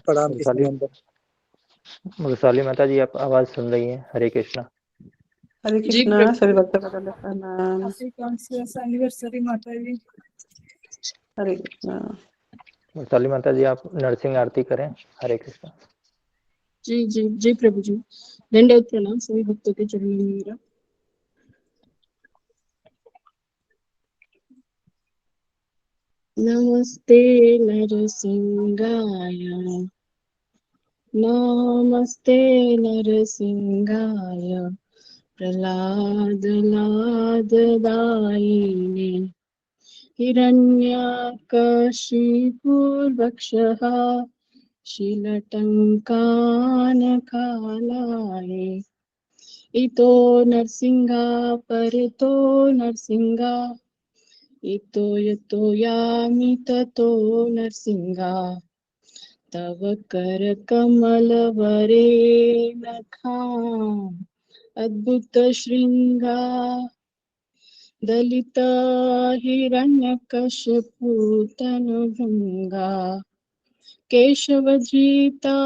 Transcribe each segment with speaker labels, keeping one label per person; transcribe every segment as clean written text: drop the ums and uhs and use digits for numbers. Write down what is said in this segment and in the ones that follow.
Speaker 1: प्रणाम कृष्ण नंदन।
Speaker 2: वैशाली माता जी, आप आवाज सुन रही हैं? हरे कृष्णा।
Speaker 3: हरे कृष्णा। सभी भक्तों को प्रणाम।
Speaker 4: एनिवर्सरी माता जी।
Speaker 3: हरे कृष्णा।
Speaker 2: वैशाली माता जी, आप नरसिंह आरती करें। हरे कृष्णा।
Speaker 4: जी जी जी प्रभु जी, दंडवत प्रणाम सभी भक्तों के चरणों में मेरा। नमस्ते नरसिंहाय, नमस्ते नरसिंहाय, प्रहलाद लाददायिने, हिरण्यकशिपुर्वक्षः, शीलटङ्कानखालाय, इतो नरसिंहा परतो नरसिंहा, इतो यतो यामि ततो नरसिंहा, तव कर कमल वरे नखां, अद्भुत श्रृंगा, दलिता हिरण्यकशिपु तनुभृंगा, केशवधृता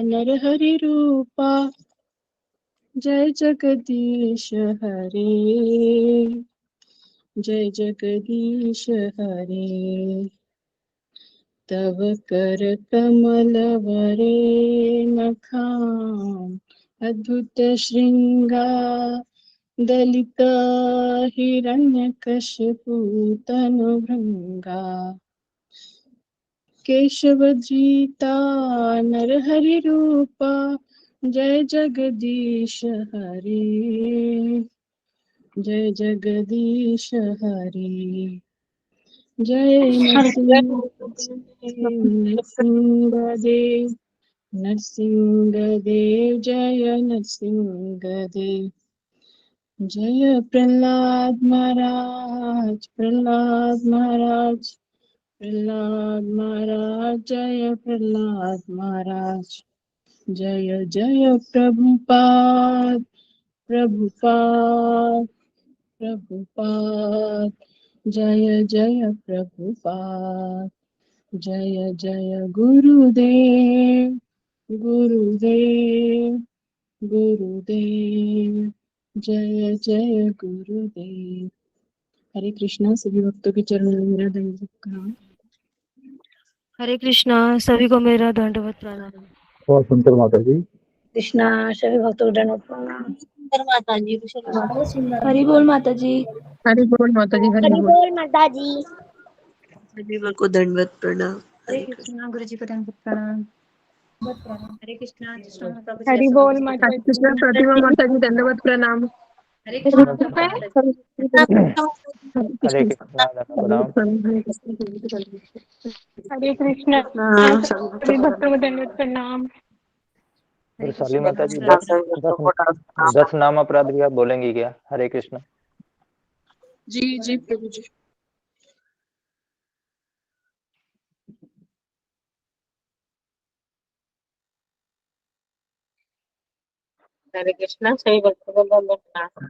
Speaker 4: नरहरि रूपा, जय जगदीश हरे, जय जगदीश हरे, तव कर कमल वरे नखां, अद्भुत श्रृंगा, दलिता हिरण्यकशिपु तनुभृंगा, केशवधृता नरहरि रूपा, जय जगदीश हरे, जय जगदीश हरे, जय नरसिंहदेव, नरसिंहदेव जय नरसिंहदेव, जय प्रहलाद महाराज, प्रहलाद महाराज, प्रहलाद महाराज, जय प्रहलाद महाराज, जय जय प्रभुपाद, प्रभुपाद, प्रभुपाद, जय जय प्रभुपाद, जय जय गुरुदेव, गुरुदेव, गुरुदेव, जय जय गुरुदेव। हरे कृष्णा। सभी भक्तों के चरणों में मेरा दंडवत प्रणाम।
Speaker 5: हरे कृष्णा। सभी को मेरा दंडवत प्रणाम।
Speaker 1: बहुत सुंदर माता जी।
Speaker 6: कृष्णा। सभी भक्तों को दंडवत प्रणाम।
Speaker 5: माता जी,
Speaker 6: हरि बोल माता जी।
Speaker 4: हरि बोल माता जी।
Speaker 6: हरि बोल माता जी।
Speaker 3: सभी को दंडवत प्रणाम।
Speaker 5: हरे कृष्णा। गुरु जी को दंडवत प्रणाम। हरे कृष्णा।
Speaker 6: हरि बोल माता
Speaker 4: हरे कृष्णा। प्रतिमा माता जी दंडवत प्रणाम।
Speaker 5: हरे कृष्णा।
Speaker 2: हरे कृष्णा। प्रणाम।
Speaker 6: हरे कृष्णा। सभी भक्तों को दंडवत प्रणाम।
Speaker 2: वैशाली माता जी, 10 नाम अपराध भी आप बोलेंगी क्या? हरे कृष्णा।
Speaker 4: जी जी प्रभु जी।
Speaker 6: हरे कृष्णा। सभी भक्तों को दंडवत प्रणाम।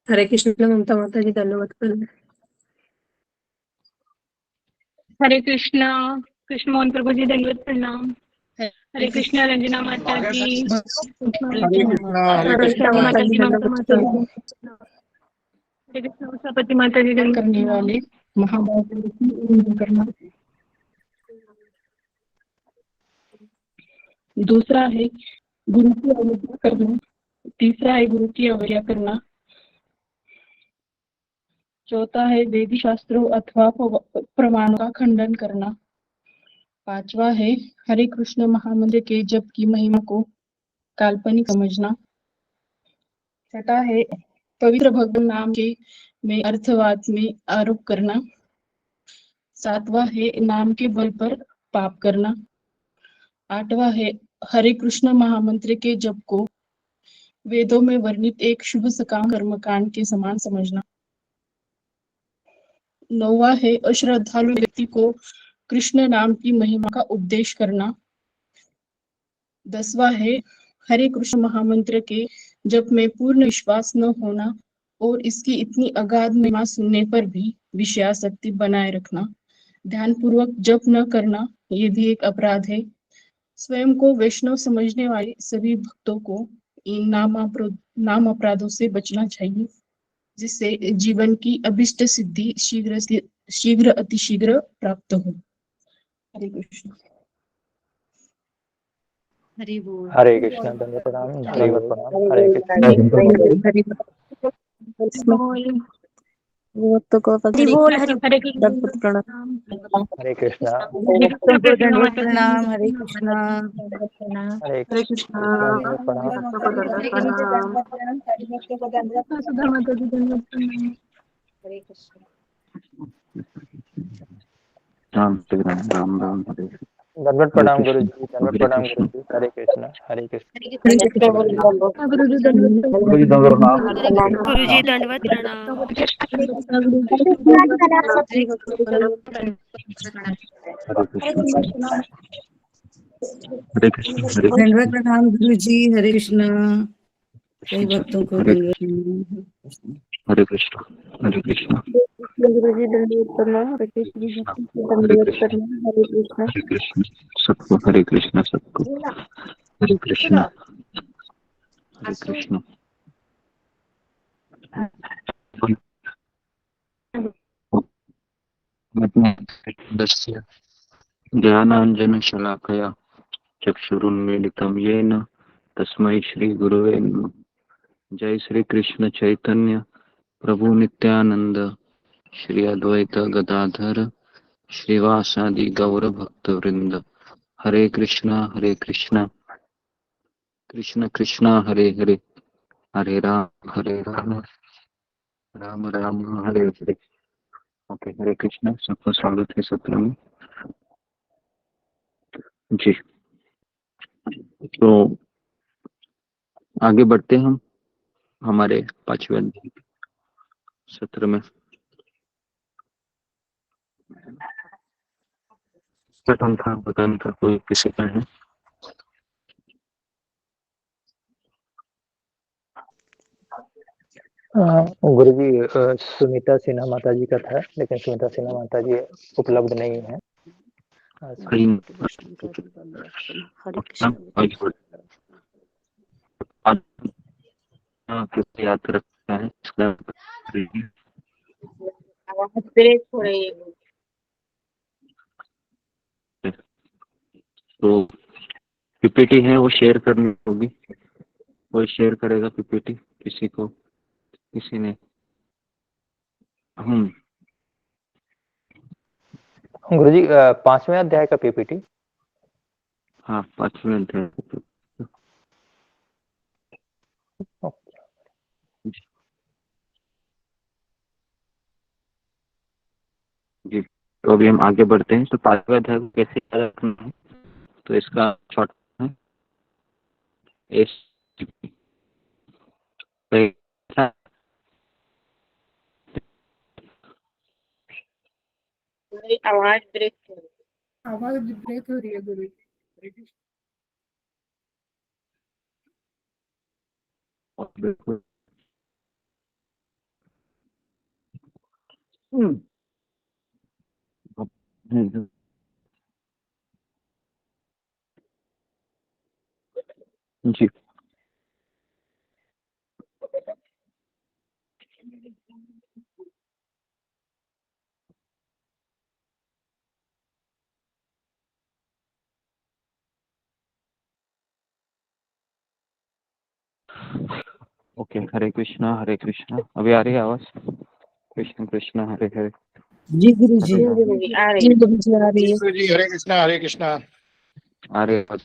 Speaker 4: हरे कृष्णा। ममता माता जी दंडवत प्रणाम।
Speaker 6: हरे कृष्णा। कृष्ण मोहन प्रभु जी दंडवत प्रणाम। हरे कृष्णा। रंजना माता जी,
Speaker 4: हरे कृष्णा
Speaker 6: माता जी, ममता
Speaker 4: दंडवत
Speaker 6: माता जी,
Speaker 4: प्रणाम।
Speaker 6: हरे कृष्णा। उषापति माता जी दंडवत
Speaker 4: करने
Speaker 6: प्रणाम।
Speaker 4: वाले महाभारत की करना। दूसरा है गुरु की अवज्ञा करना। तीसरा है गुरु की अवज्ञा करना। चौथा है वेद शास्त्रों अथवा प्रमाणों का खंडन करना। पांचवा है हरे कृष्ण महामंत्र के जप की महिमा को काल्पनिक समझना। छठा है पवित्र भगवान नाम के में अर्थवाद में आरोप करना। सातवां है नाम के बल पर पाप करना। आठवां है हरे कृष्ण महामंत्र के जप को वेदों में वर्णित एक शुभ सकाम कर्मकांड के समान समझना। नौवां है अश्रद्धालु व्यक्ति को कृष्ण नाम की महिमा का उपदेश करना। 10वां है हरे कृष्ण महामंत्र के जप में पूर्ण विश्वास न होना और इसकी इतनी अगाध महिमा सुनने पर भी विषयासक्ति बनाए रखना। ध्यान पूर्वक जप न करना ये भी एक अपराध है। स्वयं को वैष्णव समझने वाले सभी भक्तों को इन नाम अपराधों से बचना चाहिए, जिससे जीवन की अभिष्ट सिद्धि शीघ्र अतिशीघ्र प्राप्त हो। हरे कृष्ण।
Speaker 5: हरि बोल।
Speaker 2: हरे कृष्ण, दंडवत प्रणाम, दंडवत प्रणाम, हरे कृष्ण।
Speaker 5: हरि बोल। हरि
Speaker 6: हरे कृष्ण
Speaker 2: हरे कृष्णा,
Speaker 5: को दंडवत प्रणाम। हरे कृष्णा।
Speaker 2: हरे
Speaker 3: हरे कृष्णा।
Speaker 2: दंडवत प्रणाम।
Speaker 3: भक्तों को दंडवत प्रणाम।
Speaker 6: सुधा माता जी धन्यवाद प्रणाम।
Speaker 5: हरे कृष्ण।
Speaker 1: राम श्री राम राम राम हरे
Speaker 2: दंडवत
Speaker 1: हरे
Speaker 2: प्रणाम
Speaker 1: कृष्ण
Speaker 2: गुरु जी, दंडवत
Speaker 1: हरे
Speaker 2: प्रणाम
Speaker 1: कृष्ण
Speaker 2: गुरु जी। हरे कृष्ण, हरे कृष्ण।
Speaker 6: गुरु जी धन्यवाद
Speaker 1: गुरु जी दंडवत प्रणाम।
Speaker 5: हरे कृष्ण गुरु जी, दंडवत प्रणाम।
Speaker 3: सभी भक्तों को दंडवत प्रणाम।
Speaker 1: हरे कृष्ण हरे कृष्ण हरे
Speaker 5: दंडवत
Speaker 1: कृष्ण
Speaker 5: प्रणाम गुरु जी। हरे कृष्णा। सभी भक्तों को
Speaker 1: हरे
Speaker 5: दंडवत
Speaker 1: कृष्ण
Speaker 5: प्रणाम।
Speaker 1: हरे कृष्ण हरे कृष्ण
Speaker 6: गुरु जी धन्यवाद प्रणाम। हरे कृष्ण
Speaker 1: कृष्ण हरे
Speaker 6: धन्यवाद
Speaker 1: कृष्ण
Speaker 6: प्रणाम। हरे कृष्ण।
Speaker 1: हरे कृष्ण सबको हरे कृष्ण सबको हरे कृष्ण हरे कृष्ण दस्य ज्ञानांजन शलाकया चक्षुरुन्मीलितं येन तस्मै श्री गुरुवे नमः। जय श्री कृष्ण चैतन्य प्रभु नित्यानंद श्री अद्वैत गदाधर श्रीवासादि गौर भक्त वृंद। हरे कृष्णा कृष्ण कृष्ण हरे हरे, हरे राम राम राम हरे हरे। ओके, हरे कृष्णा, सबका स्वागत है सत्र में जी। तो आगे बढ़ते हम हमारे 5वें अध्याय सत्र में। कथन था बदन का कोई किसी का है?
Speaker 2: गुरु जी, सुनीता सिन्हा माता जी का था, लेकिन सुनीता सिन्हा माता जी उपलब्ध नहीं है।
Speaker 1: कहीं
Speaker 3: हरे कृष्ण।
Speaker 1: किसी याद रखता है इसका?
Speaker 6: ब्रेक हो रही है।
Speaker 1: तो पीपीटी है वो शेयर करनी होगी। कोई शेयर करेगा पीपीटी? किसी को, किसी ने?
Speaker 2: गुरु जी, 5वें अध्याय का पीपीटी।
Speaker 1: हाँ, 5वें अध्याय जी। तो अभी हम आगे बढ़ते हैं। तो 5वें अध्याय को कैसे याद रखना है? तो इसका शॉर्ट है एस।
Speaker 6: आवाज ब्रेक
Speaker 4: हो रही है गुरु जी।
Speaker 1: बिल्कुल। जी। ओके, हरे कृष्णा अभी आ रही है आवाज? कृष्ण कृष्ण हरे हरे।
Speaker 5: जी गुरु जी।
Speaker 1: हरे राम।
Speaker 5: जी गुरु जी आ रही है।
Speaker 7: जी, हरे कृष्णा।
Speaker 1: आ रही है।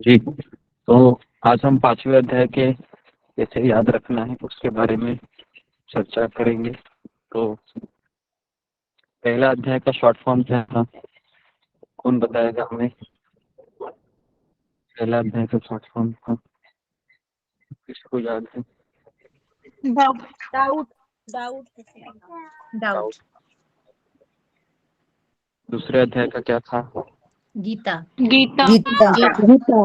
Speaker 1: जी। तो आज हम 5वें अध्याय के कैसे याद रखना है उसके बारे में चर्चा करेंगे। तो पहला अध्याय का शॉर्ट फॉर्म क्या था? कौन बताएगा हमें? पहला अध्याय का शॉर्ट फॉर्म था, किसको याद है?
Speaker 5: Doubt doubt doubt.
Speaker 1: दूसरे अध्याय का क्या था?
Speaker 3: गीता
Speaker 6: गीता
Speaker 1: गीता।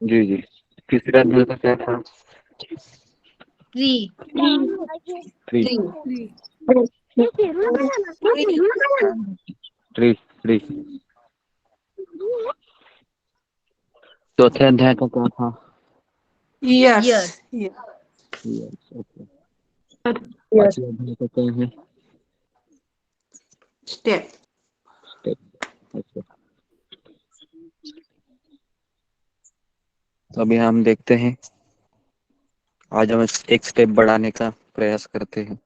Speaker 1: जी जी। तीसरे अध्याय का क्या था?
Speaker 3: Tree
Speaker 1: tree. Tree tree. चौथे अध्याय का क्या था?
Speaker 3: Year
Speaker 1: Yes, okay. पांचवें अध्याय का क्या है?
Speaker 3: Step
Speaker 1: Step. अच्छा। तो अभी हम देखते हैं, आज हम एक स्टेप बढ़ाने का प्रयास करते हैं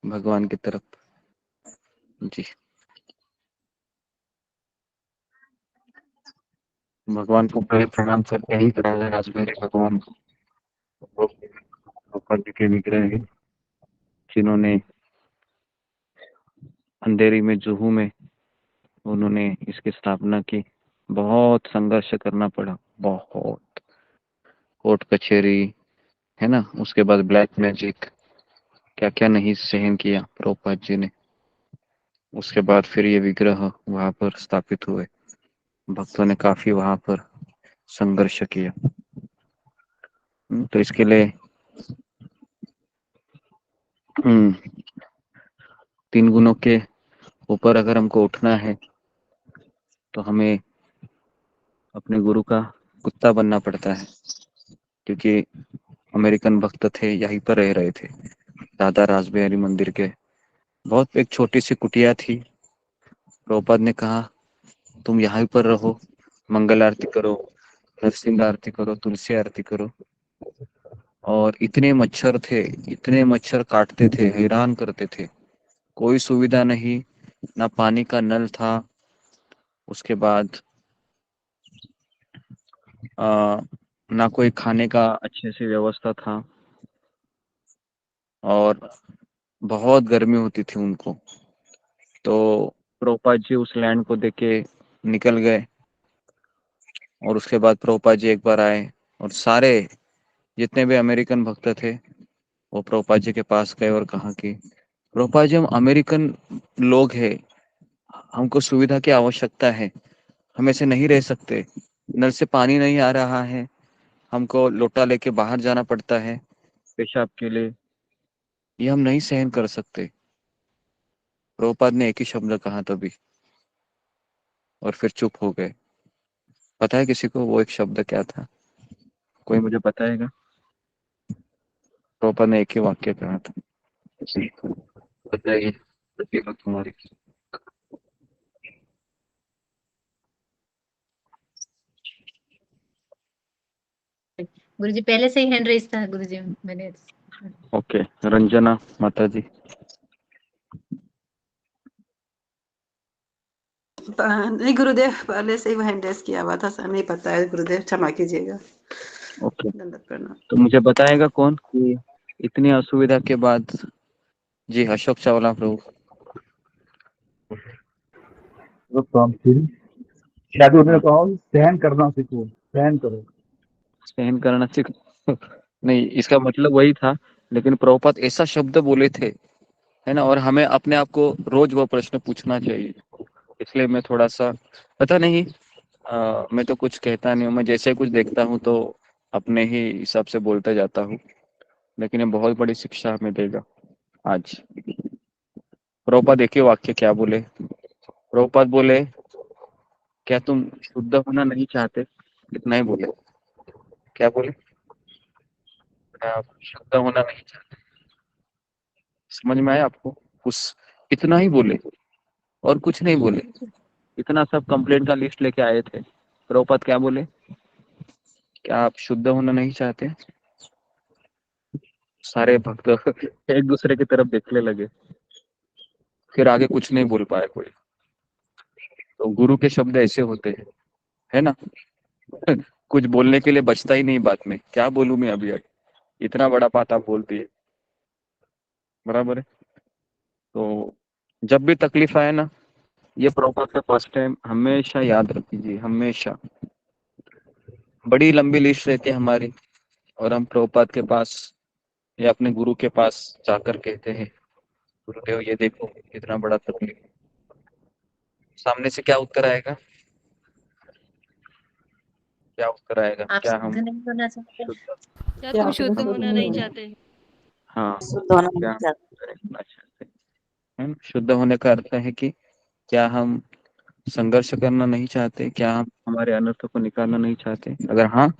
Speaker 1: भगवान की तरफ। जी, भगवान को पहले प्रणाम करके ही कराया आज मेरे भगवान ऊपर के विग्रह हैं, जिन्होंने अंधेरी में जुहू में उन्होंने इसकी स्थापना की। बहुत संघर्ष करना पड़ा, बहुत कोर्ट कचहरी, है ना। उसके बाद ब्लैक मैजिक, क्या क्या नहीं सहन किया प्रभुपाद जी ने। उसके बाद फिर ये विग्रह वहां पर स्थापित हुए। भक्तों ने काफी वहां पर संघर्ष किया। तो इसके लिए हम्म, 3 गुणों के ऊपर अगर हमको उठना है तो हमें अपने गुरु का कुत्ता बनना पड़ता है, क्योंकि अमेरिकन भक्त थे, यहीं पर रह रहे थे दादा रासबिहारी मंदिर के। बहुत एक छोटी सी कुटिया थी। प्रभुपाद ने कहा तुम यहाँ पर रहो, मंगल आरती करो, नरसिंह आरती करो, तुलसी आरती करो। और इतने मच्छर थे, इतने मच्छर काटते थे, हैरान करते थे। कोई सुविधा नहीं, ना पानी का नल था। उसके बाद ना कोई खाने का अच्छे से व्यवस्था था, और बहुत गर्मी होती थी उनको। तो प्रभुपाद जी उस लैंड को देख के निकल गए, और उसके बाद प्रभुपाद जी एक बार आए, और सारे जितने भी अमेरिकन भक्त थे वो प्रभुपाद जी के पास गए और कहा कि प्रभुपाद जी हम अमेरिकन लोग हैं, हमको सुविधा की आवश्यकता है, हम ऐसे नहीं रह सकते। नल से पानी नहीं आ रहा है, हमको लोटा लेके बाहर जाना पड़ता है पेशाब के लिए, ये हम नहीं सहन कर सकते। प्रभुपाद ने एक ही शब्द कहा तभी, और फिर चुप हो गए। पता है किसी को वो एक शब्द क्या था? कोई मुझे बताएगा? प्रभुपाद ने एक ही वाक्य कहा था। बताइए, प्रतिभा तुम्हारी।
Speaker 3: गुरुजी पहले से ही हैंड रेस था गुरुजी मैंने
Speaker 1: ओके, रंजना माता जी।
Speaker 7: नहीं गुरुदेव, पहले से ही हैंड रेस किया हुआ था सर, नहीं पता है गुरुदेव, क्षमा कीजिएगा।
Speaker 1: ओके,
Speaker 7: दंडवत प्रणाम।
Speaker 1: तो मुझे बताएगा कौन कि इतनी असुविधा के बाद? जी, अशोक चावला प्रभु।
Speaker 8: जादू ने कहा सहन करना सीखो, सहन करो।
Speaker 1: सहन करना सीख नहीं, इसका मतलब वही था, लेकिन प्रभुपाद ऐसा शब्द बोले थे, है ना। और हमें अपने आप को रोज वो प्रश्न पूछना चाहिए। इसलिए मैं थोड़ा सा, पता नहीं, मैं तो कुछ कहता नहीं हूँ, मैं जैसे कुछ देखता हूँ तो अपने ही हिसाब से बोलते जाता हूँ। लेकिन ये बहुत बड़ी शिक्षा हमें देगा आज। प्रभुपाद एक ही वाक्य क्या बोले? प्रभुपाद बोले क्या तुम शुद्ध होना नहीं चाहते? इतना ही बोले। क्या बोले? आप शुद्ध होना नहीं चाहते। समझ में आया आपको? उस इतना ही बोले और कुछ नहीं बोले। इतना सब कंप्लेंट का लिस्ट लेके आए थे। प्रभुपाद क्या बोले? क्या आप शुद्ध होना नहीं चाहते? सारे भक्त एक दूसरे की तरफ देखने लगे, फिर आगे कुछ नहीं बोल पाए कोई। तो गुरु के शब्द ऐसे होते हैं, है ना। कुछ बोलने के लिए बचता ही नहीं बात में, क्या बोलूं मैं अभी आगे, इतना बड़ा बात आप बोल दिए। बराबर है। तो जब भी तकलीफ आए ना, ये प्रॉपर से फर्स्ट टाइम हमेशा याद रखिए, हमेशा। बड़ी लंबी लिस्ट रहती है हमारी, और हम प्रभुपाद के पास या अपने गुरु के पास जाकर कहते हैं गुरुदेव ये देखो कितना बड़ा तकलीफ। सामने से क्या उत्तर आएगा? क्या उत्तर आएगा?
Speaker 3: आप
Speaker 1: क्या हम
Speaker 3: शुद्ध नहीं होना चाहते?
Speaker 1: शुद्ध,
Speaker 5: क्या तुम शुद्ध होना नहीं चाहते?
Speaker 1: हाँ
Speaker 7: शुद्ध होना
Speaker 1: क्या
Speaker 7: नहीं चाहते।
Speaker 1: होना चाहते हैं? शुद्ध होने का अर्थ है कि क्या हम संघर्ष करना नहीं चाहते? क्या हम हमारे अनर्थों को निकालना नहीं चाहते? अगर हाँ,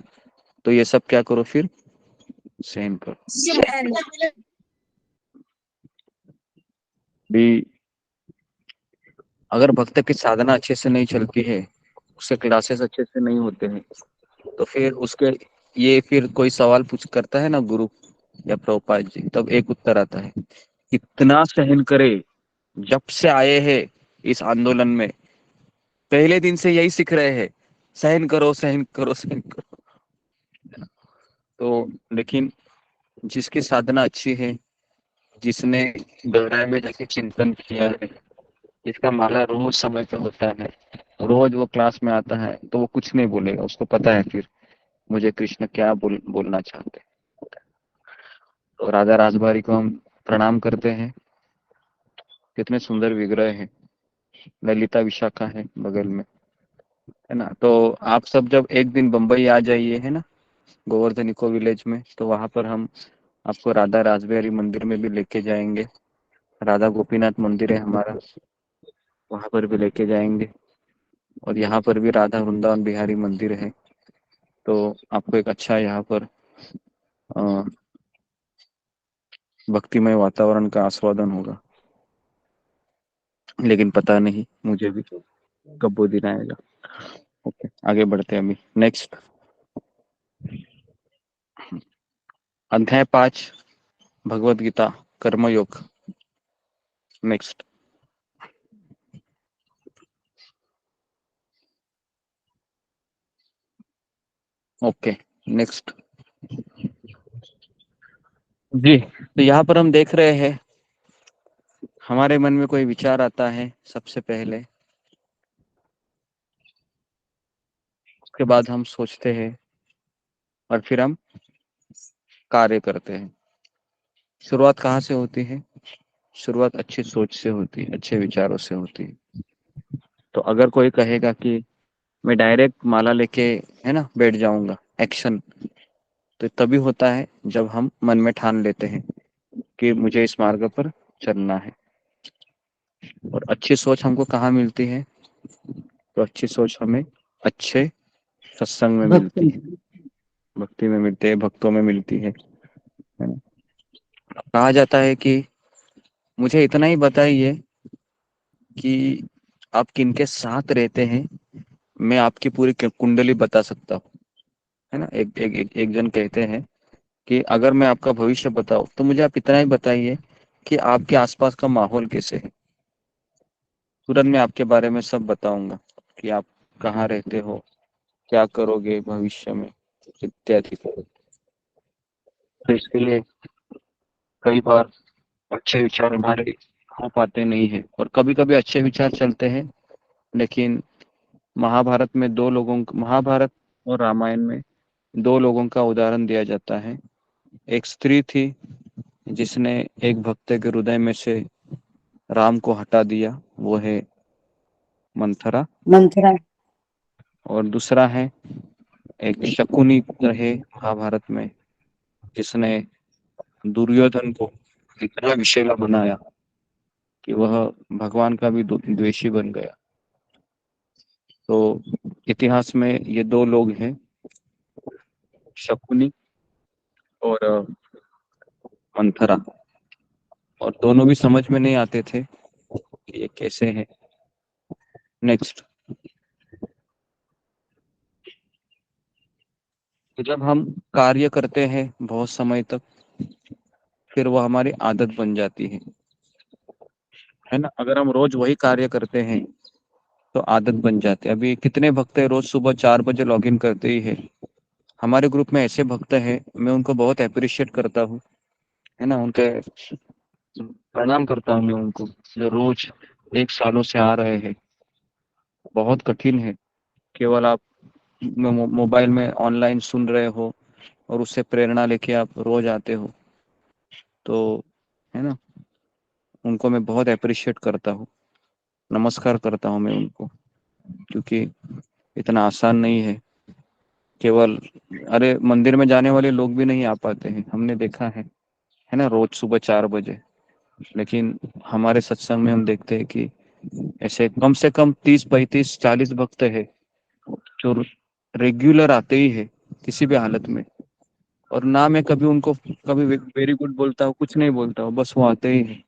Speaker 1: तो ये सब क्या करो फिर? सहन करो। भी अगर भक्त की साधना अच्छे से नहीं चलती है, उसके क्लासेस अच्छे से नहीं होते हैं, तो फिर उसके ये फिर कोई सवाल पूछ करता है ना गुरु या प्रभुपाद जी, तब एक उत्तर आता है, कितना सहन करे, जब से आए हैं इस आंदोलन में पहले दिन से यही सीख रहे हैं, सहन करो सहन करो सहन करो। तो लेकिन जिसकी साधना अच्छी है, जिसने गहराई में जाके चिंतन किया है, जिसका माला रोज समय पे होता है, रोज वो क्लास में आता है, तो वो कुछ नहीं बोलेगा, उसको पता है फिर मुझे कृष्ण क्या बोलना चाहते हैं। तो राधा राजबारी को हम प्रणाम करते हैं। कितने सुंदर विग्रह हैं। ललिता विशाखा है बगल में, है ना। तो आप सब जब एक दिन बम्बई आ जाइए, है ना, गोवर्धन इको विलेज में, तो वहां पर हम आपको राधा रासबिहारी मंदिर में भी लेके जाएंगे। राधा गोपीनाथ मंदिर है हमारा, वहां पर भी लेके जाएंगे। और यहाँ पर भी राधा वृंदावन बिहारी मंदिर है, तो आपको एक अच्छा यहाँ पर भक्तिमय वातावरण का आस्वादन होगा। लेकिन पता नहीं मुझे भी कब वो दिन आएगा। ओके, आगे बढ़ते हैं अभी। नेक्स्ट, अध्याय 5 भगवत गीता कर्मयोग। नेक्स्ट। ओके, नेक्स्ट जी। तो यहाँ पर हम देख रहे हैं, हमारे मन में कोई विचार आता है सबसे पहले, उसके बाद हम सोचते हैं और फिर हम कार्य करते हैं। शुरुआत कहाँ से होती है? शुरुआत अच्छी सोच से होती है, अच्छे विचारों से होती है। तो अगर कोई कहेगा कि मैं डायरेक्ट माला लेके, है ना, बैठ जाऊंगा, एक्शन, तो तभी होता है जब हम मन में ठान लेते हैं कि मुझे इस मार्ग पर चलना है। और अच्छी सोच हमको कहाँ मिलती है? तो अच्छी सोच हमें अच्छे सत्संग में मिलती है, भक्ति में मिलती है, भक्तों में मिलती है ना। कहा जाता है कि मुझे इतना ही बताइए कि आप किनके साथ रहते हैं, मैं आपकी पूरी कुंडली बता सकता हूँ, है ना। एक जन कहते हैं कि अगर मैं आपका भविष्य बताऊं, तो मुझे आप इतना ही बताइए कि आपके आसपास का माहौल कैसे है, तुरंत मैं आपके बारे में सब बताऊंगा कि आप कहाँ रहते हो, क्या करोगे भविष्य में, इत्यादि। तो इसके लिए कई बार अच्छे विचार हमारे हो पाते नहीं है, और कभी कभी अच्छे विचार चलते हैं, लेकिन महाभारत और रामायण में दो लोगों का उदाहरण दिया जाता है। एक स्त्री थी जिसने एक भक्त के हृदय में से राम को हटा दिया, वो है मंथरा।
Speaker 7: मंथरा।
Speaker 1: और दूसरा है एक शकुनी रहे महाभारत में, जिसने दुर्योधन को इतना विषैला बनाया कि वह भगवान का भी द्वेषी बन गया। तो इतिहास में ये दो लोग हैं, शकुनी और मंथरा, और दोनों भी समझ में नहीं आते थे कि ये कैसे है। नेक्स्ट, तो जब हम कार्य करते हैं बहुत समय तक, फिर वो हमारी आदत बन जाती है ना। अगर हम रोज वही कार्य करते हैं तो आदत बन जाती है। अभी कितने भक्त है रोज सुबह 4 बजे लॉग इन करते ही है। हमारे ग्रुप में ऐसे भक्त हैं, मैं उनको बहुत अप्रिशिएट करता हूँ, है ना, उनके प्रणाम करता हूँ मैं उनको, जो रोज 1 सालों से आ रहे हैं। बहुत कठिन है, केवल आप मोबाइल में ऑनलाइन सुन रहे हो और उससे प्रेरणा लेके आप रोज आते हो, तो है ना, उनको मैं बहुत अप्रिशिएट करता हूँ, नमस्कार करता हूँ मैं उनको, क्योंकि इतना आसान नहीं है। केवल अरे मंदिर में जाने वाले लोग भी नहीं आ पाते हैं, हमने देखा है ना, रोज सुबह 4 बजे। लेकिन हमारे सत्संग में हम देखते हैं कि ऐसे कम से कम 30 35 40 भक्त है जो रेगुलर आते ही है किसी भी हालत में। और ना मैं कभी उनको कभी वेरी गुड बोलता हूँ, कुछ नहीं बोलता हूँ, बस वो आते ही है।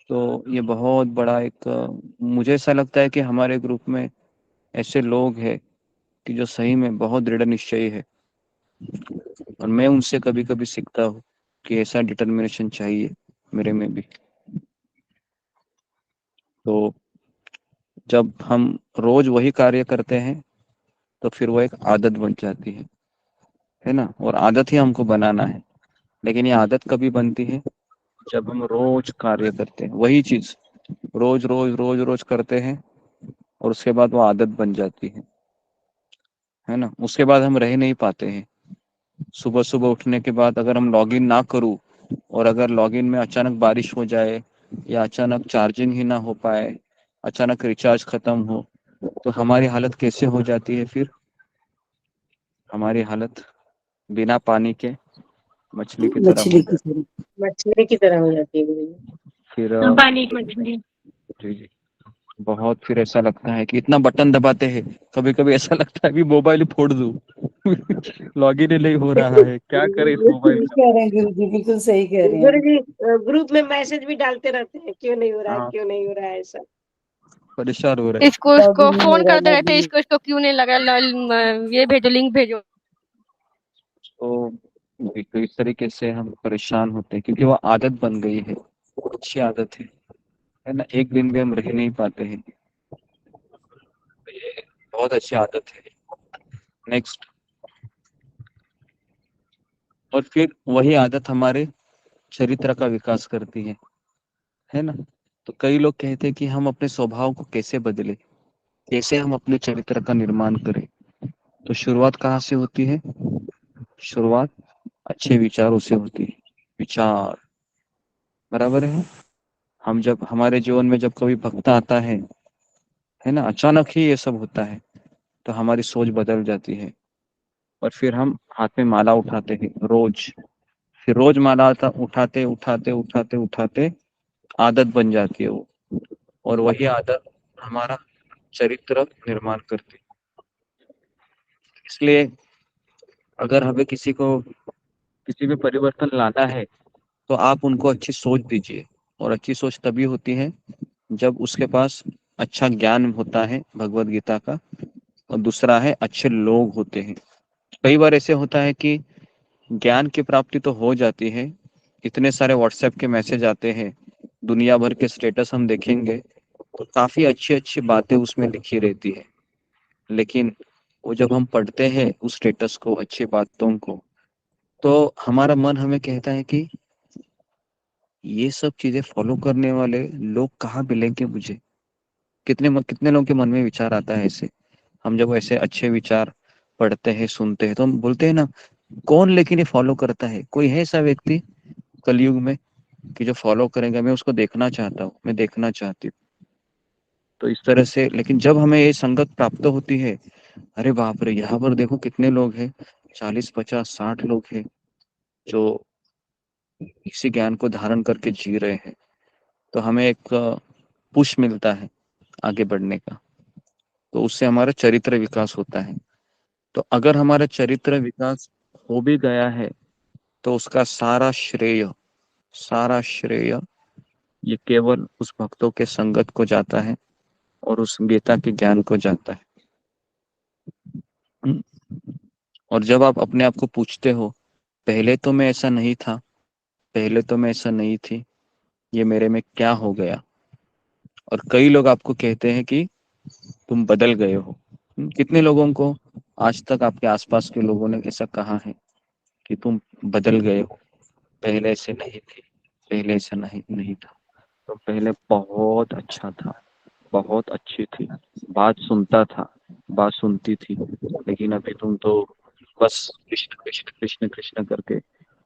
Speaker 1: तो ये बहुत बड़ा एक मुझे ऐसा लगता है कि हमारे ग्रुप में ऐसे लोग हैं कि जो सही में बहुत दृढ़ निश्चयी है, और मैं उनसे कभी कभी सीखता हूँ कि ऐसा डिटर्मिनेशन चाहिए मेरे में भी। तो जब हम रोज वही कार्य करते हैं तो फिर वो एक आदत बन जाती है ना, और आदत ही हमको बनाना है। लेकिन ये आदत कभी बनती है जब हम रोज कार्य करते हैं, वही चीज रोज रोज रोज रोज करते हैं, और उसके बाद वो आदत बन जाती है ना। उसके बाद हम रह नहीं पाते हैं। सुबह सुबह उठने के बाद अगर हम लॉगिन ना करूं, और अगर लॉगिन में अचानक बारिश हो जाए, या अचानक चार्जिंग ही ना हो पाए, अचानक रिचार्ज खत्म हो, तो हमारी हालत कैसे हो जाती है फिर? हमारी हालत बिना पानी के मछली की तरह हो जाती है।
Speaker 9: मछली की तरह हो जाती है गुरुजी।
Speaker 1: फिर
Speaker 6: पानी की मछली।
Speaker 1: जी जी, बहुत फिर ऐसा लगता है कि इतना बटन दबाते हैं, कभी कभी ऐसा लगता है कि मोबाइल ही फोड़ दूं। लॉगिन ही नहीं हो रहा है, क्या करें इस मोबाइल
Speaker 9: सही
Speaker 1: से।
Speaker 9: कह रहे हैं गुरुजी, बिल्कुल सही कह रहे हैं गुरुजी। ग्रुप में मैसेज भी डालते रहते हैं, क्यों नहीं हो रहा है,
Speaker 1: हाँ,
Speaker 9: क्यों नहीं हो रहा है ऐसा।
Speaker 1: परेशान हो रहे हैं।
Speaker 5: इसको इसको
Speaker 9: लॉगिन नहीं हो
Speaker 5: फोन
Speaker 9: रहा है,
Speaker 5: करते रहते हैं,
Speaker 9: लॉगिन।
Speaker 5: इसको इसको क्यों नहीं लगा, ये भेजो, लिंक भेजो।
Speaker 1: तो तो इस तरीके से हम परेशान होते हैं, क्योंकि वो आदत बन गई है, अच्छी आदत है ना, एक दिन भी हम रह नहीं पाते हैं। तो ये बहुत अच्छी आदत है। नेक्स्ट, और फिर वही आदत हमारे चरित्र का विकास करती है ना। तो कई लोग कहते हैं कि हम अपने स्वभाव को कैसे बदले, कैसे हम अपने चरित्र का निर्माण करें। तो शुरुआत कहाँ से होती है? शुरुआत अच्छे विचारों से होती है। विचार बराबर है। हम जब हमारे जीवन में जब कभी भक्त आता है ना, अचानक ही ये सब होता है, तो हमारी सोच बदल जाती है। और फिर हम हाथ में माला उठाते हैं रोज, फिर रोज माला उठाते उठाते उठाते उठाते आदत बन जाती है वो, और वही आदत हमारा चरित्र निर्माण करती है। इसलिए अगर हमें किसी में परिवर्तन लाना है, तो आप उनको अच्छी सोच दीजिए। और अच्छी सोच तभी होती है जब उसके पास अच्छा ज्ञान होता है भगवत गीता का, और दूसरा है अच्छे लोग होते हैं। कई बार ऐसे होता है कि ज्ञान की प्राप्ति तो हो जाती है, इतने सारे व्हाट्सएप के मैसेज आते हैं, दुनिया भर के स्टेटस हम देखेंगे तो काफी अच्छी अच्छी बातें उसमें लिखी रहती है। लेकिन वो जब हम पढ़ते हैं उस स्टेटस को, अच्छी बातों को, तो हमारा मन हमें कहता है कि ये सब चीजें फॉलो करने वाले लोग कहाँ मिलेंगे मुझे। कितने लोगों के मन में विचार आता है ऐसे। हम जब ऐसे अच्छे विचार पढ़ते हैं, सुनते हैं, तो हम बोलते हैं ना, कौन लेकिन ये फॉलो करता है? कोई है ऐसा व्यक्ति कलयुग में कि जो फॉलो करेगा? मैं उसको देखना चाहता हूँ, मैं देखना चाहती हूँ। तो इस तरह से, लेकिन जब हमें ये संगत प्राप्त होती है, अरे बाप रे, यहाँ पर देखो कितने लोग हैं, 40 50 60 लोग हैं जो इसी ज्ञान को धारण करके जी रहे हैं। तो हमें एक पुश मिलता है आगे बढ़ने का। तो उससे हमारा चरित्र विकास होता है। तो अगर हमारा चरित्र विकास हो भी गया है, तो उसका सारा श्रेय ये केवल उस भक्तों के संगत को जाता है, और उस गीता के ज्ञान को जाता है। और जब आप अपने आप को पूछते हो, पहले तो मैं ऐसा नहीं था, पहले तो मैं ऐसा नहीं थी, ये मेरे में क्या हो गया? और कई लोग आपको कहते हैं कि तुम बदल गए हो। कितने लोगों को आज तक आपके आसपास के लोगों ने ऐसा कहा है कि तुम बदल गए हो, पहले ऐसे नहीं थे, पहले ऐसा नहीं नहीं था, तो पहले बहुत अच्छा था, बहुत अच्छी थी, बात सुनता था, बात सुनती थी, लेकिन अभी तुम तो बस कृष्ण कृष्ण कृष्ण कृष्ण करके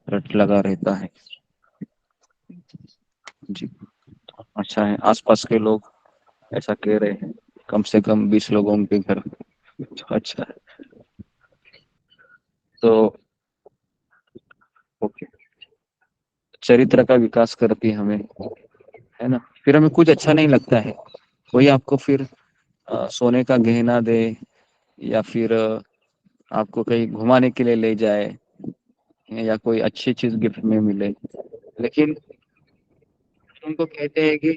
Speaker 1: रट लगा रहता है। जी। अच्छा है, आसपास के लोग ऐसा कह रहे हैं, कम से कम 20 लोगों के घर। अच्छा है, तो ओके, चरित्र का विकास करती है हमें, है ना। फिर हमें कुछ अच्छा नहीं लगता है, कोई आपको फिर सोने का गहना दे या फिर आपको कहीं घुमाने के लिए ले जाए या कोई अच्छी चीज गिफ्ट में मिले, लेकिन उनको कहते हैं कि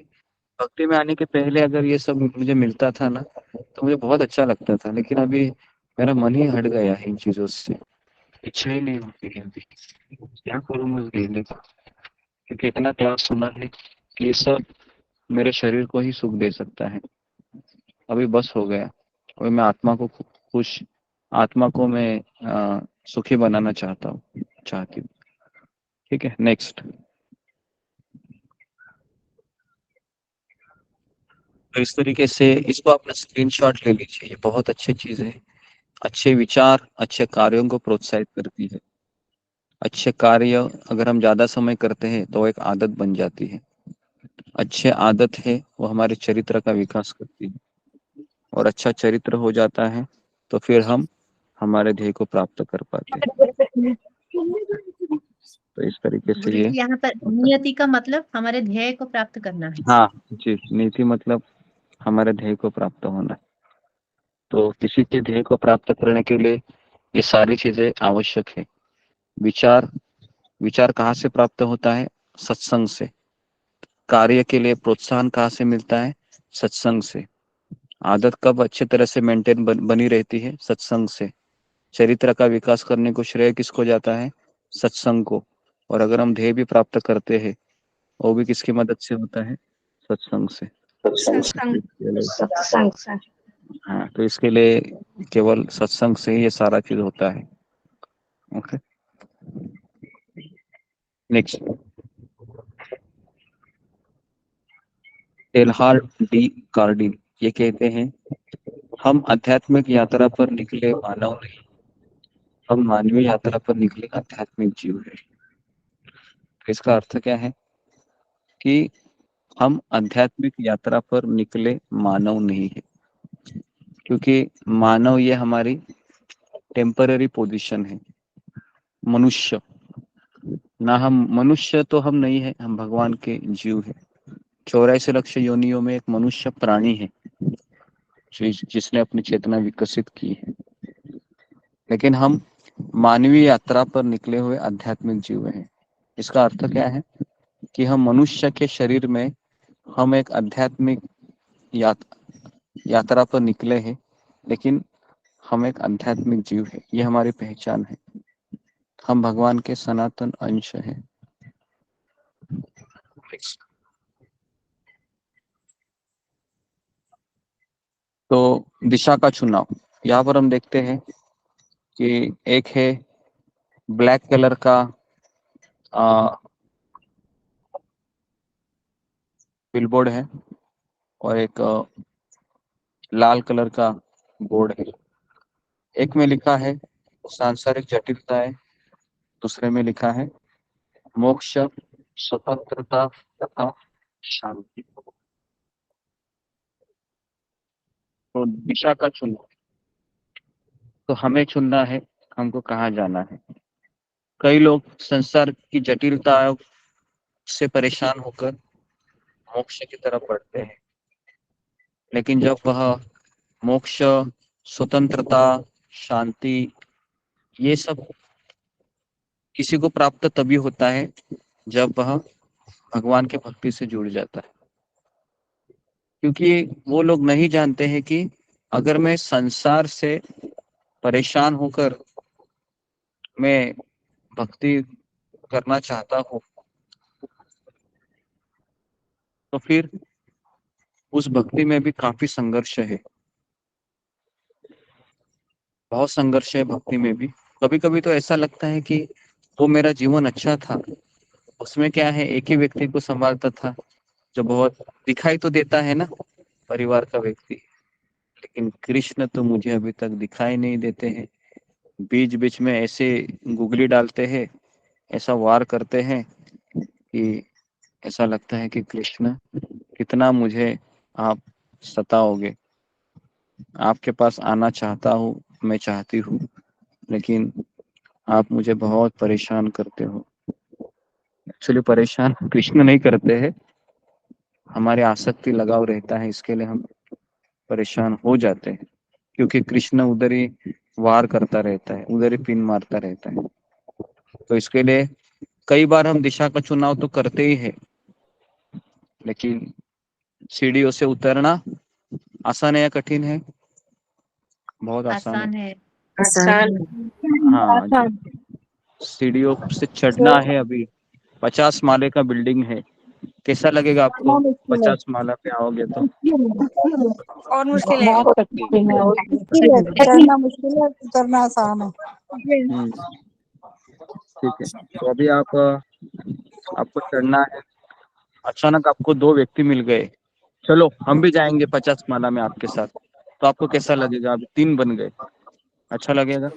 Speaker 1: भक्ति में आने के पहले अगर ये सब मुझे मिलता था ना तो मुझे बहुत अच्छा लगता था, लेकिन अभी मेरा मन ही हट गया है इन चीजों से, इच्छा ही नहीं होती है अभी। क्या करूँ मैं लेने का, क्योंकि इतना क्लास सुना है कि ये सब मेरे शरीर को ही सुख दे सकता है। अभी बस हो गया, और मैं आत्मा को खुश, आत्मा को मैं सुखी बनाना चाहती हूँ। ठीक है, नेक्स्ट। तो इस तरीके से इसको अपना स्क्रीनशॉट ले लीजिए, ये बहुत अच्छी चीज है। अच्छे विचार अच्छे कार्यों को प्रोत्साहित करती है। अच्छे कार्य अगर हम ज्यादा समय करते हैं तो एक आदत बन जाती है। अच्छे आदत है वो हमारे चरित्र का विकास करती है, और अच्छा चरित्र हो जाता है तो फिर हम हमारे ध्येय को प्राप्त कर पाते हैं। तो इस तरीके से
Speaker 3: गुरु
Speaker 1: ये
Speaker 3: जी यहाँ पर नियति का मतलब हमारे ध्येय को प्राप्त करना है।
Speaker 1: हाँ जी, नीति मतलब हमारे ध्येय को प्राप्त होना है। तो किसी के ध्येय को प्राप्त करने के लिए ये सारी चीजें आवश्यक है। विचार विचार कहाँ से प्राप्त होता है? सत्संग से। कार्य के लिए प्रोत्साहन कहाँ से मिलता है? सत्संग से। आदत कब अच्छे तरह से मेंटेन बनी रहती है? सत्संग से। चरित्र का विकास करने को श्रेय किसको जाता है? सत्संग को। और अगर हम ध्येय भी प्राप्त करते हैं वो भी किसकी मदद से होता है? सत्संग से।
Speaker 9: सत्संग से।
Speaker 1: हाँ, तो इसके लिए केवल सत्संग से ही ये सारा चीज होता है। Okay, next. Teilhard de Chardin ये कहते हैं, हम आध्यात्मिक यात्रा पर निकले मानव नहीं, हम मानवीय यात्रा पर निकले आध्यात्मिक जीव है। इसका अर्थ क्या है कि हम आध्यात्मिक यात्रा पर निकले मानव नहीं है, क्योंकि मानव ये हमारी टेम्पररी पोजीशन है। मनुष्य ना, हम मनुष्य तो हम नहीं है, हम भगवान के जीव है। 84 लाख योनियों में एक मनुष्य प्राणी है जिसने अपनी चेतना विकसित की है, लेकिन हम मानवीय यात्रा पर निकले हुए आध्यात्मिक जीव हैं। इसका अर्थ क्या है कि हम मनुष्य के शरीर में हम एक आध्यात्मिक यात्रा पर निकले हैं, लेकिन हम एक आध्यात्मिक जीव है, ये हमारी पहचान है। हम भगवान के सनातन अंश हैं। तो दिशा का चुनाव, यहाँ पर हम देखते हैं कि एक है ब्लैक कलर का बिलबोर्ड है और एक लाल कलर का बोर्ड है। एक में लिखा है सांसारिक जटिलताएं, दूसरे में लिखा है मोक्ष, स्वतंत्रता तथा शांति। तो दिशा का चुनाव, तो हमें चुनना है हमको कहाँ जाना है। कई लोग संसार की जटिलताओं से परेशान होकर मोक्ष की तरफ बढ़ते हैं, लेकिन जब वह मोक्ष, स्वतंत्रता, शांति ये सब किसी को प्राप्त तभी होता है जब वह भगवान के भक्ति से जुड़ जाता है। क्योंकि वो लोग नहीं जानते हैं कि अगर मैं संसार से परेशान होकर मैं भक्ति करना चाहता हूँ तो फिर उस भक्ति में भी काफी संघर्ष है, बहुत संघर्ष है भक्ति में भी। कभी कभी तो ऐसा लगता है कि वो मेरा जीवन अच्छा था, उसमें क्या है एक ही व्यक्ति को संभालता था जो बहुत दिखाई तो देता है ना, परिवार का व्यक्ति, लेकिन कृष्ण तो मुझे अभी तक दिखाई नहीं देते हैं। बीच बीच में ऐसे गुगली डालते हैं, ऐसा वार करते हैं कि ऐसा लगता है कि कृष्ण कितना मुझे आप सताओगे। आपके पास आना चाहता हूँ, मैं चाहती हूँ, लेकिन आप मुझे बहुत परेशान करते हो। एक्चुअली परेशान कृष्ण नहीं करते हैं, हमारे आसक्ति लगाव रहता है, इसके लिए हम परेशान हो जाते हैं, क्योंकि कृष्ण उधर ही वार करता रहता है, उधर ही पिन मारता रहता है। तो इसके लिए कई बार हम दिशा का चुनाव तो करते ही है, लेकिन सीढ़ियों से उतरना आसान है या कठिन है? बहुत आसान है। हाँ, सीढ़ियों से चढ़ना है। अभी 50 माले का बिल्डिंग है, कैसा लगेगा आपको 50 माला पे आओगे तो?
Speaker 9: और मुश्किल है।
Speaker 4: बहुत कठिन है।
Speaker 9: चढ़ना मुश्किल है, उतरना आसान है।
Speaker 1: ठीक है, तो अभी आपको चढ़ना है। अचानक आपको 2 व्यक्ति मिल गए, चलो हम भी जाएंगे 50 माला में आपके साथ, तो आपको कैसा लगेगा? अभी 3 बन गए, अच्छा लगेगा?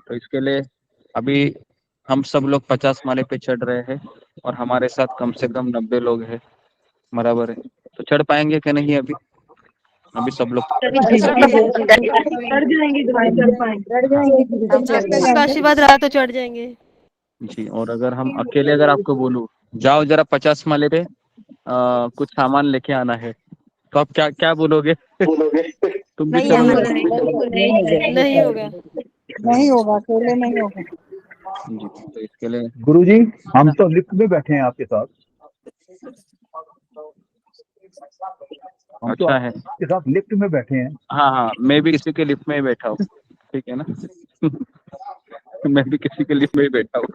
Speaker 1: तो इसके लिए अभी हम सब लोग 50 माले पे चढ़ रहे हैं और हमारे साथ कम से कम 90 लोग हैं, बराबर है? तो चढ़ पाएंगे कि नहीं? अभी सब लोग
Speaker 5: आपका आशीर्वाद रहा तो चढ़ जाएंगे
Speaker 1: जी। और अगर हम अकेले, अगर आपको बोलूं जाओ जरा 50 माले पे कुछ सामान लेके आना है, तो आप क्या क्या बोलोगे? तुम भी चलोगे?
Speaker 5: नहीं होगा।
Speaker 9: नहीं होगा, अकेले नहीं होगा।
Speaker 1: जी, तो इसके लिए
Speaker 8: गुरुजी, हम तो लिफ्ट में बैठे हैं आपके साथ। हम तो
Speaker 1: अच्छा है।
Speaker 8: आपके साथ लिफ्ट में बैठे हैं।
Speaker 1: हाँ हाँ, मैं भी किसी के लिफ्ट में ही बैठा हूँ, ठीक है ना? मैं भी किसी के लिफ्ट में ही बैठा हूँ।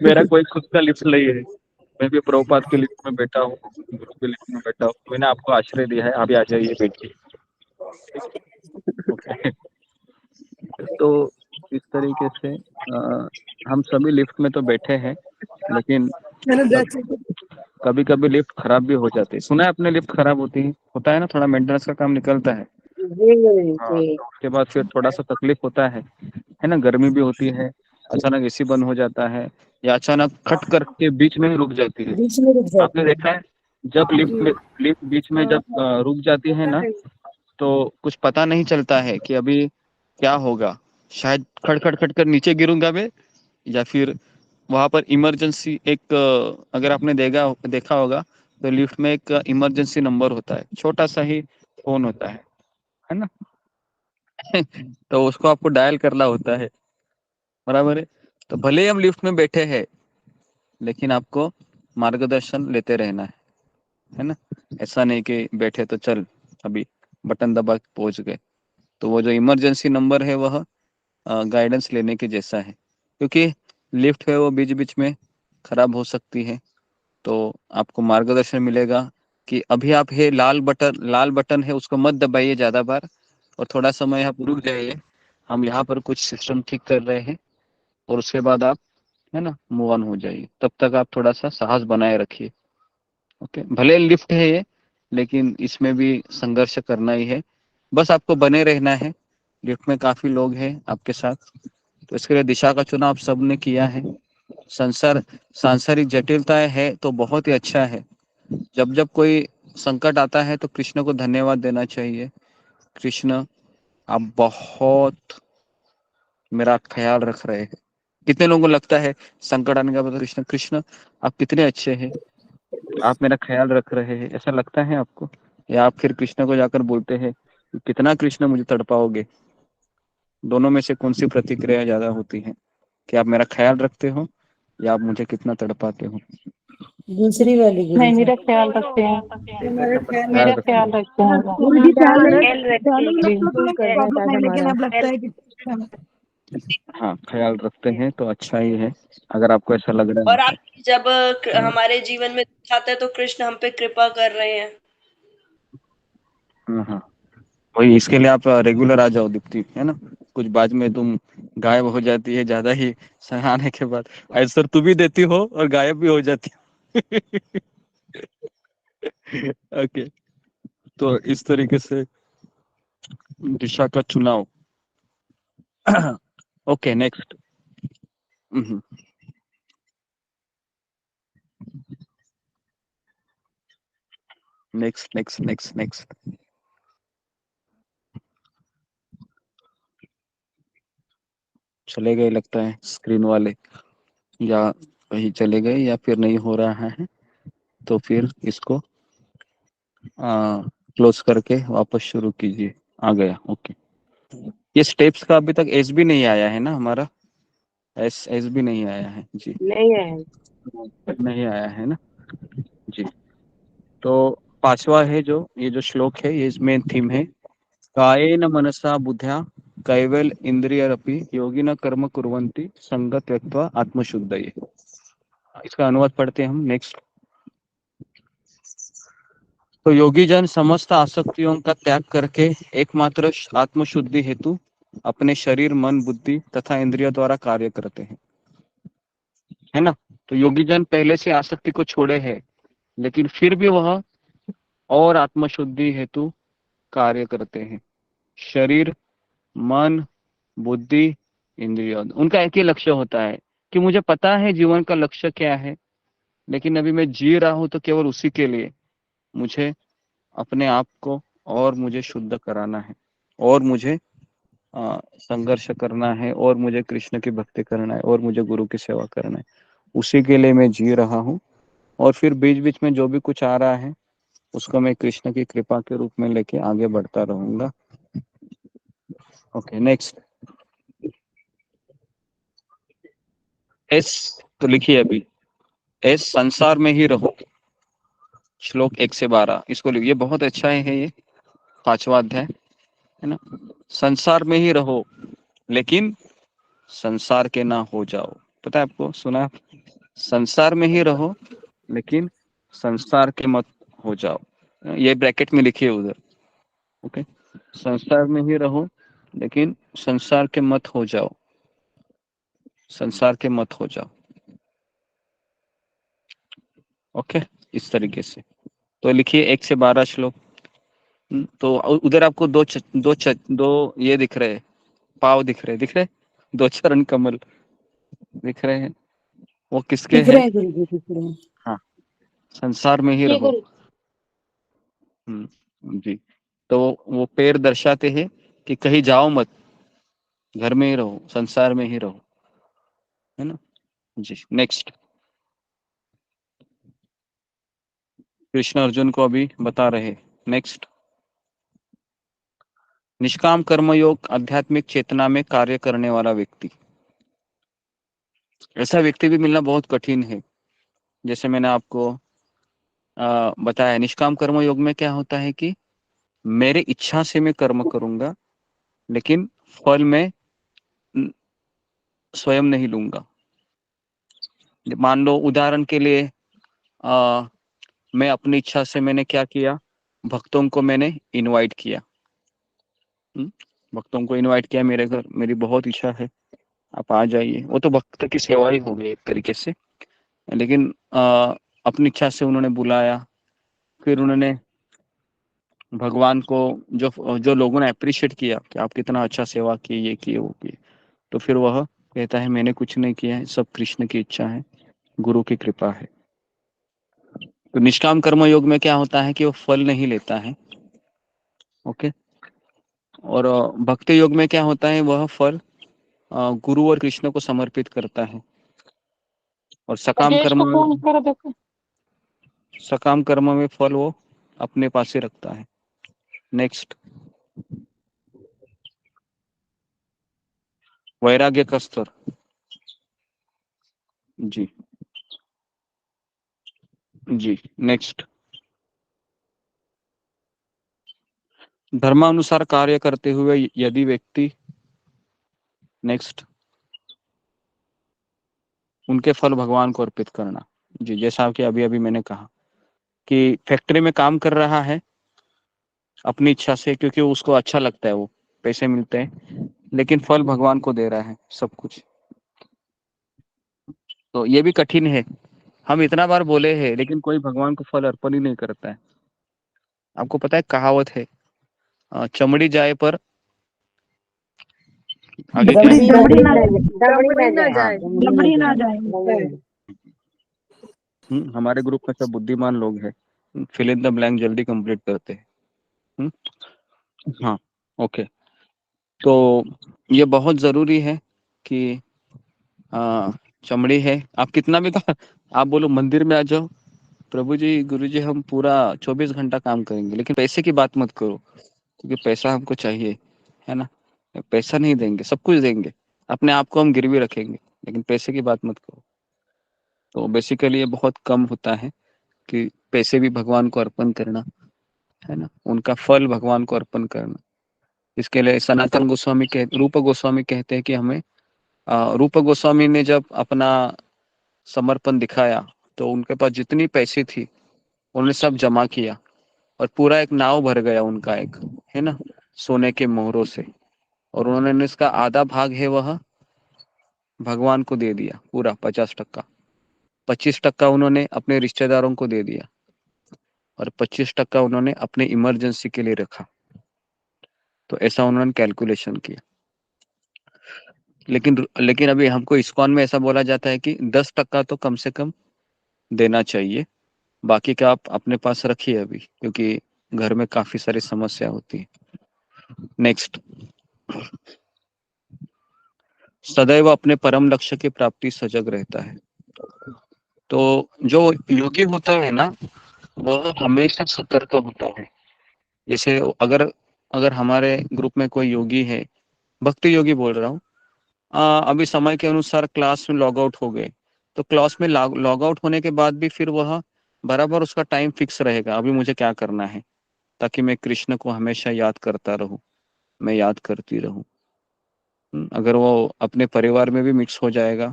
Speaker 1: मेरा कोई खुद का लिफ्ट नहीं है, मैं भी प्रभुपाद के लिफ्ट में बैठा हूँ, गुरु के लिफ्ट में बैठा हूँ। मैंने आपको आश्रय दिया है, आप भी आ जाइए, बैठिए। ओके। तो इस तरीके से हम सभी लिफ्ट में तो बैठे हैं, लेकिन कभी कभी लिफ्ट खराब भी हो जाती है। सुना है आपने लिफ्ट खराब होता है ना, थोड़ा मेंटेनेंस का काम निकलता है। हाँ, तो उसके बाद फिर थोड़ा सा तकलीफ होता है ना? गर्मी भी होती है, अचानक एसी बंद हो जाता है, या अचानक खट करके बीच में ही रुक जाती है। आपने देखा है जब लिफ्ट बीच में जब रुक जाती है ना, तो कुछ पता नहीं चलता है कि अभी क्या होगा, शायद खड़ खड़ खड़ कर नीचे गिरूंगा मैं, या फिर वहां पर इमरजेंसी एक अगर आपने देखा होगा तो लिफ्ट में एक इमरजेंसी नंबर होता है, छोटा सा ही फोन होता है ना? तो उसको आपको डायल करना होता है, बराबर है? तो भले ही हम लिफ्ट में बैठे हैं, लेकिन आपको मार्गदर्शन लेते रहना है ना? ऐसा नहीं कि बैठे तो चल अभी बटन दबा के पहुंच गए। तो वो जो इमरजेंसी नंबर है वह गाइडेंस लेने के जैसा है, क्योंकि लिफ्ट है वो बीच बीच में खराब हो सकती है। तो आपको मार्गदर्शन मिलेगा कि अभी आप है लाल बटन है, उसको मत दबाइए ज्यादा बार, और थोड़ा समय आप रुक जाइए, हम यहाँ पर कुछ सिस्टम ठीक कर रहे हैं, और उसके बाद आप है ना मूव ऑन हो जाइए। तब तक आप थोड़ा सा साहस बनाए रखिए। ओके, भले लिफ्ट है ये, लेकिन इसमें भी संघर्ष करना ही है, बस आपको बने रहना है। लिफ्ट में काफी लोग हैं आपके साथ, तो इसके लिए दिशा का चुनाव सबने किया है। सांसारिक जटिलताएं है तो बहुत ही अच्छा है। जब जब कोई संकट आता है तो कृष्ण को धन्यवाद देना चाहिए। कृष्ण, आप बहुत मेरा ख्याल रख रहे हैं। कितने लोगों को लगता है संकट आने के बाद कृष्ण कृष्ण आप कितने अच्छे हैं, आप मेरा ख्याल रख रहे हैं, ऐसा लगता है आपको? या आप फिर कृष्ण को जाकर बोलते हैं कितना कृष्ण मुझे तड़पाओगे? दोनों में से कौन सी प्रतिक्रिया ज्यादा होती है, कि आप मेरा ख्याल रखते हो या आप मुझे कितना तड़पाते हो?
Speaker 9: दूसरी वाली
Speaker 4: नहीं, मेरा ख्याल रखते हैं। मेरा ख्याल रखते हैं।
Speaker 9: लेकिन अब लगता है कि
Speaker 1: हाँ, ख्याल रखते हैं तो अच्छा ही है, अगर आपको ऐसा लग रहा
Speaker 10: और
Speaker 1: है।
Speaker 10: आप जब हमारे जीवन में दुख आता है तो कृष्ण हम पे कृपा कर रहे हैं।
Speaker 1: हाँ, वही, इसके लिए आप रेगुलर आ जाओ दीप्ति, है ना? कुछ बाद में तुम गायब हो जाती है ज्यादा ही आने के बाद, आंसर तू भी देती हो और गायब भी हो जाती हो। ओके, तो इस तरीके से दिशा का चुनाव। Okay, next next next next next. चले गए लगता है स्क्रीन वाले, या कहीं चले गए या फिर नहीं हो रहा है, तो फिर इसको क्लोज करके वापस शुरू कीजिए। आ गया, ओके। ये स्टेप्स का अभी तक एस भी नहीं आया है ना हमारा, एस भी नहीं आया है जी,
Speaker 9: नहीं है।
Speaker 1: नहीं आया है ना जी। तो पांचवा है जो ये जो श्लोक है, ये मेन थीम है, कायेन मनसा बुद्ध्या कैवल इंद्रियरपि योगिना कर्म कुर्वन्ति संगत त्यक्त्वा आत्मशुद्धये। इसका अनुवाद पढ़ते हैं हम। नेक्स्ट। तो योगी जन समस्त आसक्तियों का त्याग करके एकमात्र आत्मशुद्धि हेतु अपने शरीर, मन, बुद्धि तथा इंद्रियों द्वारा कार्य करते हैं, है ना। तो योगी जन पहले से आसक्ति को छोड़े हैं, लेकिन फिर भी वह और आत्मशुद्धि हेतु कार्य करते हैं। शरीर, मन, बुद्धि, इंद्रियों, उनका एक ही लक्ष्य होता है कि मुझे पता है जीवन का लक्ष्य क्या है, लेकिन अभी मैं जी रहा हूं तो केवल उसी के लिए मुझे अपने आप को और मुझे शुद्ध कराना है, और मुझे संघर्ष करना है, और मुझे कृष्ण की भक्ति करना है, और मुझे गुरु की सेवा करना है। उसी के लिए मैं जी रहा हूँ, और फिर बीच बीच में जो भी कुछ आ रहा है उसको मैं कृष्ण की कृपा के रूप में लेके आगे बढ़ता रहूंगा। Okay, next. एस तो लिखिए अभी, एस संसार में ही रहो, श्लोक 1 से 12, इसको लिखिए। ये बहुत अच्छा है, ये 5वां अध्याय है ना। संसार में ही रहो लेकिन संसार के ना हो जाओ। पता है आपको, सुना? संसार में ही रहो लेकिन संसार के मत हो जाओ, ये ब्रैकेट में लिखिए उधर। ओके, संसार में ही रहो लेकिन संसार के मत हो जाओ, संसार के मत हो जाओ। ओके, इस तरीके से। तो लिखिए 1 से 12 श्लोक। तो उधर आपको दो ये दिख रहे, पाव दिख रहे, 2 चरण कमल दिख रहे हैं, वो किसके
Speaker 9: दिख
Speaker 1: हैं?
Speaker 9: रहे हैं गुरु जी, दिख रहे हैं।
Speaker 1: हाँ, संसार में ही रहो। जी। तो वो पैर दर्शाते हैं कि कहीं जाओ मत, घर में ही रहो, संसार में ही रहो, है ना जी। नेक्स्ट। कृष्ण अर्जुन को अभी बता रहे। नेक्स्ट। निष्काम कर्मयोग आध्यात्मिक चेतना में कार्य करने वाला व्यक्ति, ऐसा व्यक्ति भी मिलना बहुत कठिन है। जैसे मैंने आपको बताया, निष्काम कर्म योग में क्या होता है कि मेरे इच्छा से मैं कर्म करूंगा, लेकिन फल मैं स्वयं नहीं लूंगा। मान लो उदाहरण के लिए मैं अपनी इच्छा से मैंने क्या किया, भक्तों को मैंने इनवाइट किया, भक्तों को इनवाइट किया मेरे घर, मेरी बहुत इच्छा है आप आ जाइए। वो तो भक्त की सेवा ही हो गई एक तरीके से, लेकिन अपनी इच्छा से उन्होंने बुलाया, फिर उन्होंने भगवान को जो जो लोगों ने अप्रिशिएट किया कि आप कितना अच्छा सेवा किए, ये किए वो किए, तो फिर वह कहता है मैंने कुछ नहीं किया है, सब कृष्ण की इच्छा है, गुरु की कृपा है। तो निष्काम कर्म योग में क्या होता है कि वो फल नहीं लेता है। ओके। और भक्ति योग में क्या होता है, वह फल गुरु और कृष्ण को समर्पित करता है। और सकाम कर्म में फल वो अपने पास ही रखता है। नेक्स्ट। वैराग्य का स्तर जी जी। नेक्स्ट। धर्मानुसार कार्य करते हुए यदि व्यक्ति, नेक्स्ट, उनके फल भगवान को अर्पित करना जी। जैसा कि अभी अभी मैंने कहा कि फैक्ट्री में काम कर रहा है अपनी इच्छा से, क्योंकि उसको अच्छा लगता है, वो पैसे मिलते हैं, लेकिन फल भगवान को दे रहा है सब कुछ। तो ये भी कठिन है। हम इतना बार बोले हैं लेकिन कोई भगवान को फल अर्पण ही नहीं करता है। आपको पता है, कहावत है, चमड़ी जाए पर आगे क्या है?
Speaker 9: दमड़ी ना जाए।
Speaker 6: दमड़ी ना जाए।
Speaker 1: हमारे ग्रुप में सब बुद्धिमान लोग हैं, फिल इन द ब्लैंक जल्दी कंप्लीट करते हैं। हाँ, ओके। तो ये बहुत जरूरी है कि चमड़ी है, आप कितना भी आप बोलो मंदिर में आ जाओ, प्रभु जी गुरु जी हम पूरा 24 घंटा काम करेंगे, लेकिन पैसे की बात मत करो, क्योंकि पैसा हमको चाहिए, है ना। पैसा नहीं देंगे, सब कुछ देंगे, अपने आप को हम गिरवी रखेंगे, लेकिन पैसे की बात मत करो। तो बेसिकली ये बहुत कम होता है कि पैसे भी भगवान को अर्पण करना, है ना, उनका फल भगवान को अर्पण करना। इसके लिए सनातन गोस्वामी रूप गोस्वामी कहते हैं कि हमें रूप गोस्वामी ने जब अपना समर्पण दिखाया तो उनके पास जितनी पैसे थी उन्होंने सब जमा किया और पूरा एक नाव भर गया उनका, एक, है ना, सोने के मोहरों से, और उन्होंने इसका आधा भाग है वह भगवान को दे दिया, पूरा 50%। 25% उन्होंने अपने रिश्तेदारों को दे दिया और 25% उन्होंने अपने इमरजेंसी के लिए रखा। तो ऐसा उन्होंने कैलकुलेशन किया। लेकिन अभी हमको इस्कॉन में ऐसा बोला जाता है कि 10% तो कम से कम देना चाहिए, बाकी का आप अपने पास रखिए अभी, क्योंकि घर में काफी सारी समस्या होती है। नेक्स्ट, सदैव अपने परम लक्ष्य की प्राप्ति सजग रहता है। तो जो योगी होता है ना, वह हमेशा सतर्क होता है। जैसे अगर हमारे ग्रुप में कोई योगी है, भक्ति योगी बोल रहा हूँ, अभी समय के अनुसार क्लास में लॉग आउट हो गए, तो क्लास में लॉग आउट होने के बाद भी फिर वह बराबर उसका टाइम फिक्स रहेगा, अभी मुझे क्या करना है, ताकि मैं कृष्ण को हमेशा याद करता रहूं, मैं याद करती रहूं। अगर वो अपने परिवार में भी मिक्स हो जाएगा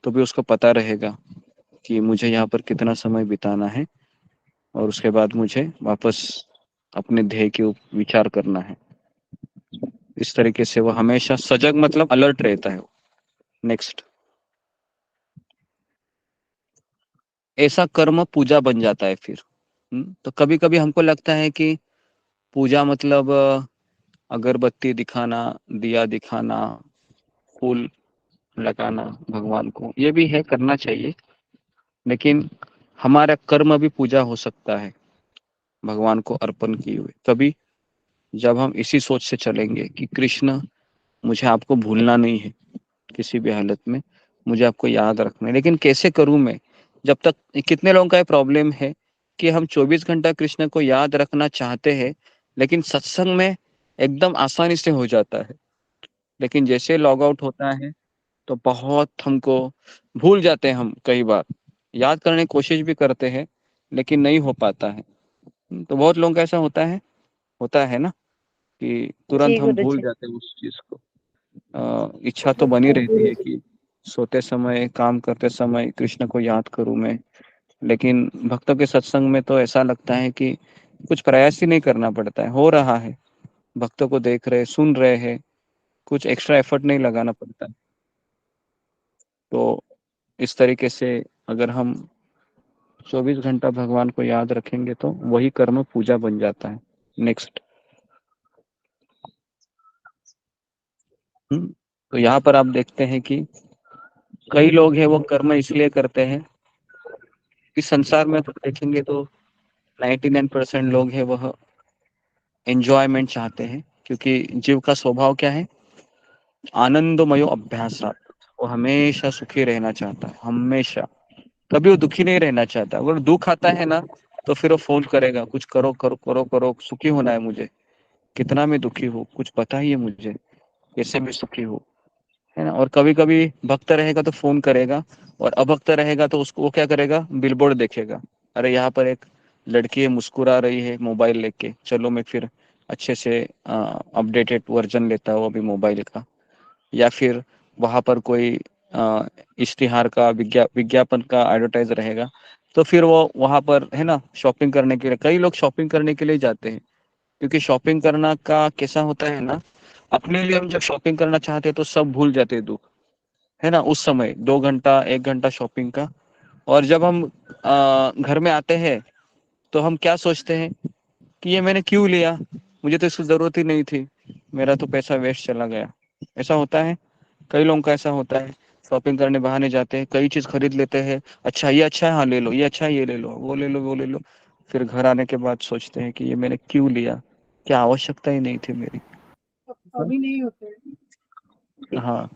Speaker 1: तो भी उसको पता रहेगा कि मुझे यहाँ पर कितना समय बिताना है और उसके बाद मुझे वापस अपने ध्येय के विचार करना है। इस तरीके से वो हमेशा सजग मतलब अलर्ट रहता है। नेक्स्ट, ऐसा कर्म पूजा बन जाता है फिर। तो कभी कभी हमको लगता है कि पूजा मतलब अगरबत्ती दिखाना, दिया दिखाना, फूल लगाना भगवान को, ये भी है, करना चाहिए, लेकिन हमारा कर्म भी पूजा हो सकता है भगवान को अर्पण किए हुए। कभी जब हम इसी सोच से चलेंगे कि कृष्ण मुझे आपको भूलना नहीं है, किसी भी हालत में मुझे आपको याद रखना है, लेकिन कैसे करूं मैं। जब तक कितने लोगों का ये प्रॉब्लम है कि हम 24 घंटा कृष्ण को याद रखना चाहते हैं, लेकिन सत्संग में एकदम आसानी से हो जाता है, लेकिन जैसे लॉग आउट होता है तो बहुत हमको भूल जाते हैं। हम कई बार याद करने की कोशिश भी करते हैं, लेकिन नहीं हो पाता है। तो बहुत लोगों का ऐसा होता है ना, कि तुरंत
Speaker 9: जी
Speaker 1: हम
Speaker 9: गुरु
Speaker 1: भूल
Speaker 9: जी।
Speaker 1: जाते हैं उस चीज को। इच्छा तो बनी रहती है कि सोते समय, काम करते समय कृष्ण को याद करूं मैं, लेकिन भक्तों के सत्संग में तो ऐसा लगता है कि कुछ प्रयास ही नहीं करना पड़ता है, हो रहा है, भक्तों को देख रहे, सुन रहे हैं, कुछ एक्स्ट्रा एफर्ट नहीं लगाना पड़ता है। तो इस तरीके से अगर हम 24 घंटा भगवान को याद रखेंगे तो वही कर्म पूजा बन जाता है। नेक्स्ट, तो यहाँ पर आप देखते हैं कि कई लोग हैं वो कर्म इसलिए करते हैं कि संसार में तो देखेंगे तो 99% लोग हैं वह एंजॉयमेंट चाहते हैं, क्योंकि जीव का स्वभाव क्या है, आनंदमयो अभ्यास। वो हमेशा सुखी रहना चाहता है, हमेशा, कभी वो दुखी नहीं रहना चाहता। अगर दुख आता है ना तो फिर वो फोन करेगा, कुछ करो करो करो करो, सुखी होना है मुझे, कितना मैं दुखी हूँ, कुछ बताइए मुझे, कैसे मैं सुखी हूँ, है ना। और कभी कभी भक्त रहेगा तो फोन करेगा, और अभक्त रहेगा तो उसको वो क्या करेगा, बिलबोर्ड देखेगा, अरे यहाँ पर एक लड़की है मुस्कुरा रही है मोबाइल लेके, चलो मैं फिर अच्छे से अपडेटेड वर्जन लेता हूँ अभी मोबाइल का। या फिर वहां पर कोई इश्तिहार का विज्ञापन का एडवर्टाइज रहेगा, तो फिर वो वहां पर, है ना, शॉपिंग करने के लिए, कई लोग शॉपिंग करने के लिए जाते हैं, क्योंकि शॉपिंग करना का कैसा होता है ना, अपने लिए हम जब शॉपिंग करना चाहते हैं तो सब भूल जाते हैं दुख, है ना, उस समय 2 घंटा 1 घंटा शॉपिंग का। और जब हम घर में आते हैं तो हम क्या सोचते हैं कि ये मैंने क्यों लिया, मुझे तो इसकी जरूरत ही नहीं थी, मेरा तो पैसा वेस्ट चला गया, ऐसा होता है, कई लोगों का ऐसा होता है। शॉपिंग करने बहाने जाते हैं, कई चीज खरीद लेते हैं, अच्छा ये अच्छा है, हाँ ले लो, ये अच्छा है, ये ले लो, वो ले लो, वो ले लो। फिर घर आने के बाद सोचते हैं कि ये मैंने क्यों लिया, क्या आवश्यकता ही नहीं थी मेरी।
Speaker 4: अभी नहीं होते हैं।
Speaker 1: हाँ,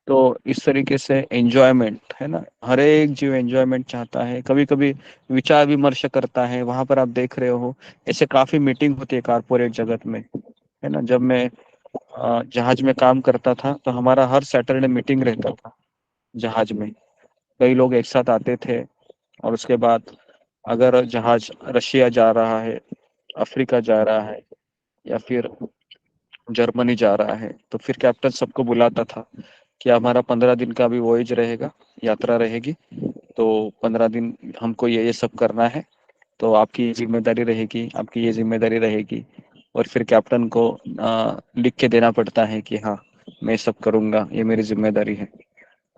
Speaker 1: तो इस तरीके से एंजॉयमेंट है ना, हर एक जीव एंजॉयमेंट चाहता है, कभी कभी विचार विमर्श करता है। वहां पर आप देख रहे हो ऐसे काफी मीटिंग होती है कारपोरेट जगत में, है ना। जब मैं जहाज में काम करता था तो हमारा हर सैटरडे मीटिंग रहता था जहाज में। कई लोग एक साथ आते थे, और उसके बाद अगर जहाज रशिया जा रहा है, अफ्रीका जा रहा है, या फिर जर्मनी जा रहा है, तो फिर कैप्टन सबको बुलाता था कि हमारा 15 दिन का भी वॉयज रहेगा, यात्रा रहेगी, तो 15 दिन हमको ये सब करना है, तो आपकी ये जिम्मेदारी रहेगी, आपकी ये जिम्मेदारी रहेगी। और फिर कैप्टन को लिख के देना पड़ता है कि हाँ मैं सब करूंगा, ये मेरी जिम्मेदारी है,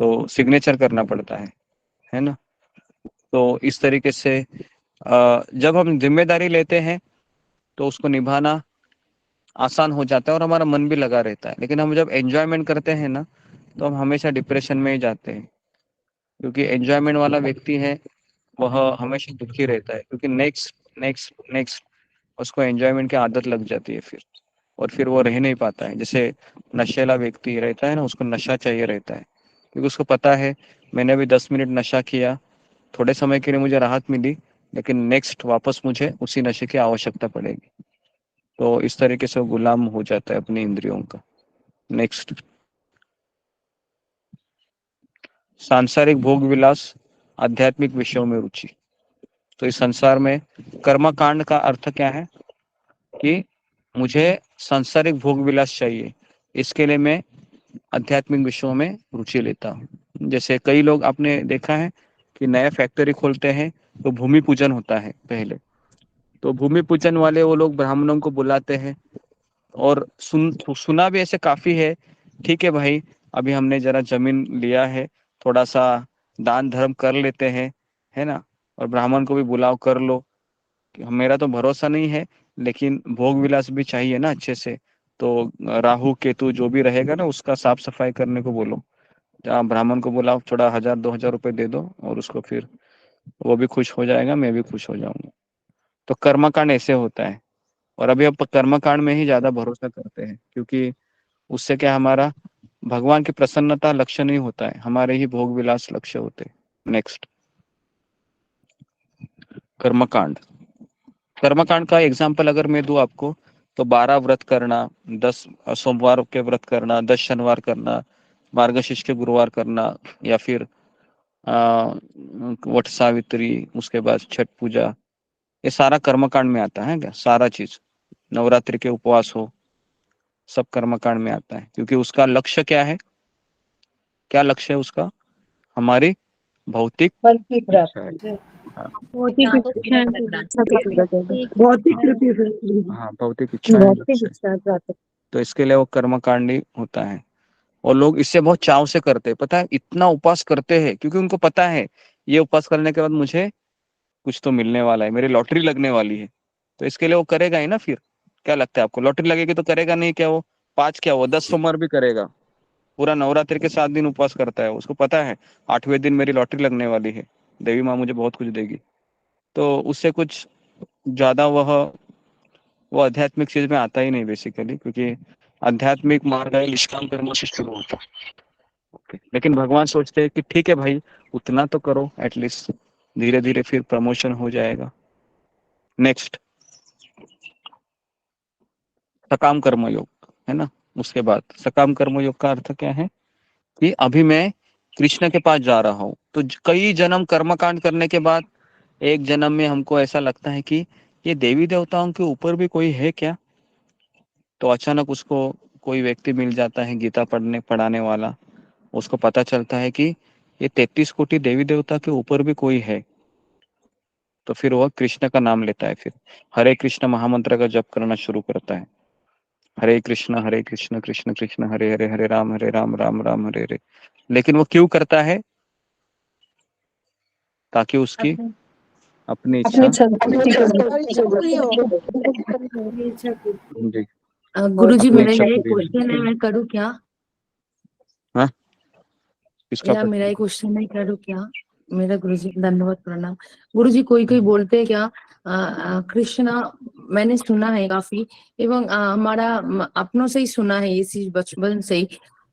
Speaker 1: तो सिग्नेचर करना पड़ता है ना। तो इस तरीके से जब हम जिम्मेदारी लेते हैं तो उसको निभाना आसान हो जाता है और हमारा मन भी लगा रहता है। लेकिन हम जब एंजॉयमेंट करते हैं ना, तो हम हमेशा डिप्रेशन में ही जाते हैं, क्योंकि एंजॉयमेंट वाला व्यक्ति है वह हमेशा दुखी रहता है, क्योंकि नेक्स्ट नेक्स्ट नेक्स्ट उसको एंजॉयमेंट की आदत लग जाती है फिर, और फिर वो रह नहीं पाता है। जैसे नशेला व्यक्ति रहता है ना, उसको नशा चाहिए रहता है, क्योंकि उसको पता है मैंने अभी 10 मिनट नशा किया, थोड़े समय के लिए मुझे राहत मिली, लेकिन नेक्स्ट वापस मुझे उसी नशे की आवश्यकता पड़ेगी। तो इस तरीके से वो गुलाम हो जाता है अपनी इंद्रियों का। नेक्स्ट, सांसारिक भोग विलास, आध्यात्मिक विषयों में रुचि। तो इस संसार में कर्मकांड का अर्थ क्या है कि मुझे सांसारिक भोग विलास चाहिए, इसके लिए मैं आध्यात्मिक विषयों में रुचि लेता हूँ। जैसे कई लोग आपने देखा है कि नया फैक्ट्री खोलते हैं तो भूमि पूजन होता है पहले, तो भूमि पूजन वाले वो लोग ब्राह्मणों को बुलाते हैं, और सुना भी ऐसे काफी है। ठीक है भाई, अभी हमने जरा जमीन लिया है, थोड़ा सा दान धर्म कर लेते हैं, है ना, और ब्राह्मण को भी बुलाओ, कर लो, मेरा तो भरोसा नहीं है, लेकिन भोग विलास भी चाहिए ना अच्छे से। तो राहु केतु जो भी रहेगा ना, उसका साफ सफाई करने को बोलो, जहाँ ब्राह्मण को बुलाओ, थोड़ा 1000-2000 रुपए दे दो, और उसको फिर वो भी खुश हो जाएगा, मैं भी खुश हो जाऊंगा। तो कर्मकांड ऐसे होता है। और अभी अब कर्मकांड में ही ज्यादा भरोसा करते हैं, क्योंकि उससे क्या, हमारा भगवान की प्रसन्नता लक्ष्य नहीं होता है, हमारे ही भोग विलास लक्ष्य होते हैं। नेक्स्ट, कर्मकांड। कर्मकांड का एग्जाम्पल अगर मैं दूं आपको, तो 12 व्रत करना, 10 सोमवार के व्रत करना, 10 शनिवार करना, मार्गशीर्ष के गुरुवार करना, या फिर वट सावित्री, उसके बाद छठ पूजा, ये सारा कर्मकांड में आता है क्या, सारा चीज, नवरात्रि के उपवास हो, सब कर्मकांड में आता है। क्योंकि उसका लक्ष्य क्या है, क्या लक्ष्य है उसका, हमारी भौतिक
Speaker 9: फल की
Speaker 1: इच्छा है।
Speaker 9: प्राप्ति
Speaker 6: भौतिक इच्छा
Speaker 9: भौतिक कृति से
Speaker 1: हाँ, भौतिक इच्छाएं
Speaker 9: भौतिक
Speaker 1: लक्ष्य है।
Speaker 9: इच्छा प्राप्त
Speaker 1: तो इसके लिए वो कर्मकांड ही होता है। और लोग इससे बहुत चाव से करते हैं, पता है, इतना उपवास करते हैं, क्योंकि उनको पता है ये उपवास करने के बाद मुझे कुछ तो मिलने वाला है, मेरी लॉटरी लगने वाली है। तो इसके लिए वो करेगा ही ना फिर। क्या लगता है आपको, लॉटरी लगेगी तो करेगा नहीं क्या वो, 5 क्या, वो 10 सोमवार भी करेगा, पूरा नवरात्रि के 7 दिन उपवास करता है, उसको पता है 8वें दिन मेरी लॉटरी लगने वाली है, देवी माँ मुझे बहुत कुछ देगी। तो उससे कुछ ज्यादा वो आध्यात्मिक चीज में आता ही नहीं बेसिकली, क्योंकि आध्यात्मिक मार्ग है निष्काम कर्म से शुरू होता है। लेकिन भगवान सोचते हैं कि ठीक है भाई, उतना तो करो एटलीस्ट, धीरे धीरे फिर प्रमोशन हो जाएगा। नेक्स्ट, सकाम कर्मयोग, है ना। उसके बाद सकाम कर्मयोग का अर्थ क्या है कि अभी मैं कृष्ण के पास जा रहा हूँ, तो कई जन्म कर्मकांड करने के बाद एक जन्म में हमको ऐसा लगता है कि ये देवी देवताओं के ऊपर भी कोई है क्या। तो अचानक उसको कोई व्यक्ति मिल जाता है गीता पढ़ाने वाला, उसको पता चलता है कि ये 33 कोटि देवी देवता के ऊपर भी कोई है। तो फिर वह कृष्ण का नाम लेता है, फिर हरे कृष्ण महामंत्र का जप करना शुरू करता है, हरे कृष्ण कृष्ण कृष्ण हरे हरे, हरे राम राम राम हरे हरे। लेकिन वो क्यों करता है, ताकि उसकी अपनी इच्छा जी,
Speaker 5: गुरुजी
Speaker 1: अपनी
Speaker 5: मेरा
Speaker 1: इच्छा
Speaker 5: एक
Speaker 1: पूरी हो।
Speaker 5: क्वेश्चन है, मैं करूँ क्या?
Speaker 1: हाँ, किसका
Speaker 11: या मेरा
Speaker 1: प्रश्न?
Speaker 11: एक क्वेश्चन है क्या, क्या मेरा गुरुजी धन्यवाद प्रणाम। गुरुजी कोई कोई बोलते हैं क्या कृष्णा, मैंने सुना है काफी, एवं हमारा अपनों से ही सुना है ये चीज बचपन से ही,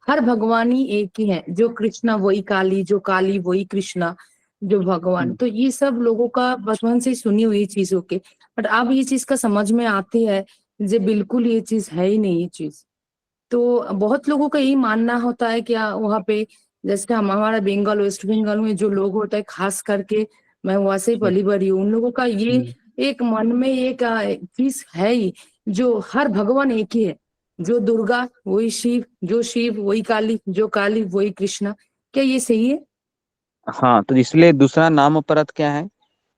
Speaker 11: हर भगवान ही एक ही है, जो कृष्णा वही काली, जो काली वही कृष्णा, जो भगवान। तो ये सब लोगों का बचपन से ही सुनी हुई चीजों के, बट अब ये चीज का समझ में आती है जो बिल्कुल ये चीज है ही नहीं ये चीज। तो बहुत लोगों का यही मानना होता है क्या वहाँ पे, जैसे हमारा बंगाल वेस्ट बंगाल में जो लोग होता है, खास करके मैं वहां से पली बड़ी हूँ, उन लोगों का ये एक मन में एक चीज है ही, जो हर भगवान एक ही है, जो दुर्गा वही शिव, जो शिव वही काली, जो काली वही कृष्णा। क्या ये सही है?
Speaker 1: हाँ, तो इसलिए दूसरा नाम अपराध क्या है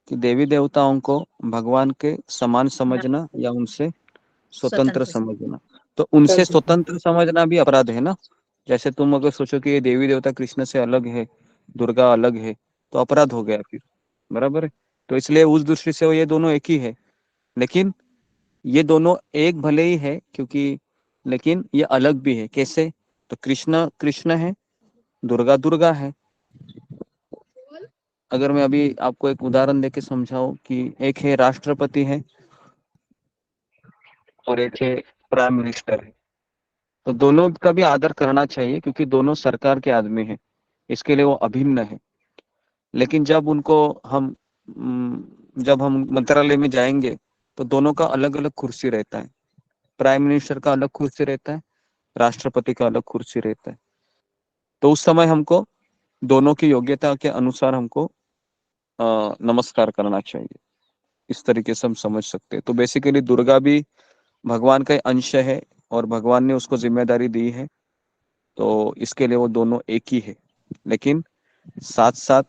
Speaker 1: कि देवी देवताओं को भगवान के समान समझना या उनसे स्वतंत्र समझना। तो उनसे स्वतंत्र समझना भी अपराध है ना। जैसे तुम अगर सोचो कि ये देवी देवता कृष्ण से अलग है, दुर्गा अलग है, तो अपराध हो गया फिर, बराबर है। तो इसलिए उस दृष्टि से ये दोनों एक ही है, लेकिन ये दोनों एक भले ही है क्योंकि, लेकिन ये अलग भी है। कैसे? तो कृष्ण कृष्ण है, दुर्गा दुर्गा है। अगर मैं अभी आपको एक उदाहरण देके समझाऊं कि एक है राष्ट्रपति है और एक है प्राइम मिनिस्टर है, तो दोनों का भी आदर करना चाहिए क्योंकि दोनों सरकार के आदमी हैं, इसके लिए वो अभिन्न है। लेकिन जब हम मंत्रालय में जाएंगे तो दोनों का अलग अलग कुर्सी रहता है। प्राइम मिनिस्टर का अलग कुर्सी रहता है, राष्ट्रपति का अलग कुर्सी रहता है। तो उस समय हमको दोनों की योग्यता के अनुसार हमको नमस्कार करना चाहिए। इस तरीके से हम समझ सकते हैं। तो बेसिकली दुर्गा भी भगवान का अंश है और भगवान ने उसको जिम्मेदारी दी है, तो इसके लिए वो दोनों एक ही है। लेकिन साथ साथ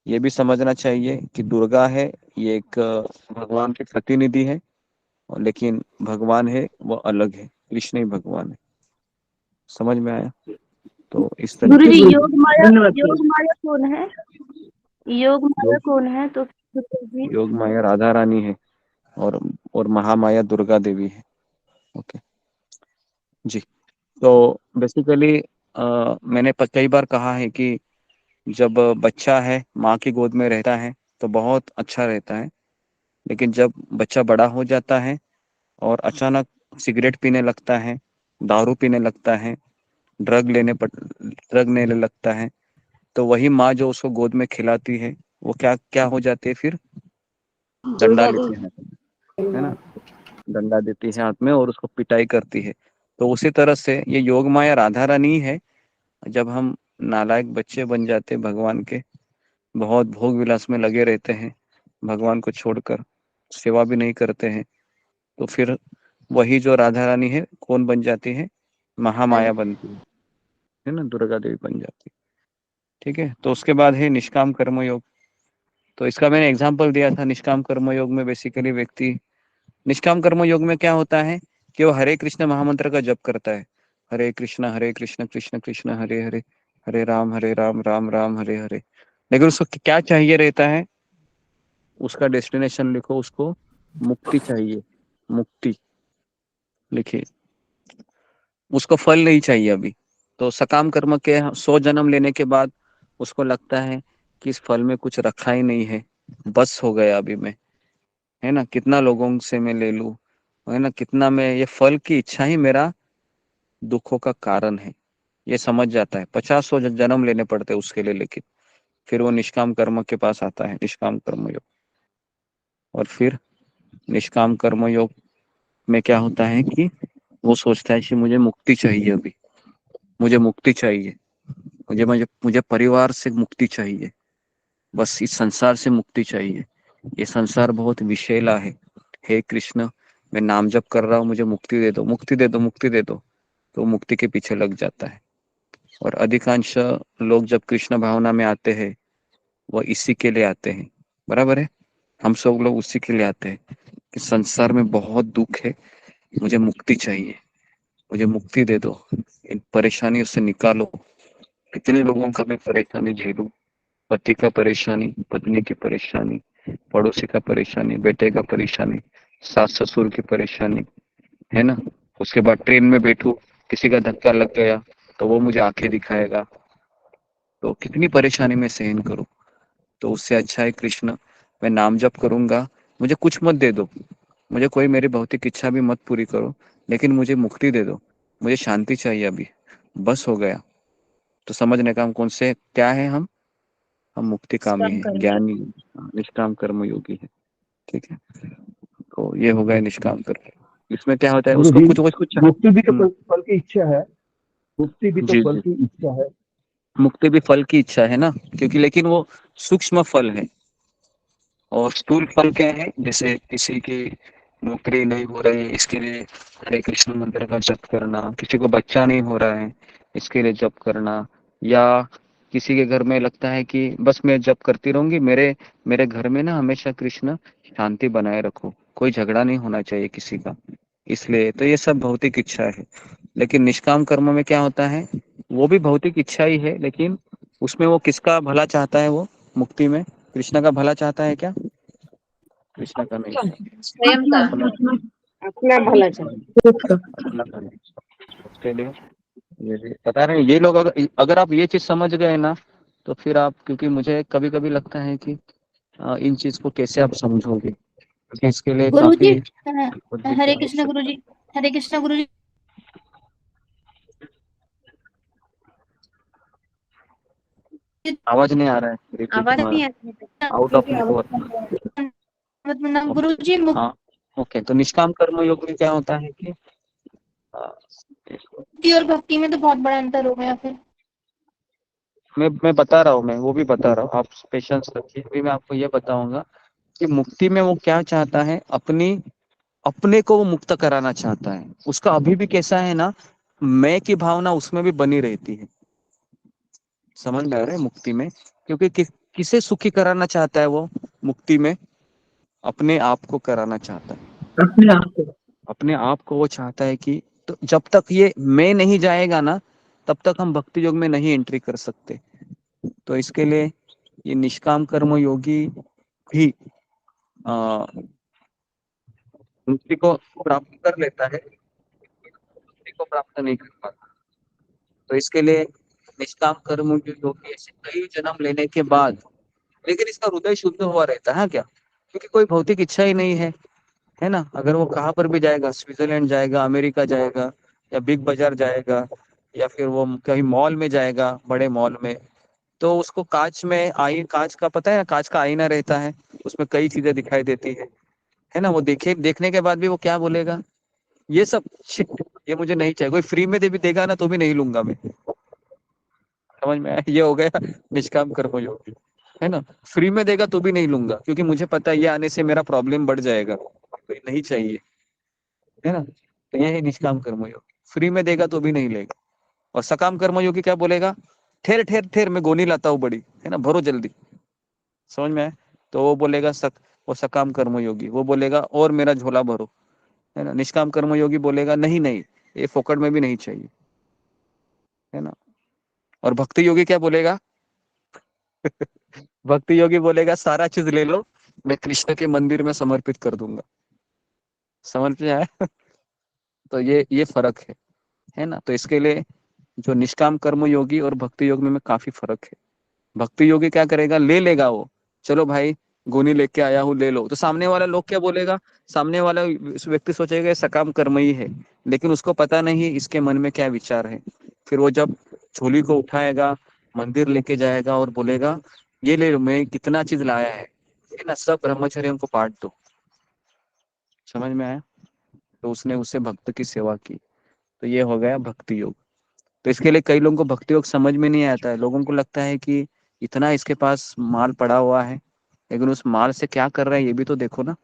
Speaker 1: ये भी समझना चाहिए कि दुर्गा है, ये एक भगवान के प्रतिनिधि है, लेकिन भगवान है वो अलग है, कृष्ण ही भगवान है। समझ में आया? तो इस तरीके
Speaker 5: गुरुजी
Speaker 1: से
Speaker 5: योग माया कौन है? योग माया कौन है? तो गुरुजी
Speaker 1: योग माया राधा रानी है और महामाया दुर्गा देवी है। ओके जी। तो बेसिकली मैंने कई बार कहा है कि जब बच्चा है माँ की गोद में रहता है तो बहुत अच्छा रहता है, लेकिन जब बच्चा बड़ा हो जाता है और अचानक सिगरेट पीने लगता है, दारू पीने लगता है, ड्रग लेने लगता है, तो वही माँ जो उसको गोद में खिलाती है वो क्या क्या हो जाती है फिर? डंडा लेती है ना, डंडा देती है हाथ में और उसको पिटाई करती है। तो उसी तरह से ये योग माया राधा रानी है। जब हम नालायक बच्चे बन जाते भगवान के, बहुत भोग विलास में लगे रहते हैं, भगवान को छोड़कर सेवा भी नहीं करते हैं, तो फिर वही जो राधा रानी है कौन बन जाती है? महामाया बनती है ना, दुर्गा देवी बन जाती है। ठीक है। तो उसके बाद है निष्काम कर्म योग। तो इसका मैंने एग्जांपल दिया था। निष्काम कर्म योग में बेसिकली व्यक्ति, निष्काम कर्म योग में क्या होता है कि वो हरे कृष्ण महामंत्र का जप करता है। हरे कृष्ण कृष्ण कृष्ण हरे हरे, हरे राम राम राम हरे हरे। लेकिन उसको क्या चाहिए रहता है? उसका डेस्टिनेशन लिखो, उसको मुक्ति चाहिए, मुक्ति लिखिए। उसको फल नहीं चाहिए अभी। तो सकाम कर्म के 100 जन्म लेने के बाद उसको लगता है कि इस फल में कुछ रखा ही नहीं है, बस हो गया अभी मैं, है ना, कितना लोगों से मैं ले लूं, है ना, कितना मैं, ये फल की इच्छा ही मेरा दुखों का कारण है। ये समझ जाता है। 50 जन्म लेने पड़ते उसके लिए, लेकिन फिर वो निष्काम कर्म के पास आता है, निष्काम कर्म योग। और फिर निष्काम कर्म योग में क्या होता है कि वो सोचता है कि मुझे मुक्ति चाहिए, अभी मुझे मुक्ति चाहिए, मुझे मुझे मुझे परिवार से मुक्ति चाहिए, बस इस संसार से मुक्ति चाहिए। ये संसार बहुत विषैला है, हे कृष्ण मैं नाम जप कर रहा हूँ, मुझे मुक्ति दे दो, मुक्ति दे दो, मुक्ति दे दो। तो मुक्ति के पीछे लग जाता है। और अधिकांश लोग जब कृष्ण भावना में आते हैं वो इसी के लिए आते हैं, बराबर है। हम सब लोग उसी के लिए आते हैं कि संसार में बहुत दुख है, मुझे मुक्ति चाहिए, मुझे मुक्ति दे दो, इन परेशानियों से निकालो। कितने लोगों का मैं परेशानी झेलूं, पति का परेशानी, पत्नी की परेशानी, पड़ोसी का परेशानी, बेटे का परेशानी, सास ससुर की परेशानी, है ना। उसके बाद ट्रेन में बैठू, किसी का धक्का लग गया, तो वो मुझे आंखें दिखाएगा, तो कितनी परेशानी मैं सहन करूं। तो उससे अच्छा है कृष्ण, मैं नाम जप करूंगा, मुझे कुछ मत दे दो, मुझे कोई मेरी भौतिक इच्छा भी मत पूरी करो, लेकिन मुझे मुक्ति दे दो, मुझे शांति चाहिए अभी, बस हो गया। तो समझने का हम कौन से क्या है, हम मुक्ति कामी
Speaker 3: निष्काम
Speaker 1: है,
Speaker 3: कर्म
Speaker 1: ज्ञानी, निष्काम कर्म योगी है। ठीक है, तो ये हो गया निष्काम कर्म। इसमें क्या होता है,
Speaker 8: गुरु
Speaker 1: उसको
Speaker 8: जी,
Speaker 1: कुछ
Speaker 8: मुक्ति भी तो फल की इच्छा है, मुक्ति भी तो
Speaker 1: जी
Speaker 8: फल
Speaker 1: जी,
Speaker 8: की इच्छा है।
Speaker 1: मुक्ति भी फल की इच्छा है ना, क्योंकि लेकिन वो सूक्ष्म फल है। और स्थूल फल क्या है, जैसे किसी की नौकरी नहीं हो रही, इसके लिए हरे कृष्ण मंत्र का जप करना, किसी को बच्चा नहीं हो रहा है, इसके लिए जप करना, या किसी के घर में लगता है कि बस मैं जप करती रहूंगी, मेरे मेरे घर में ना हमेशा कृष्ण शांति बनाए रखो, कोई झगड़ा नहीं होना चाहिए किसी का, इसलिए तो ये सब भौतिक इच्छा है। लेकिन निष्काम कर्म में क्या होता है, वो भी भौतिक इच्छा ही है, लेकिन उसमें वो किसका भला चाहता है, वो मुक्ति में कृष्ण का भला चाहता है क्या, कृष्ण का नहीं,
Speaker 3: स्वयं का
Speaker 1: अपना
Speaker 9: अपना भला चाहिए।
Speaker 1: अपना भला। उसके लिए ये भी बता रहे हैं ये लोग, अगर आप ये चीज समझ गए ना, तो फिर आप, क्योंकि मुझे कभी कभी लगता है कि इन चीज को कैसे आप समझोगे, क्योंकि इसके लिए
Speaker 5: गुरुजी,
Speaker 1: काफी बुद्धि की
Speaker 5: हरे कृष्ण
Speaker 1: आवश्यकता
Speaker 5: गुरुजी, हरे कृष्ण गुरुजी।
Speaker 1: है। आवाज नहीं आ रहा है, रिपीट
Speaker 5: आवाज नहीं
Speaker 1: तुम्हारा,
Speaker 5: आती
Speaker 1: आउट ऑफ नेटवर्क।
Speaker 5: है गुरुजी।
Speaker 1: हाँ, ओके, तो निष्काम कर्म योग में क्या होता है कि आ,
Speaker 5: मुक्ति और भक्ति में तो बहुत बड़ा अंतर हो गया फिर।
Speaker 1: मैं बता रहा हूँ, मैं वो भी बता रहा हूँ, आप पेशेंस रखिए, अभी मैं आपको ये बताऊंगा कि मुक्ति में वो क्या चाहता है, अपने को वो मुक्त कराना चाहता है। उसका अभी भी कैसा है ना, मैं की भावना उसमें भी बनी रहती है, समझ में आ रहा है मुक्ति में, क्योंकि किसे सुखी कराना चाहता है वो मुक्ति में, अपने आप को कराना चाहता है,
Speaker 11: अपने आप को।
Speaker 1: अपने आप को वो चाहता है कि, तो जब तक ये मैं नहीं जाएगा ना, तब तक हम भक्ति योग में नहीं एंट्री कर सकते। तो इसके लिए ये निष्काम कर्म योगी भी आ, मुक्ति को प्राप्त कर लेता है, मुक्ति को प्राप्त नहीं कर पाता। तो इसके लिए निष्काम कर्म योगी ऐसे कई जन्म लेने के बाद, लेकिन इसका हृदय शुद्ध हुआ रहता है क्या, क्योंकि कोई भौतिक इच्छा ही नहीं है ना। अगर वो कहाँ पर भी जाएगा, स्विट्जरलैंड जाएगा, अमेरिका जाएगा, या बिग बाजार जाएगा, या फिर वो कहीं मॉल में जाएगा, बड़े मॉल में, तो उसको कांच में कांच का पता है ना, कांच का आईना रहता है, उसमें कई चीजें दिखाई देती है ना। वो देखने के बाद भी वो क्या बोलेगा, ये सब shit, ये मुझे नहीं चाहिए, कोई फ्री में दे भी देगा ना तो भी नहीं लूंगा मैं। समझ में आया, ये हो गया निष्काम कर्म योगी, है ना। फ्री में देगा तो भी नहीं लूंगा, क्योंकि मुझे पता है ये आने से मेरा प्रॉब्लम बढ़ जाएगा, तो नहीं चाहिए, है ना। तो ये है निष्काम कर्मयोगी, फ्री में देगा तो भी नहीं लेगा। और सकाम कर्मयोगी क्या बोलेगा, ठेर ठेर ठेर मैं गोनी लाता हूँ बड़ी, है ना, भरो जल्दी। समझ में आए, तो वो बोलेगा वो सकाम कर्मयोगी, वो बोलेगा और मेरा झोला भरो, है ना। निष्काम कर्मयोगी बोलेगा नहीं नहीं, ये फोकट में भी नहीं चाहिए, है ना। और भक्ति योगी क्या बोलेगा भक्ति योगी बोलेगा सारा चीज ले लो, मैं कृष्ण के मंदिर में समर्पित कर दूंगा। समझ में आया तो ये फर्क है ना। तो इसके लिए जो निष्काम कर्म योगी और भक्ति योग में काफी फर्क है। भक्ति योगी क्या करेगा, ले लेगा वो, चलो भाई गोनी लेके आया हूँ ले लो, तो सामने वाला लोग क्या बोलेगा, सामने वाला व्यक्ति सोचेगा ये सकाम कर्म ही है, लेकिन उसको पता नहीं इसके मन में क्या विचार है। फिर वो जब झोली को उठाएगा, मंदिर लेके जाएगा और बोलेगा ये ले लो, मैं कितना चीज लाया है ना, सब ब्रह्मचर्य को बांट दो। समझ में आया, तो उसने उससे भक्त की सेवा की, तो ये हो गया भक्ति योग। तो इसके लिए कई लोगों को भक्ति योग समझ में नहीं आता है, लोगों को लगता है कि इतना इसके पास माल पड़ा हुआ है, लेकिन उस माल से क्या कर रहा है ये भी तो देखो ना।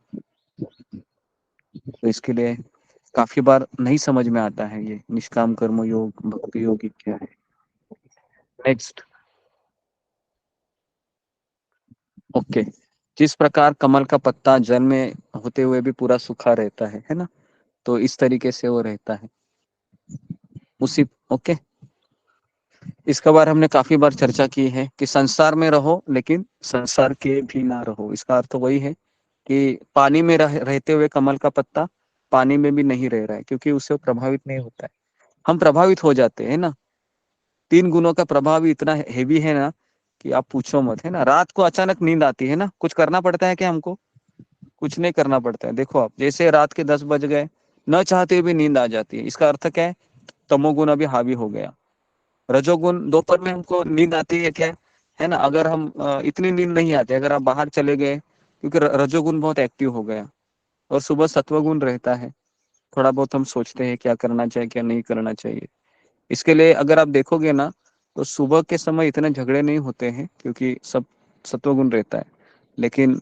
Speaker 1: तो इसके लिए काफी बार नहीं समझ में आता है ये निष्काम कर्म योग भक्ति योग क्या है। Next, okay. जिस प्रकार कमल का पत्ता जल में होते हुए भी पूरा सूखा रहता है ना, तो इस तरीके से वो रहता है उसी, ओके। इसका बार हमने काफी बार चर्चा की है कि संसार में रहो लेकिन संसार के भी ना रहो। इसका अर्थ वही है कि पानी में रहते हुए कमल का पत्ता पानी में भी नहीं रह रहा है, क्योंकि उससे प्रभावित नहीं होता है, हम प्रभावित हो जाते हैं ना। तीन गुणों का प्रभाव ही इतना हेवी है ना कि आप पूछो मत, है ना। रात को अचानक नींद आती है ना, कुछ करना पड़ता है क्या हमको? कुछ नहीं करना पड़ता है। देखो आप, जैसे रात के 10 बज गए, न चाहते हुए भी नींद आ जाती है। इसका अर्थ क्या है? तमोगुण अभी हावी हो गया। रजोगुण, दोपहर में हमको नींद आती है क्या, है ना। अगर हम इतनी नींद नहीं आती, अगर आप बाहर चले गए, क्योंकि रजोगुण बहुत एक्टिव हो गया। और सुबह सत्वगुण रहता है, थोड़ा बहुत हम सोचते हैं क्या करना चाहिए क्या नहीं करना चाहिए। इसके लिए अगर आप देखोगे ना, तो सुबह के समय इतने झगड़े नहीं होते हैं, क्योंकि सब सत्वगुण रहता है। लेकिन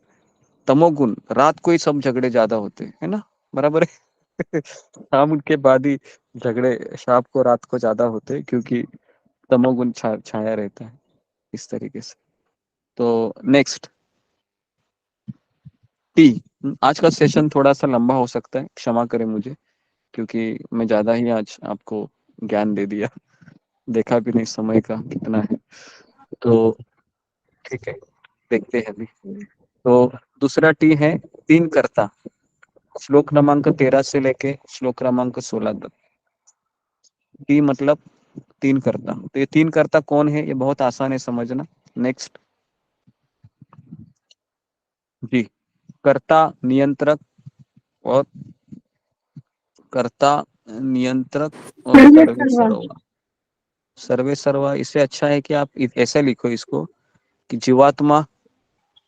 Speaker 1: तमोगुण, रात को ही सब झगड़े ज्यादा होते हैं, है ना, बराबर है। शाम के बाद ही झगड़े शाम को रात को ज्यादा होते हैं, क्योंकि तमोगुण छाया रहता है इस तरीके से। तो नेक्स्ट टी। आज का सेशन थोड़ा सा लंबा हो सकता है, क्षमा करें मुझे, क्योंकि मैं ज्यादा ही आज आपको ज्ञान दे दिया, देखा भी नहीं समय का कितना है। तो ठीक है, देखते हैं अभी। तो दूसरा टी है तीन कर्ता, श्लोक क्रमांक 13 से लेके श्लोक क्रमांक 16 तक। टी मतलब तीन कर्ता। तो ये तीन कर्ता कौन है, ये बहुत आसान है समझना। नेक्स्ट जी, कर्ता, नियंत्रक और कर्ता, नियंत्रक और सर्वे सर्वा। सर्वे सर्वा, इससे अच्छा है कि आप ऐसे लिखो इसको कि जीवात्मा,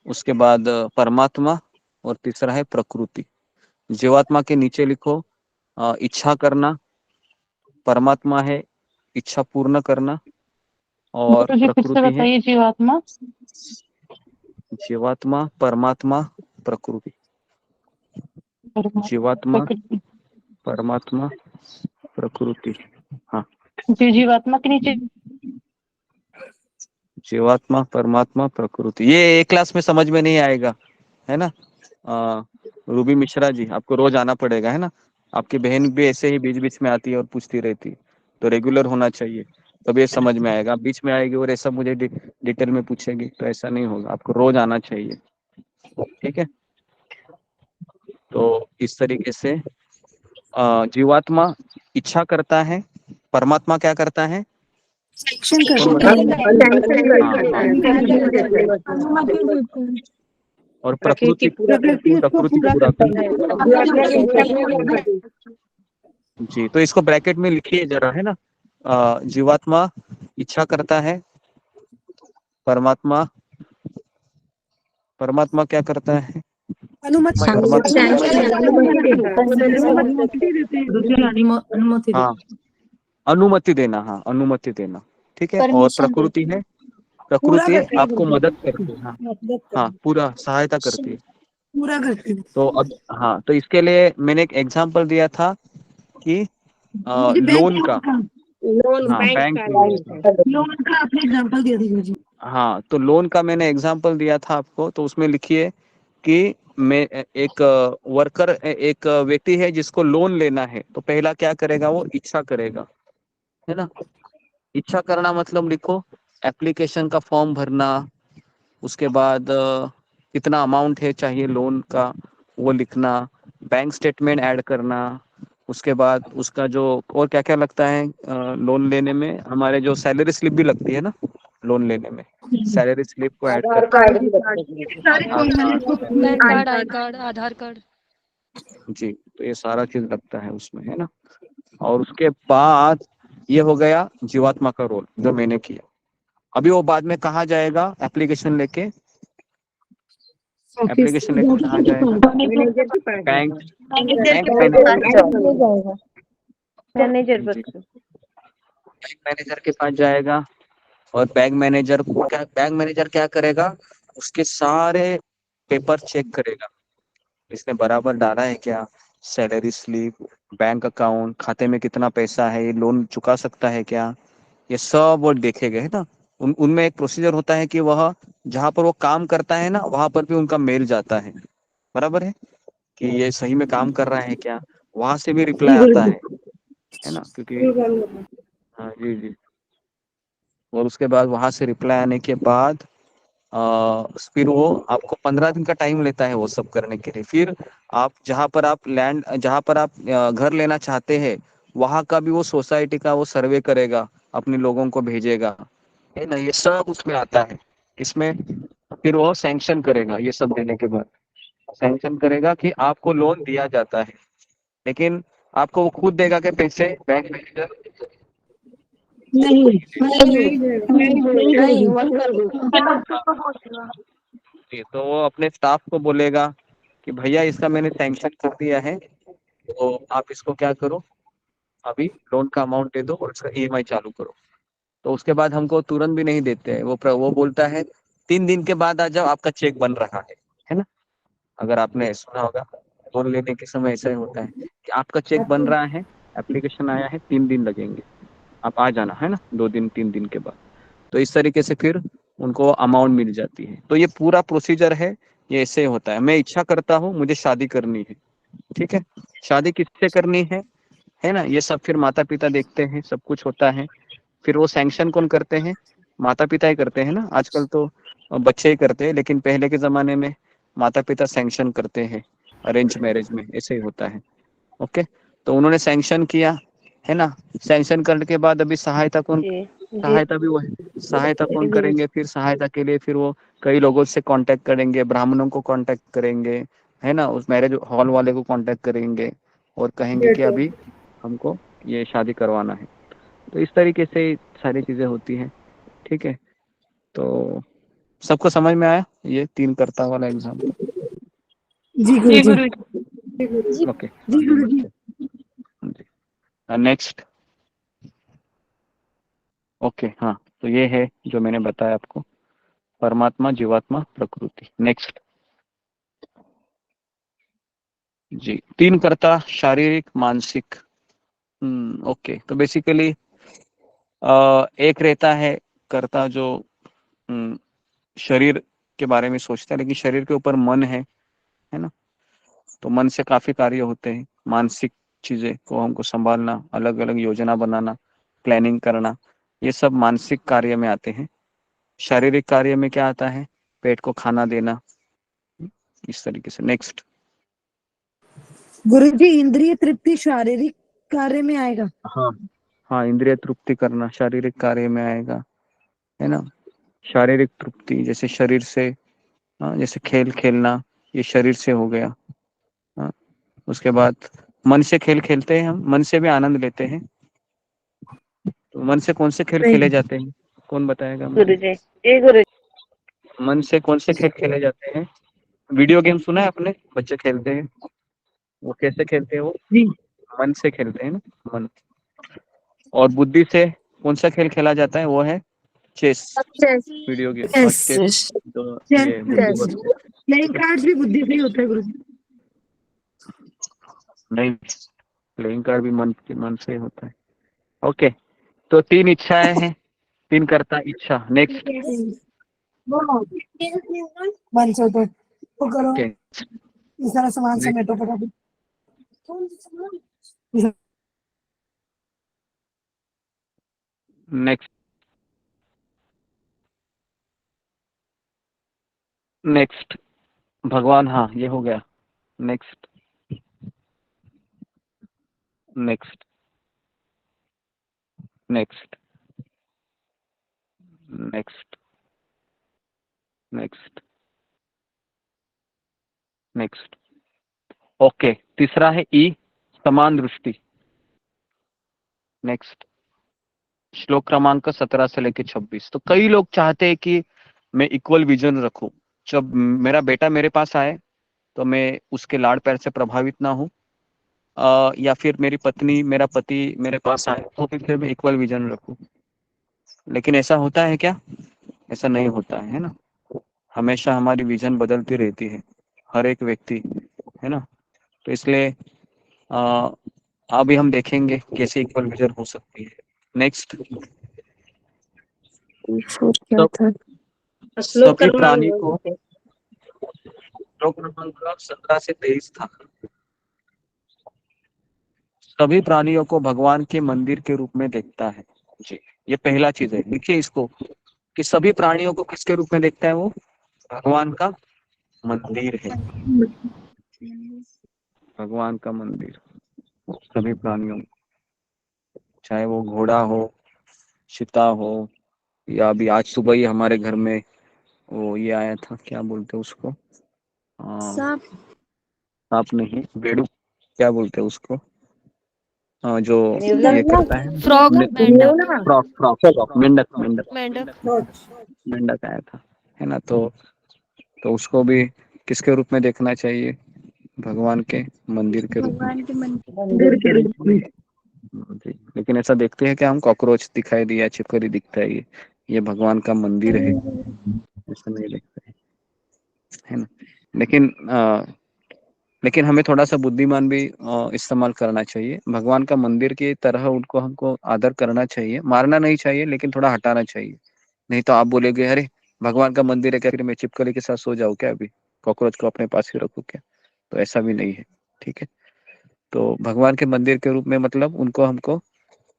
Speaker 1: उसके बाद परमात्मा, और तीसरा है प्रकृति। जीवात्मा के नीचे लिखो इच्छा करना, परमात्मा है इच्छा पूर्ण करना, और
Speaker 6: गुरु जी फिर से
Speaker 1: प्रकृति है
Speaker 6: बताइए, जीवात्मा
Speaker 1: जीवात्मा, परमात्मा, प्रकृति। जीवात्मा,
Speaker 6: प्रकृति।
Speaker 1: परमात्मा, प्रकृति। हाँ,
Speaker 6: जी, जीवात्मा के नीचे
Speaker 1: जीवात्मा, परमात्मा, प्रकृति। ये एक क्लास में समझ में नहीं आएगा, है ना। रूबी मिश्रा जी, आपको रोज आना पड़ेगा, है ना। आपकी बहन भी ऐसे ही बीच बीच में आती है और पूछती रहती है, तो रेगुलर होना चाहिए, तब ये समझ में आएगा। आप बीच में आएगी और ऐसा मुझे डिटेल में पूछेगी, तो ऐसा नहीं होगा। आपको रोज आना चाहिए, ठीक है। तो इस तरीके से जीवात्मा इच्छा करता है, परमात्मा क्या करता है? कौन और प्रकृति पूरा करता है। जी, तो इसको ब्रैकेट में लिखिए जरा, है ना। जीवात्मा इच्छा करता है, परमात्मा क्या करता है? हाँ, अनुमति देना, हाँ अनुमति देना, ठीक है। और प्रकृति है, प्रकृति आपको मदद करती है, हाँ हाँ, पूरा सहायता करती है, पूरा करती है। तो अब हाँ, तो इसके लिए मैंने एक एग्जांपल दिया था कि लोन का, हाँ बैंक
Speaker 11: लोन का आपने एग्जांपल दिया था जी।
Speaker 1: हाँ, तो लोन का मैंने एग्जांपल दिया था आपको। तो उसमें लिखिए कि मैं एक वर्कर, एक व्यक्ति है जिसको लोन लेना है, तो पहला क्या करेगा, वो इच्छा करेगा, है ना। इच्छा करना मतलब लिखो एप्लीकेशन का फॉर्म भरना, उसके बाद कितना अमाउंट है चाहिए लोन का वो लिखना, बैंक स्टेटमेंट ऐड करना, उसके बाद उसका जो और क्या क्या लगता है लोन लेने में, हमारे जो सैलरी स्लिप भी लगती है ना लोन लेने में, सैलरी स्लिप को ऐड
Speaker 9: आधार
Speaker 1: कर,
Speaker 9: कार्ड भी लगता है।
Speaker 6: PAN card, I card, Aadhaar card.
Speaker 1: जी, तो ये सारा चीज लगता है उसमें, है ना। और उसके बाद ये हो गया जीवात्मा का रोल जो मैंने किया। अभी वो बाद में कहाँ जाएगा एप्लीकेशन लेके? एप्लीकेशन लेके कहाँ जाएगा? बैंक मैनेजर के पास जाएगा। और बैंक मैनेजर को क्या, बैंक मैनेजर क्या करेगा, उसके सारे पेपर चेक करेगा, इसने बराबर डाला है क्या, सैलरी स्लिप, बैंक अकाउंट, खाते में कितना पैसा है, ये लोन चुका सकता है क्या, ये सब वो देखेगा, है ना। उनमें एक प्रोसीजर होता है कि वह जहाँ पर वो काम करता है ना, वहां पर भी उनका मेल जाता है, बराबर है, कि ये सही में काम कर रहा है क्या, वहां से भी रिप्लाई आता है ना, क्योंकि हाँ जी जी। और उसके बाद वहां से रिप्लाई आने के बाद फिर वो आपको 15 दिन का टाइम लेता है वो सब करने के लिए। फिर आप जहाँ पर आप घर लेना चाहते हैं, वहां का भी वो सोसाइटी का वो सर्वे करेगा अपने लोगों को भेजेगा, है ना, ये सब उसमें आता है। इसमें फिर वो सैंक्शन करेगा, ये सब देने के बाद सैंक्शन करेगा कि आपको लोन दिया जाता है, लेकिन आपको वो खुद देगा कि पैसे बैंक मैनेजर
Speaker 9: नहीं नहीं मत कर दो।
Speaker 1: तो वो अपने स्टाफ को बोलेगा कि भैया इसका मैंने सैंक्शन कर दिया है, तो आप इसको क्या करो, अभी लोन का अमाउंट दे दो और इसका ईएमआई चालू करो। तो उसके बाद हमको तुरंत भी नहीं देते हैं, वो बोलता है 3 दिन के बाद आ जाओ, आपका चेक बन रहा है ना। अगर आपने सुना होगा लोन लेने के समय ऐसा ही होता है कि आपका चेक बन रहा है, एप्लीकेशन आया है, 3 दिन लगेंगे, आप आ जाना, है ना, 2 दिन 3 दिन के बाद। तो इस तरीके से फिर उनको अमाउंट मिल जाती है। तो ये पूरा प्रोसीजर है, ये ऐसे होता है। मैं इच्छा करता हूँ मुझे शादी करनी है, ठीक है, शादी किससे करनी है ना, ये सब फिर माता पिता देखते हैं, सब कुछ होता है। फिर वो सैंक्शन कौन करते हैं, माता पिता ही करते हैं ना। आजकल तो बच्चे ही करते हैं, लेकिन पहले के जमाने में माता पिता सैंक्शन करते हैं, अरेंज मैरिज में ऐसे ही होता है। ओके, तो उन्होंने सैंक्शन किया, है ना। सैंक्शन करने के बाद अभी सहायता कौन, सहायता भी वो सहायता कौन करेंगे, फिर सहायता के लिए फिर वो कई लोगों से कांटेक्ट करेंगे, ब्राह्मणों को कांटेक्ट करेंगे, है ना, उस मैरिज हॉल वाले को कांटेक्ट करेंगे और कहेंगे कि अभी हमको ये शादी करवाना है। तो इस तरीके से सारी चीजें होती हैं, ठीक है। तो सबको समझ में आया ये 3 कर्ता वाला एग्जाम्पल?
Speaker 9: जी
Speaker 6: जी
Speaker 9: गुरु जी।
Speaker 6: गुरु
Speaker 1: ओके,
Speaker 9: जी गुरु जी।
Speaker 1: नेक्स्ट। ओके, हाँ, तो ये है जो मैंने बताया आपको, परमात्मा, जीवात्मा, प्रकृति। नेक्स्ट जी, 3 कर्ता, शारीरिक, मानसिक। ओके, तो बेसिकली एक रहता है कर्ता जो शरीर के बारे में सोचता है, लेकिन शरीर के ऊपर मन है ना। तो मन से काफी कार्य होते हैं, मानसिक चीजें को हमको संभालना, अलग अलग योजना बनाना, प्लानिंग करना, ये सब मानसिक कार्य में आते हैं। शारीरिक कार्य में क्या आता है, पेट को खाना देना, इस तरीके से। नेक्स्ट।
Speaker 9: गुरु जी इंद्रिय तृप्ति शारीरिक कार्य में आएगा।
Speaker 1: हाँ हाँ, इंद्रिय तृप्ति करना शारीरिक कार्य में आएगा, है ना। शारीरिक तृप्ति जैसे शरीर से, हाँ, जैसे खेल खेलना, ये शरीर से हो गया। हाँ, उसके बाद मन से खेल खेलते हैं हम, मन से भी आनंद लेते हैं। तो मन से कौन से खेल खेले जाते हैं, कौन बताएगा मुझे? मन से कौन से खेल खेले जाते हैं? वीडियो गेम सुना है आपने, बच्चे खेलते हैं, वो कैसे खेलते हैं? वो मन से खेलते हैं ना, मन। और बुद्धि से कौन सा खेल खेला जाता है? वो है चेस, वीडियो गेम। और चेस तो ये बुद्धिवर्ग
Speaker 9: प्लेइंग कार्ड्स भी बुद्धि से ही होता है गुरु जी।
Speaker 1: नहीं, प्लेइंग कार्ड भी मन से होता है। ओके, तो 3 इच्छाएं हैं, 3 कर्ता इच्छा। नेक्स्ट।
Speaker 9: मन से तो वो करो,
Speaker 1: ओके,
Speaker 9: इस सारा सामान समेटो फटाफट।
Speaker 1: नेक्स्ट। नेक्स्ट भगवान, हाँ ये हो गया। Next. Next. Next. Next. Next. Next. Okay, तीसरा है ई, समान दृष्टि। नेक्स्ट, श्लोक क्रमांक 17 से लेकर 26। तो कई लोग चाहते हैं कि मैं इक्वल विजन रखूं, जब मेरा बेटा मेरे पास आए तो मैं उसके लाड़ प्यार से प्रभावित ना हूं, या फिर मेरी पत्नी, मेरा पति मेरे पास आए तो फिर मैं इक्वल विजन रखूं। लेकिन ऐसा होता है क्या? ऐसा नहीं होता है ना। हमेशा हमारी विजन बदलती रहती है, हर एक व्यक्ति, है ना। तो इसलिए अभी हम देखेंगे कैसे इक्वल विजन हो सकती है। नेक्स्ट। सभी प्राणी को, श्लोक क्रमांक 17 से 23 था। सभी प्राणियों को भगवान के मंदिर के रूप में देखता है जी, ये पहला चीज है। लिखिए इसको कि सभी प्राणियों को किसके रूप में देखता है? वो भगवान का मंदिर है, भगवान का मंदिर। सभी प्राणियों, चाहे वो घोड़ा हो, चिता हो, या अभी आज सुबह ही हमारे घर में वो ये आया था, क्या बोलते हैं उसको,
Speaker 5: सांप
Speaker 1: सांप नहीं, बेड़ू, क्या बोलते हैं उसको, जो ये करता है,
Speaker 5: फ्रॉग मेंढक
Speaker 1: फ्रॉक फ्रॉक फ्रॉक, मेंढक मेंढक
Speaker 5: मेंढक
Speaker 1: मेंढक आया था, है ना। तो उसको भी किसके रूप में देखना चाहिए? भगवान के मंदिर के रूप में।
Speaker 5: भगवान के मंदिर
Speaker 2: मंदिर के रूप में।
Speaker 1: जी, लेकिन ऐसा देखते हैं कि हम कॉकरोच दिखाई दिया, छिपकली दिखता है, ये भगवान का मंदिर है, ऐसा नहीं देखते है ना। लेकिन हमें थोड़ा सा बुद्धिमान भी इस्तेमाल करना चाहिए। भगवान का मंदिर की तरह उनको हमको आदर करना चाहिए, मारना नहीं चाहिए, लेकिन थोड़ा हटाना चाहिए। नहीं तो आप बोलेगे अरे भगवान का मंदिर है क्या, फिर मैं छिपकली के साथ सो जाऊं क्या, अभी कॉकरोच को अपने पास ही रखूं क्या? तो ऐसा भी नहीं है, ठीक है। तो भगवान के मंदिर के रूप में मतलब उनको हमको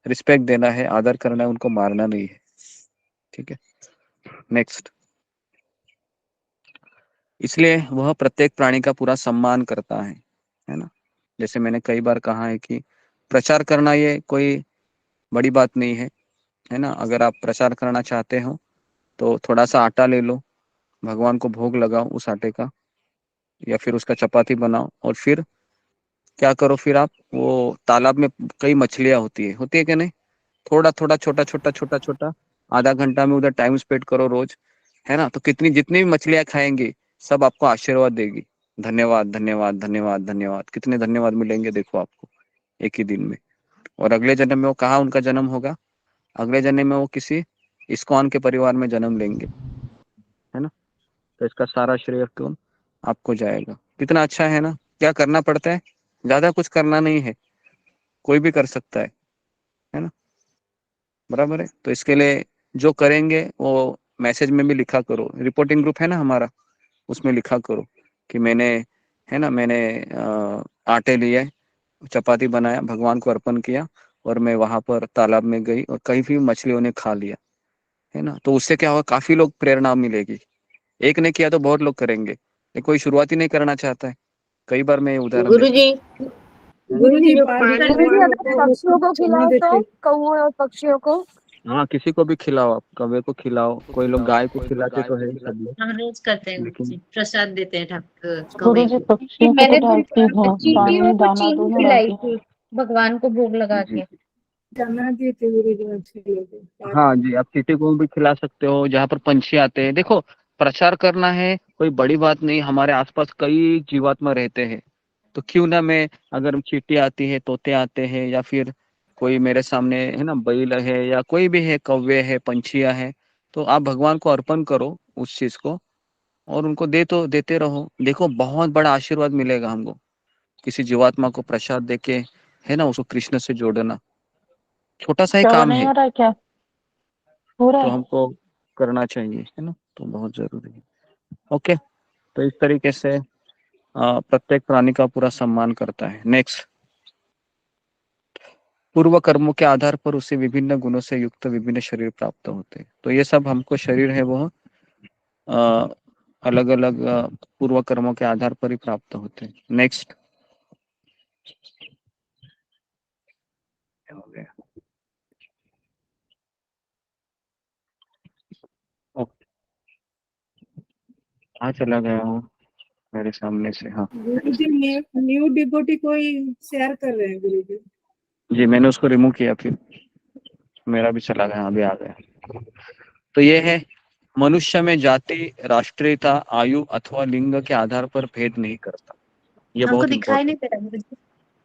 Speaker 1: रिस्पेक्ट देना है, आदर करना है, उनको मारना नहीं है, ठीक है। नेक्स्ट, इसलिए वह प्रत्येक प्राणी का पूरा सम्मान करता है ना। जैसे मैंने कई बार कहा है कि प्रचार करना ये कोई बड़ी बात नहीं है ना। अगर आप प्रचार करना चाहते हो तो थोड़ा सा आटा ले लो, भगवान को भोग लगाओ उस आटे का, या फिर उसका चपाती बनाओ, और फिर क्या करो, फिर आप वो तालाब में कई मछलियां होती है कि नहीं, थोड़ा थोड़ा छोटा छोटा छोटा छोटा आधा घंटा में उधर टाइम स्पेंड करो रोज, है ना। तो जितनी भी मछलियां खाएंगी सब आपको आशीर्वाद देगी, धन्यवाद धन्यवाद धन्यवाद धन्यवाद, कितने धन्यवाद मिलेंगे देखो आपको एक ही दिन में। और अगले जन्म में वो कहाँ उनका जन्म होगा? अगले जन्म में वो किसी इस्कॉन के परिवार में जन्म लेंगे, है ना। तो इसका सारा श्रेय कौन? आपको जाएगा। कितना अच्छा है ना। क्या करना पड़ता है? ज्यादा कुछ करना नहीं है, कोई भी कर सकता है ना, बराबर है। तो इसके लिए जो करेंगे वो मैसेज में भी लिखा करो, रिपोर्टिंग ग्रुप है ना हमारा, उसमें लिखा करो कि मैंने, है ना, मैंने आटे लिए, चपाती बनाया, भगवान को अर्पण किया, और मैं वहां पर तालाब में गई और कई भी मछलियों ने खा लिया, है ना। तो उससे क्या होगा, काफी लोग प्रेरणा मिलेगी। एक ने किया तो बहुत लोग करेंगे, लेकिन कोई शुरुआत ही नहीं करना चाहता है। कई बार मैं उदाहरण
Speaker 9: गुरुजी गुरुजी जो पानी
Speaker 5: पक्षियों को खिलाओ तो कौओं और पक्षियों को
Speaker 1: हाँ, किसी को भी खिलाओ, आप कौवे को खिलाओ, कोई लोग गाय को खिलाते तो है सब लोग,
Speaker 3: हम रोज करते हैं
Speaker 1: लेकिन
Speaker 3: प्रसाद देते हैं ठाकुर
Speaker 2: गुरु
Speaker 3: कौवे
Speaker 2: जी
Speaker 3: को।
Speaker 2: पक्षियों को तो डालती हैं,
Speaker 3: चींटियों
Speaker 2: पानी
Speaker 3: को
Speaker 2: दाना
Speaker 3: चीनी
Speaker 2: दोनों
Speaker 3: खिलाई
Speaker 2: डालती हैं।
Speaker 3: थी भगवान को भोग लगा
Speaker 1: जी,
Speaker 3: के।
Speaker 9: दाना देते गुरुजी मछलियों को।
Speaker 1: हाँ जी, आप चींटी को भी खिला सकते हो जहाँ पर पंछी आते हैं। देखो, प्रचार करना है कोई बड़ी बात नहीं, हमारे आसपास कई जीवात्मा रहते हैं, तो क्यों ना मैं, अगर चींटी आती है, तोते आते हैं, या फिर कोई मेरे सामने है ना बैल है, या कोई भी है, कौवे है, पंछियां है, तो आप भगवान को अर्पण करो उस चीज को, और उनको देते रहो। देखो बहुत बड़ा आशीर्वाद मिलेगा हमको, किसी जीवात्मा को प्रसाद देके, है ना, उसको कृष्ण से जोड़ना, छोटा सा ही
Speaker 2: क्या
Speaker 1: काम
Speaker 2: नहीं
Speaker 1: है,
Speaker 2: आ रहा है क्या? हो रहा
Speaker 1: तो
Speaker 2: है।
Speaker 1: हमको करना चाहिए, है ना, तो बहुत जरूरी है। ओके, तो इस तरीके से प्रत्येक प्राणी का पूरा सम्मान करता है। नेक्स्ट, पूर्व कर्मों के आधार पर उसे विभिन्न गुणों से युक्त विभिन्न शरीर प्राप्त होते हैं। तो ये सब हमको शरीर है वो अलग अलग पूर्व कर्मों के आधार पर ही प्राप्त होते हैं। नेक्स्ट, हो गया। ओके, हाँ चला गया हूँ मेरे सामने से, हाँ
Speaker 9: गुरुजी न्यू डिबोटी कोई शेयर कर रहे हैं गुरुजी।
Speaker 1: जी, मैंने उसको रिमूव किया, फिर मेरा भी चला गया, अभी आ गया। तो ये है, मनुष्य में जाति, राष्ट्रीयता, आयु अथवा लिंग के आधार पर भेद नहीं करता। ये
Speaker 3: हमको
Speaker 1: बहुत
Speaker 3: दिखाई नहीं
Speaker 1: इम्पोर्टेंट।
Speaker 3: दे रहा गुरुजी,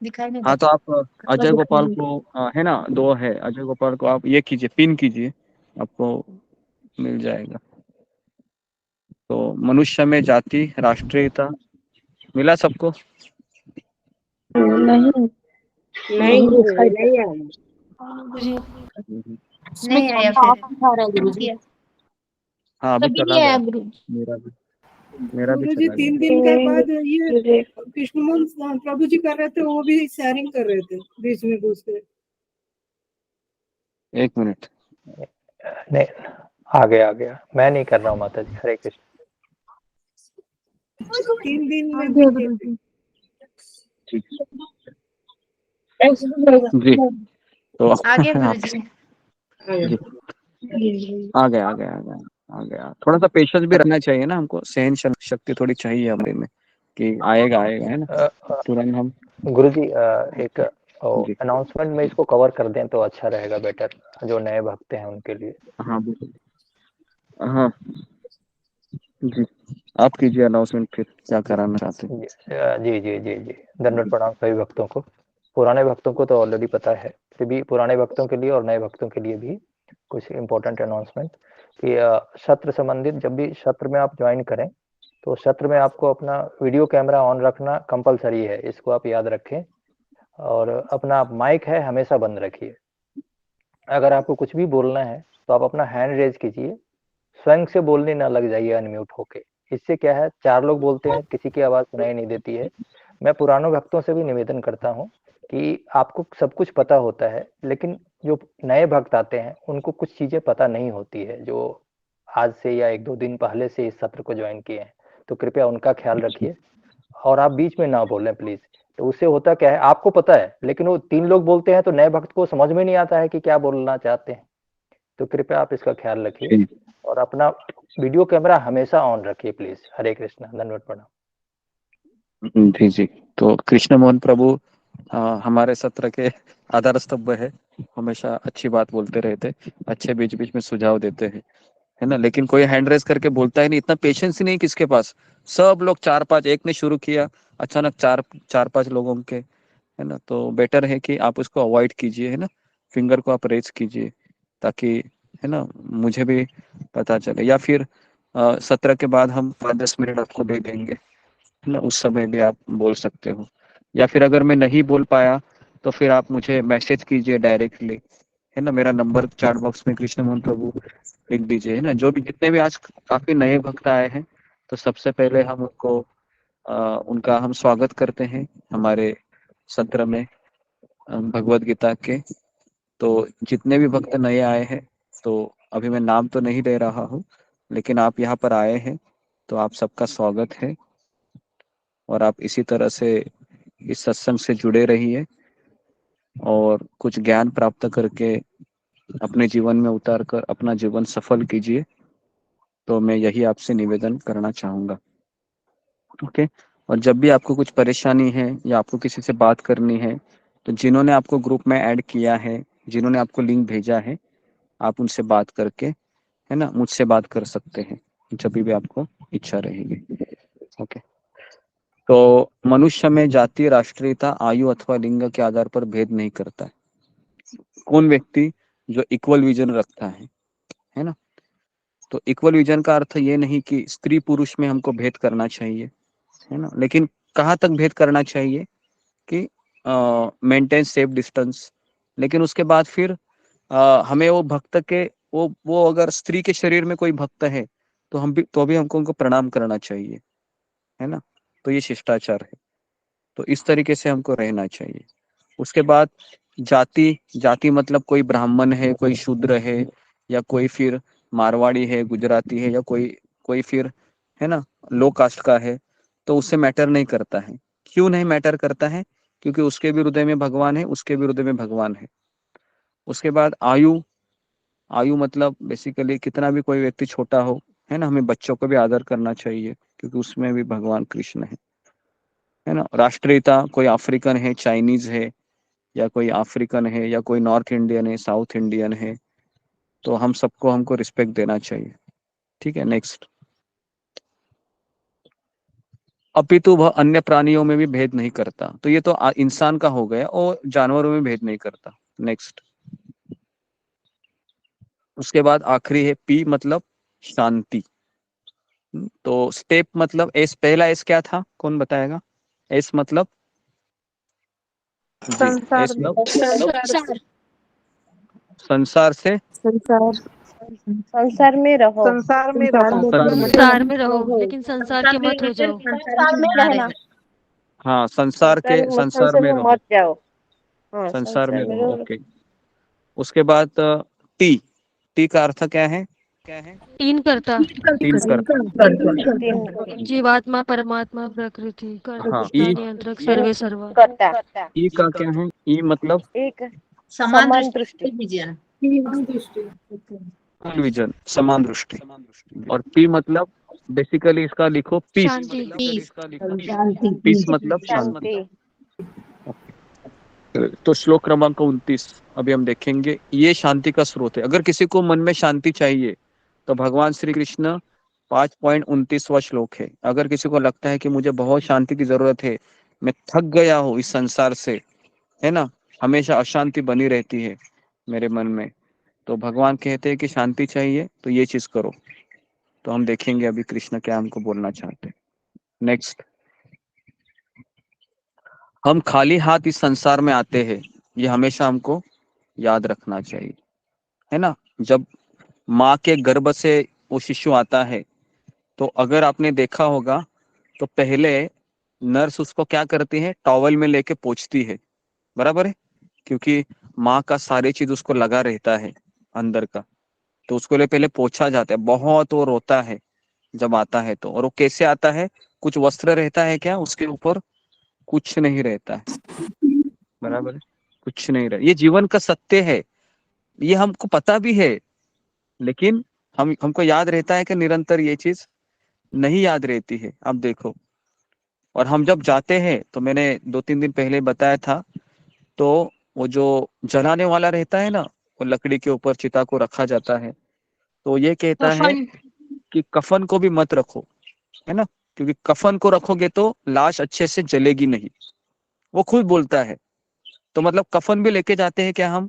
Speaker 3: दिखाई नहीं दे
Speaker 1: हाँ, तो आप अजय गोपाल
Speaker 3: रहा।
Speaker 1: को है ना, दो है, अजय गोपाल को आप ये कीजिए, पिन कीजिए, आपको मिल जाएगा। तो मनुष्य में जाति, राष्ट्रीयता मिला सबको?
Speaker 2: नहीं
Speaker 9: नहीं गुरुजी नहीं आया।
Speaker 3: नहीं आया फिर।
Speaker 1: हाँ, अभी चला गया, मेरा भी
Speaker 9: गुरुजी
Speaker 1: चला
Speaker 9: 3
Speaker 1: गया।
Speaker 9: दिन के बाद ये कृष्णमोहन प्रभु जी कर रहे थे, वो भी शेयरिंग कर रहे थे बीच में घुस के।
Speaker 1: एक मिनट,
Speaker 2: नहीं, आ गया। मैं नहीं कर रहा हूँ माता जी। हरे कृष्ण।
Speaker 9: 3 दिन में दिखे थे।
Speaker 1: जी, तो
Speaker 3: आ गया गुरुजी।
Speaker 1: जी आ गया। थोड़ा सा पेशेंस भी रखना चाहिए ना हमको, सहन शक्ति थोड़ी चाहिए हमारे में कि आएगा है ना, तुरंत हम।
Speaker 2: गुरुजी एक
Speaker 1: जी
Speaker 2: अनाउंसमेंट में इसको कवर कर दें तो अच्छा रहेगा, बेटर, जो नए भक्त हैं उनके लिए।
Speaker 1: हाँ हाँ जी, आप कीजिए अनाउंसमेंट, फिर क्या कराना चाहते हैं।
Speaker 2: जी। धन्यवाद प्रणाम सभी भक्तों को। पुराने भक्तों को तो ऑलरेडी पता है, फिर भी पुराने भक्तों के लिए और नए भक्तों के लिए भी कुछ इम्पोर्टेंट अनाउंसमेंट कि सत्र संबंधित जब भी सत्र में आप ज्वाइन करें तो सत्र में आपको अपना वीडियो कैमरा ऑन रखना कंपलसरी है, इसको आप याद रखें। और अपना माइक है हमेशा बंद रखिए। अगर आपको कुछ भी बोलना है तो आप अपना हैंड रेज कीजिए, स्वयं से बोलने ना लग जाइए अनम्यूट होके। इससे क्या है, 4 लोग बोलते हैं, किसी की आवाज सुनाई नहीं देती है। मैं पुराने भक्तों से भी निवेदन करता हूँ कि आपको सब कुछ पता होता है, लेकिन जो नए भक्त आते हैं उनको कुछ चीजें पता नहीं होती है, जो आज से या 1-2 दिन पहले से इस सत्र को ज्वाइन किए हैं। तो कृपया उनका ख्याल रखिए और आप बीच में ना बोलें प्लीज। तो उससे होता क्या है, आपको पता है लेकिन वो 3 लोग बोलते हैं तो नए भक्त को समझ में नहीं आता है कि क्या बोलना चाहते हैं। तो कृपया आप इसका ख्याल रखिए और अपना वीडियो कैमरा हमेशा ऑन रखिए प्लीज। हरे कृष्णा, धन्यवाद प्रणाम।
Speaker 1: जी तो कृष्ण मोहन प्रभु हमारे सत्र के आधार स्तंभ है, हमेशा अच्छी बात बोलते रहते, अच्छे बीच बीच में सुझाव देते हैं, है ना। लेकिन कोई हैंड रेस करके बोलता ही नहीं, इतना पेशेंस ही नहीं किसके पास। सब लोग 4-5, एक ने शुरू किया अचानक 4-5 लोगों के, है ना। तो बेटर है कि आप उसको अवॉइड कीजिए, है ना, फिंगर को आप रेज कीजिए ताकि, है ना, मुझे भी पता चले। या फिर सत्र के बाद हम 5-10 मिनट आपको दे देंगे, है ना, उस समय भी आप बोल सकते हो। या फिर अगर मैं नहीं बोल पाया तो फिर आप मुझे मैसेज कीजिए डायरेक्टली, है ना। मेरा नंबर चैट बॉक्स में कृष्ण मोहन प्रभु लिख दीजिए, है ना। जो भी जितने भी आज काफी नए भक्त आए हैं, तो सबसे पहले हम उनको उनका हम स्वागत करते हैं हमारे सत्र में भगवत गीता के। तो जितने भी भक्त नए आए हैं, तो अभी मैं नाम तो नहीं ले रहा हूँ, लेकिन आप यहाँ पर आए हैं तो आप सबका स्वागत है। और आप इसी तरह से इस सत्संग से जुड़े रहिए और कुछ ज्ञान प्राप्त करके अपने जीवन में उतार कर अपना जीवन सफल कीजिए। तो मैं यही आपसे निवेदन करना चाहूंगा। ओके। और जब भी आपको कुछ परेशानी है या आपको किसी से बात करनी है, तो जिन्होंने आपको ग्रुप में ऐड किया है, जिन्होंने आपको लिंक भेजा है, आप उनसे बात करके, है ना, मुझसे बात कर सकते हैं जब भी आपको इच्छा रहेगी। ओके। तो मनुष्य में जाति, राष्ट्रीयता, आयु अथवा लिंग के आधार पर भेद नहीं करता है। कौन व्यक्ति जो इक्वल विजन रखता है ना। तो इक्वल विजन का अर्थ ये नहीं कि स्त्री पुरुष में हमको भेद करना चाहिए, है ना। लेकिन कहाँ तक भेद करना चाहिए कि मेंटेन सेफ डिस्टेंस। लेकिन उसके बाद फिर हमें वो भक्त के वो अगर स्त्री के शरीर में कोई भक्त है तो भी हमको उनको प्रणाम करना चाहिए, है ना। तो ये शिष्टाचार है। तो इस तरीके से हमको रहना चाहिए। उसके बाद जाति मतलब कोई ब्राह्मण है, कोई शूद्र है, या कोई फिर मारवाड़ी है, गुजराती है, या कोई फिर, है ना, लो कास्ट का है, तो उससे मैटर नहीं करता है। क्यों नहीं मैटर करता है? क्योंकि उसके भी हृदय में भगवान है, उसके भी हृदय में भगवान है। उसके बाद आयु मतलब बेसिकली कितना भी कोई व्यक्ति छोटा हो, है ना, हमें बच्चों को भी आदर करना चाहिए क्योंकि उसमें भी भगवान कृष्ण है ना। राष्ट्रीयता, कोई अफ्रीकन है, चाइनीज है, या कोई अफ्रीकन है, या कोई नॉर्थ इंडियन है, साउथ इंडियन है, तो हमको रिस्पेक्ट देना चाहिए। ठीक है। नेक्स्ट, अपितु वह अन्य प्राणियों में भी भेद नहीं करता। तो ये तो इंसान का हो गया, और जानवरों में भेद नहीं करता। नेक्स्ट, उसके बाद आखिरी है पी मतलब शांति। तो स्टेप मतलब एस, पहला एस क्या था, कौन बताएगा? एस मतलब जी, एस मतलब संसार से,
Speaker 5: संसार में रहो।
Speaker 9: संसार में रहो।
Speaker 6: संसार में रहो लेकिन संसार के मत हो जाओ।
Speaker 5: संसार में रहना।
Speaker 1: हाँ, संसार में रहो,
Speaker 5: मत जाओ। हाँ,
Speaker 1: संसार में रहो। ओके। उसके बाद टी का अर्थ क्या है?
Speaker 6: तीन करता, जीवात्मा, परमात्मा, प्रकृति, नियंत्रक, सर्वे सर्वा।
Speaker 5: करता।
Speaker 1: ई का क्या है? ई मतलब
Speaker 5: एक
Speaker 3: समान दृष्टि विजन।
Speaker 1: फुल विजन, समान दृष्टि। और पी मतलब बेसिकली इसका लिखो पीस।
Speaker 9: शांति
Speaker 1: पीस मतलब शांति।
Speaker 5: शांति।
Speaker 1: तो श्लोक क्रमांक 29 अभी हम देखेंगे। ये शांति का स्रोत है। अगर किसी को मन में शांति चाहिए तो भगवान श्री कृष्ण 5.29वां श्लोक है। अगर किसी को लगता है कि मुझे बहुत शांति की जरूरत है, मैं थक गया हूँ इस संसार से, है ना, हमेशा अशांति बनी रहती है मेरे मन में, तो भगवान कहते हैं कि शांति चाहिए तो ये चीज करो। तो हम देखेंगे अभी कृष्ण क्या हमको बोलना चाहते हैं। नेक्स्ट, हम खाली हाथ इस संसार में आते हैं, ये हमेशा हमको याद रखना चाहिए, है ना। जब माँ के गर्भ से वो शिशु आता है तो अगर आपने देखा होगा तो पहले नर्स उसको क्या करती है, टॉवल में लेके पोंछती है, बराबर है, क्योंकि माँ का सारी चीज उसको लगा रहता है अंदर का, तो उसको लिए पहले पोछा जाता है। बहुत वो रोता है जब आता है तो, और वो कैसे आता है, कुछ वस्त्र रहता है क्या उसके ऊपर, कुछ नहीं रहता है, बराबर है, कुछ नहीं रहता। ये जीवन का सत्य है, ये हमको पता भी है, लेकिन हमको याद रहता है कि निरंतर ये चीज नहीं याद रहती है। अब देखो, और हम जब जाते हैं तो मैंने 2-3 दिन पहले बताया था, तो वो जो जलाने वाला रहता है ना, वो लकड़ी के ऊपर चिता को रखा जाता है, तो ये कहता है
Speaker 6: कफन।
Speaker 1: कि कफन को भी मत रखो, है ना, क्योंकि कफन को रखोगे तो लाश अच्छे से जलेगी नहीं, वो खुद बोलता है। तो मतलब कफन भी लेके जाते हैं क्या हम,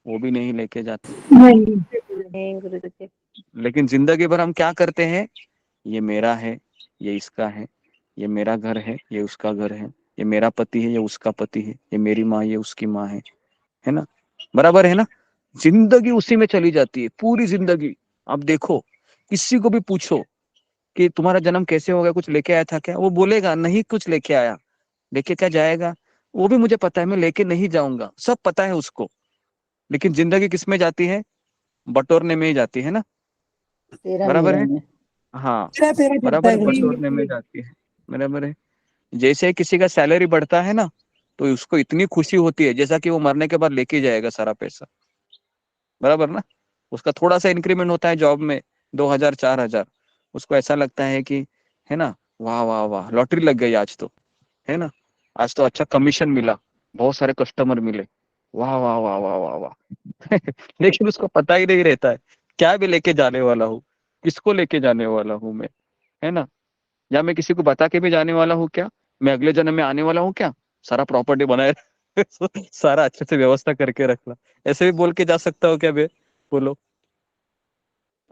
Speaker 1: वो भी नहीं लेके जाते।
Speaker 5: नहीं गुरुदेव।
Speaker 1: लेकिन जिंदगी भर हम क्या करते हैं, ये मेरा है, ये इसका है, ये मेरा घर है, ये उसका घर है, ये मेरा पति है, ये उसका पति है, ये मेरी माँ, ये उसकी माँ है ना, बराबर है ना। जिंदगी उसी में चली जाती है, पूरी जिंदगी। आप देखो, किसी को भी पूछो कि तुम्हारा जन्म कैसे हो गया, कुछ लेके आया था क्या, वो बोलेगा नहीं कुछ लेके आया। लेके क्या जाएगा, वो भी मुझे पता है, मैं लेके नहीं जाऊंगा, सब पता है उसको। लेकिन जिंदगी किस में जाती है, बटोरने में ही जाती है ना, बराबर है। हाँ, बराबर है, बटोरने में जाती है, बराबर है। जैसे किसी का सैलरी बढ़ता है ना, तो उसको इतनी खुशी होती है जैसा कि वो मरने के बाद लेके जाएगा सारा पैसा, बराबर ना। उसका थोड़ा सा इंक्रीमेंट होता है जॉब में, 2,000-4,000, उसको ऐसा लगता है कि, है ना, वाह वाह वाह, लॉटरी लग गई आज तो, है ना, आज तो अच्छा कमीशन मिला, बहुत सारे कस्टमर मिले, वाह वाह वाह वाह वाह वाह। लेकिन उसको पता ही नहीं रहता है क्या भी लेके जाने वाला हूँ, किसको लेके जाने वाला हूँ मैं, है ना। या मैं किसी को बता के भी जाने वाला हूँ क्या, मैं अगले जन्म में आने वाला हूँ क्या, सारा प्रॉपर्टी बनाए सारा अच्छे से व्यवस्था करके रखना, ऐसे भी बोल के जा सकता हो क्या बे, बोलो।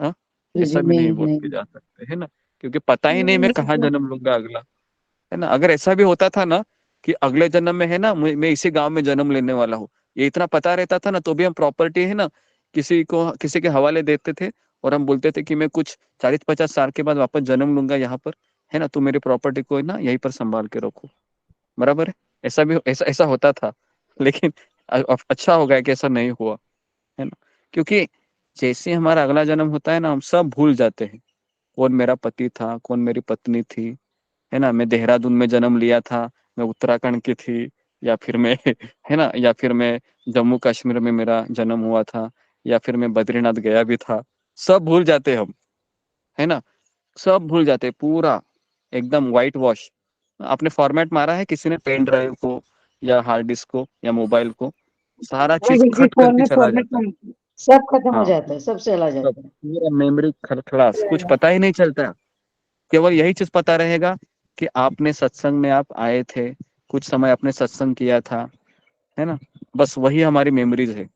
Speaker 1: हाँ, ऐसा भी नहीं बोल के जा सकते, है ना, क्योंकि पता ही नहीं मैं कहाँ जन्म लूंगा अगला, है ना। अगर ऐसा भी होता था ना कि अगले जन्म में, है ना, मैं इसी गांव में जन्म लेने वाला हूँ, ये इतना पता रहता था ना, तो भी हम प्रॉपर्टी, है ना, किसी के हवाले देते थे, और हम बोलते थे कि मैं कुछ 40-50 साल के बाद वापस जन्म लूंगा यहाँ पर, है ना, तो मेरी प्रॉपर्टी को ना यहीं पर संभाल के रखो, बराबर है। ऐसा भी ऐसा ऐसा होता था, लेकिन अच्छा हो गया कि ऐसा नहीं हुआ, है ना, क्योंकि जैसे हमारा अगला जन्म होता है ना, हम सब भूल जाते हैं, कौन मेरा पति था, कौन मेरी पत्नी थी, है ना, मैं देहरादून में जन्म लिया था, मैं उत्तराखंड की थी, या फिर मैं है ना, या फिर मैं जम्मू कश्मीर में मेरा जन्म हुआ था, या फिर मैं बद्रीनाथ गया भी था, सब भूल जाते हम, है ना, सब भूल जाते पूरा, एकदम व्हाइट वॉश। आपने फॉर्मेट मारा है किसी ने पेन ड्राइव को, या हार्ड डिस्क को, या मोबाइल को, सारा चीज खट
Speaker 9: फोन
Speaker 1: करके
Speaker 9: में
Speaker 1: चला जाता है।
Speaker 9: फॉर्मेट सब खत्म हो
Speaker 1: हाँ,
Speaker 9: जाता है, सब चला
Speaker 1: सब
Speaker 9: जाता है।
Speaker 1: पूरा मेमोरी खलास, कुछ पता ही नहीं चलता। केवल यही चीज पता रहेगा कि आपने सत्संग में आप आए थे, कुछ समय आपने सत्संग किया था, है ना, बस वही हमारी मेमोरीज है।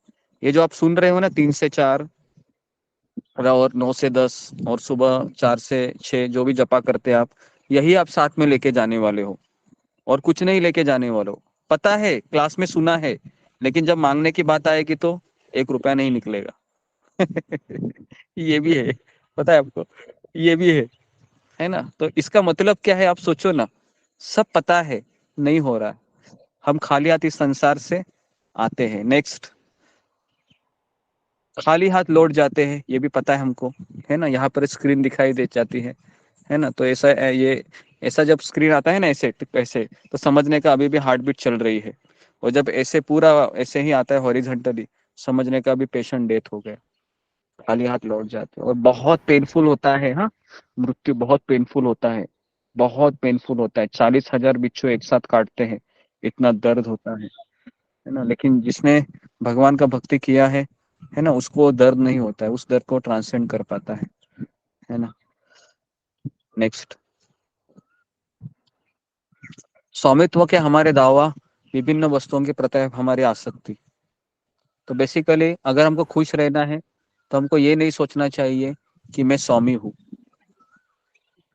Speaker 1: ये जो आप सुन रहे हो ना, 3 से 4 और 9 से 10 और सुबह 4 से 6 जो भी जपा करते आप, यही आप साथ में लेके जाने वाले हो, और कुछ नहीं लेके जाने वाले हो। पता है, क्लास में सुना है, लेकिन जब मांगने की बात आएगी तो 1 रुपया नहीं निकलेगा। ये भी है, पता है आपको, ये भी है ना। तो इसका मतलब क्या है, आप सोचो ना, सब पता है, नहीं हो रहा है, हम खाली हाथ इस संसार से आते हैं। नेक्स्ट, खाली हाथ लौट जाते हैं, ये भी पता है हमको, है ना, यहाँ पर स्क्रीन दिखाई दे जाती है ना, तो ऐसा ये ऐसा जब स्क्रीन आता है ना, ऐसे ऐसे, तो समझने का अभी भी हार्ट बीट चल रही है, और जब ऐसे पूरा ऐसे ही आता है हॉरिजॉन्टली, समझने का भी पेशेंट डेथ हो गया, खाली हाथ लौट जाते हैं। और बहुत पेनफुल होता है, हाँ, मृत्यु बहुत पेनफुल होता है, बहुत पेनफुल होता है। 40,000 बिच्छू एक साथ काटते हैं, इतना दर्द होता है ना। लेकिन जिसने भगवान का भक्ति किया है ना, उसको दर्द नहीं होता है, उस दर्द को ट्रांसेंड कर पाता है ना। नेक्स्ट, स्वामित्व के हमारे दावा, विभिन्न वस्तुओं के प्रति हमारी आसक्ति। तो बेसिकली अगर हमको खुश रहना है तो हमको ये नहीं सोचना चाहिए कि मैं स्वामी हूँ।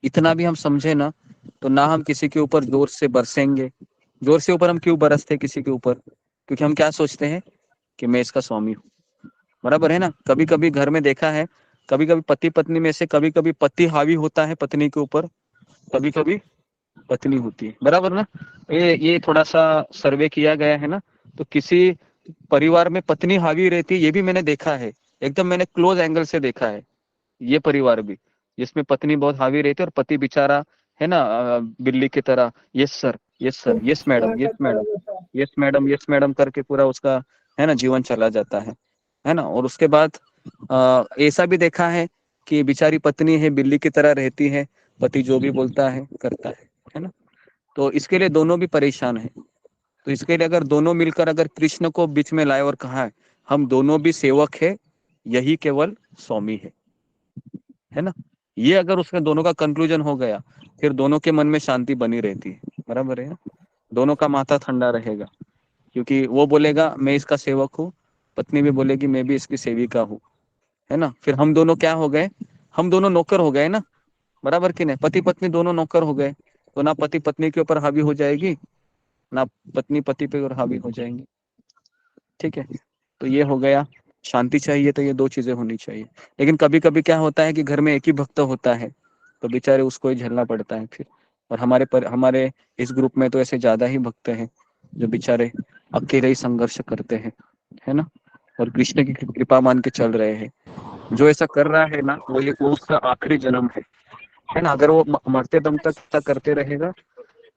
Speaker 1: इतना भी हम समझे ना, तो ना हम किसी के ऊपर जोर से बरसेंगे। जोर से ऊपर हम क्यों बरसते किसी के ऊपर? क्योंकि हम क्या सोचते हैं कि मैं इसका स्वामी हूँ, बराबर है ना। कभी कभी घर में देखा है, कभी कभी पति पत्नी में से कभी कभी पति हावी होता है पत्नी के ऊपर, कभी कभी पत्नी होती है, बराबर ना। ये थोड़ा सा सर्वे किया गया है ना, तो किसी परिवार में पत्नी हावी रहती है, ये भी मैंने देखा है, एकदम मैंने क्लोज एंगल से देखा है ये परिवार भी, जिसमें पत्नी बहुत हावी रहती है और पति बेचारा है ना बिल्ली की तरह yes sir, yes sir, yes madam, yes madam, yes madam, yes madam करके पूरा उसका है ना जीवन चला जाता है ना। और उसके बाद ऐसा भी देखा है कि बेचारी पत्नी है बिल्ली की तरह रहती है, पति जो भी बोलता है करता है ना। तो इसके लिए दोनों भी परेशान है। तो इसके लिए अगर दोनों मिलकर अगर कृष्ण को बीच में लाए और कहा है हम दोनों भी सेवक है, यही केवल स्वामी है ना, ये अगर उसके दोनों का कंक्लूजन हो गया, फिर दोनों के मन में शांति बनी रहती है, बराबर है ना। दोनों का माथा ठंडा रहेगा, क्योंकि वो बोलेगा मैं इसका सेवक हूँ, पत्नी भी बोलेगी मैं भी इसकी सेविका हूँ, है ना। फिर हम दोनों क्या हो गए? हम दोनों नौकर हो गए ना, बराबर कि नहीं। पति पत्नी दोनों नौकर हो गए, तो ना पति पत्नी के ऊपर हावी हो जाएगी, ना पत्नी पति पे और हावी हो जाएंगी, ठीक है। तो ये हो गया। शांति चाहिए तो ये दो चीजें होनी चाहिए। लेकिन कभी कभी क्या होता है कि घर में एक ही भक्त होता है, तो बेचारे उसको ही झेलना पड़ता है फिर। और हमारे इस ग्रुप में तो ऐसे ज्यादा ही भक्त हैं जो बेचारे अकेले ही संघर्ष करते हैं, है ना, और कृष्ण की कृपा मान के चल रहे हैं। जो ऐसा कर रहा है ना, वो उसका आखिरी जन्म है ना। अगर वो मरते दम तक ऐसा करते रहेगा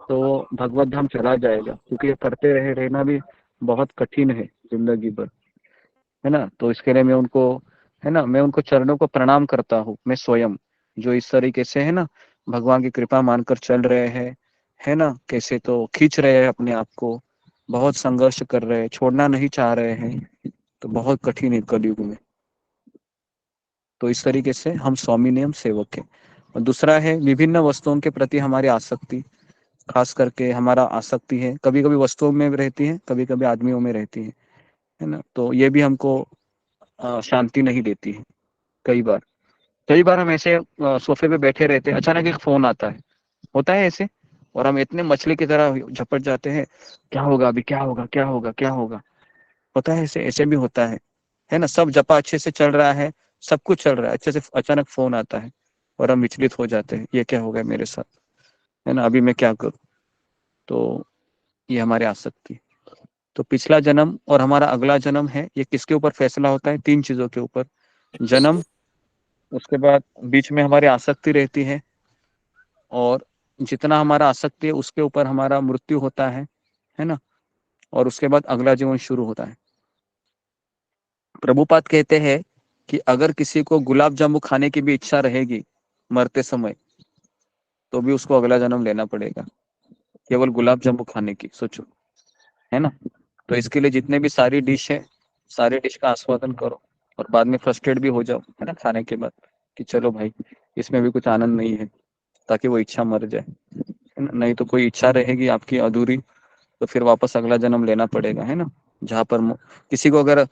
Speaker 1: तो भगवत धाम चला जाएगा, क्योंकि ये करते रहना भी बहुत कठिन है जिंदगी भर, है ना। तो इसके लिए मैं उनको चरणों को प्रणाम करता हूँ, मैं स्वयं, जो इस तरीके से है ना भगवान की कृपा मानकर चल रहे हैं, है ना। कैसे तो खींच रहे हैं अपने आप को, बहुत संघर्ष कर रहे हैं, छोड़ना नहीं चाह रहे हैं, तो बहुत कठिन है कलयुग में। तो इस तरीके से हम स्वामी नियम सेवक है। और दूसरा है विभिन्न वस्तुओं के प्रति हमारी आसक्ति। खास करके हमारा आसक्ति है, कभी कभी वस्तुओं में रहती है, कभी कभी आदमियों में रहती है ना। तो ये भी हमको शांति नहीं देती है। कई बार हम ऐसे सोफे पे बैठे रहते हैं, अचानक एक फोन आता है, होता है ऐसे, और हम इतने मछली की तरह झपट जाते हैं, क्या होगा अभी, क्या होगा, क्या होगा, क्या होगा। होता है ऐसे भी होता है ना। सब जपा अच्छे से चल रहा है, सब कुछ चल रहा है अच्छे से, अचानक फोन आता है और हम विचलित हो जाते हैं, ये क्या हो गया मेरे साथ, है ना, अभी मैं क्या करूं। तो ये हमारी आसक्ति। तो पिछला जन्म और हमारा अगला जन्म है, ये किसके ऊपर फैसला होता है? 3 चीजों के ऊपर। जन्म, उसके बाद बीच में हमारी आसक्ति रहती है, और जितना हमारा आसक्ति है उसके ऊपर हमारा मृत्यु होता है ना। और उसके बाद अगला जीवन शुरू होता है। प्रभुपाद कहते हैं कि अगर किसी को गुलाब जामुन खाने की भी इच्छा रहेगी मरते समय, तो भी उसको अगला जन्म लेना पड़ेगा, केवल गुलाब जामुन खाने की, सोचो, है ना। तो इसके लिए जितने भी सारी डिश है, सारी डिश का आस्वादन करो, और बाद में फ्रस्ट्रेट भी हो जाओ, है ना, खाने के बाद, कि चलो भाई इसमें भी कुछ आनंद नहीं है, ताकि वो इच्छा मर जाए, है ना। नहीं तो कोई इच्छा रहेगी आपकी अधूरी, तो फिर वापस अगला जन्म लेना पड़ेगा, है ना। जहाँ पर किसी को अगर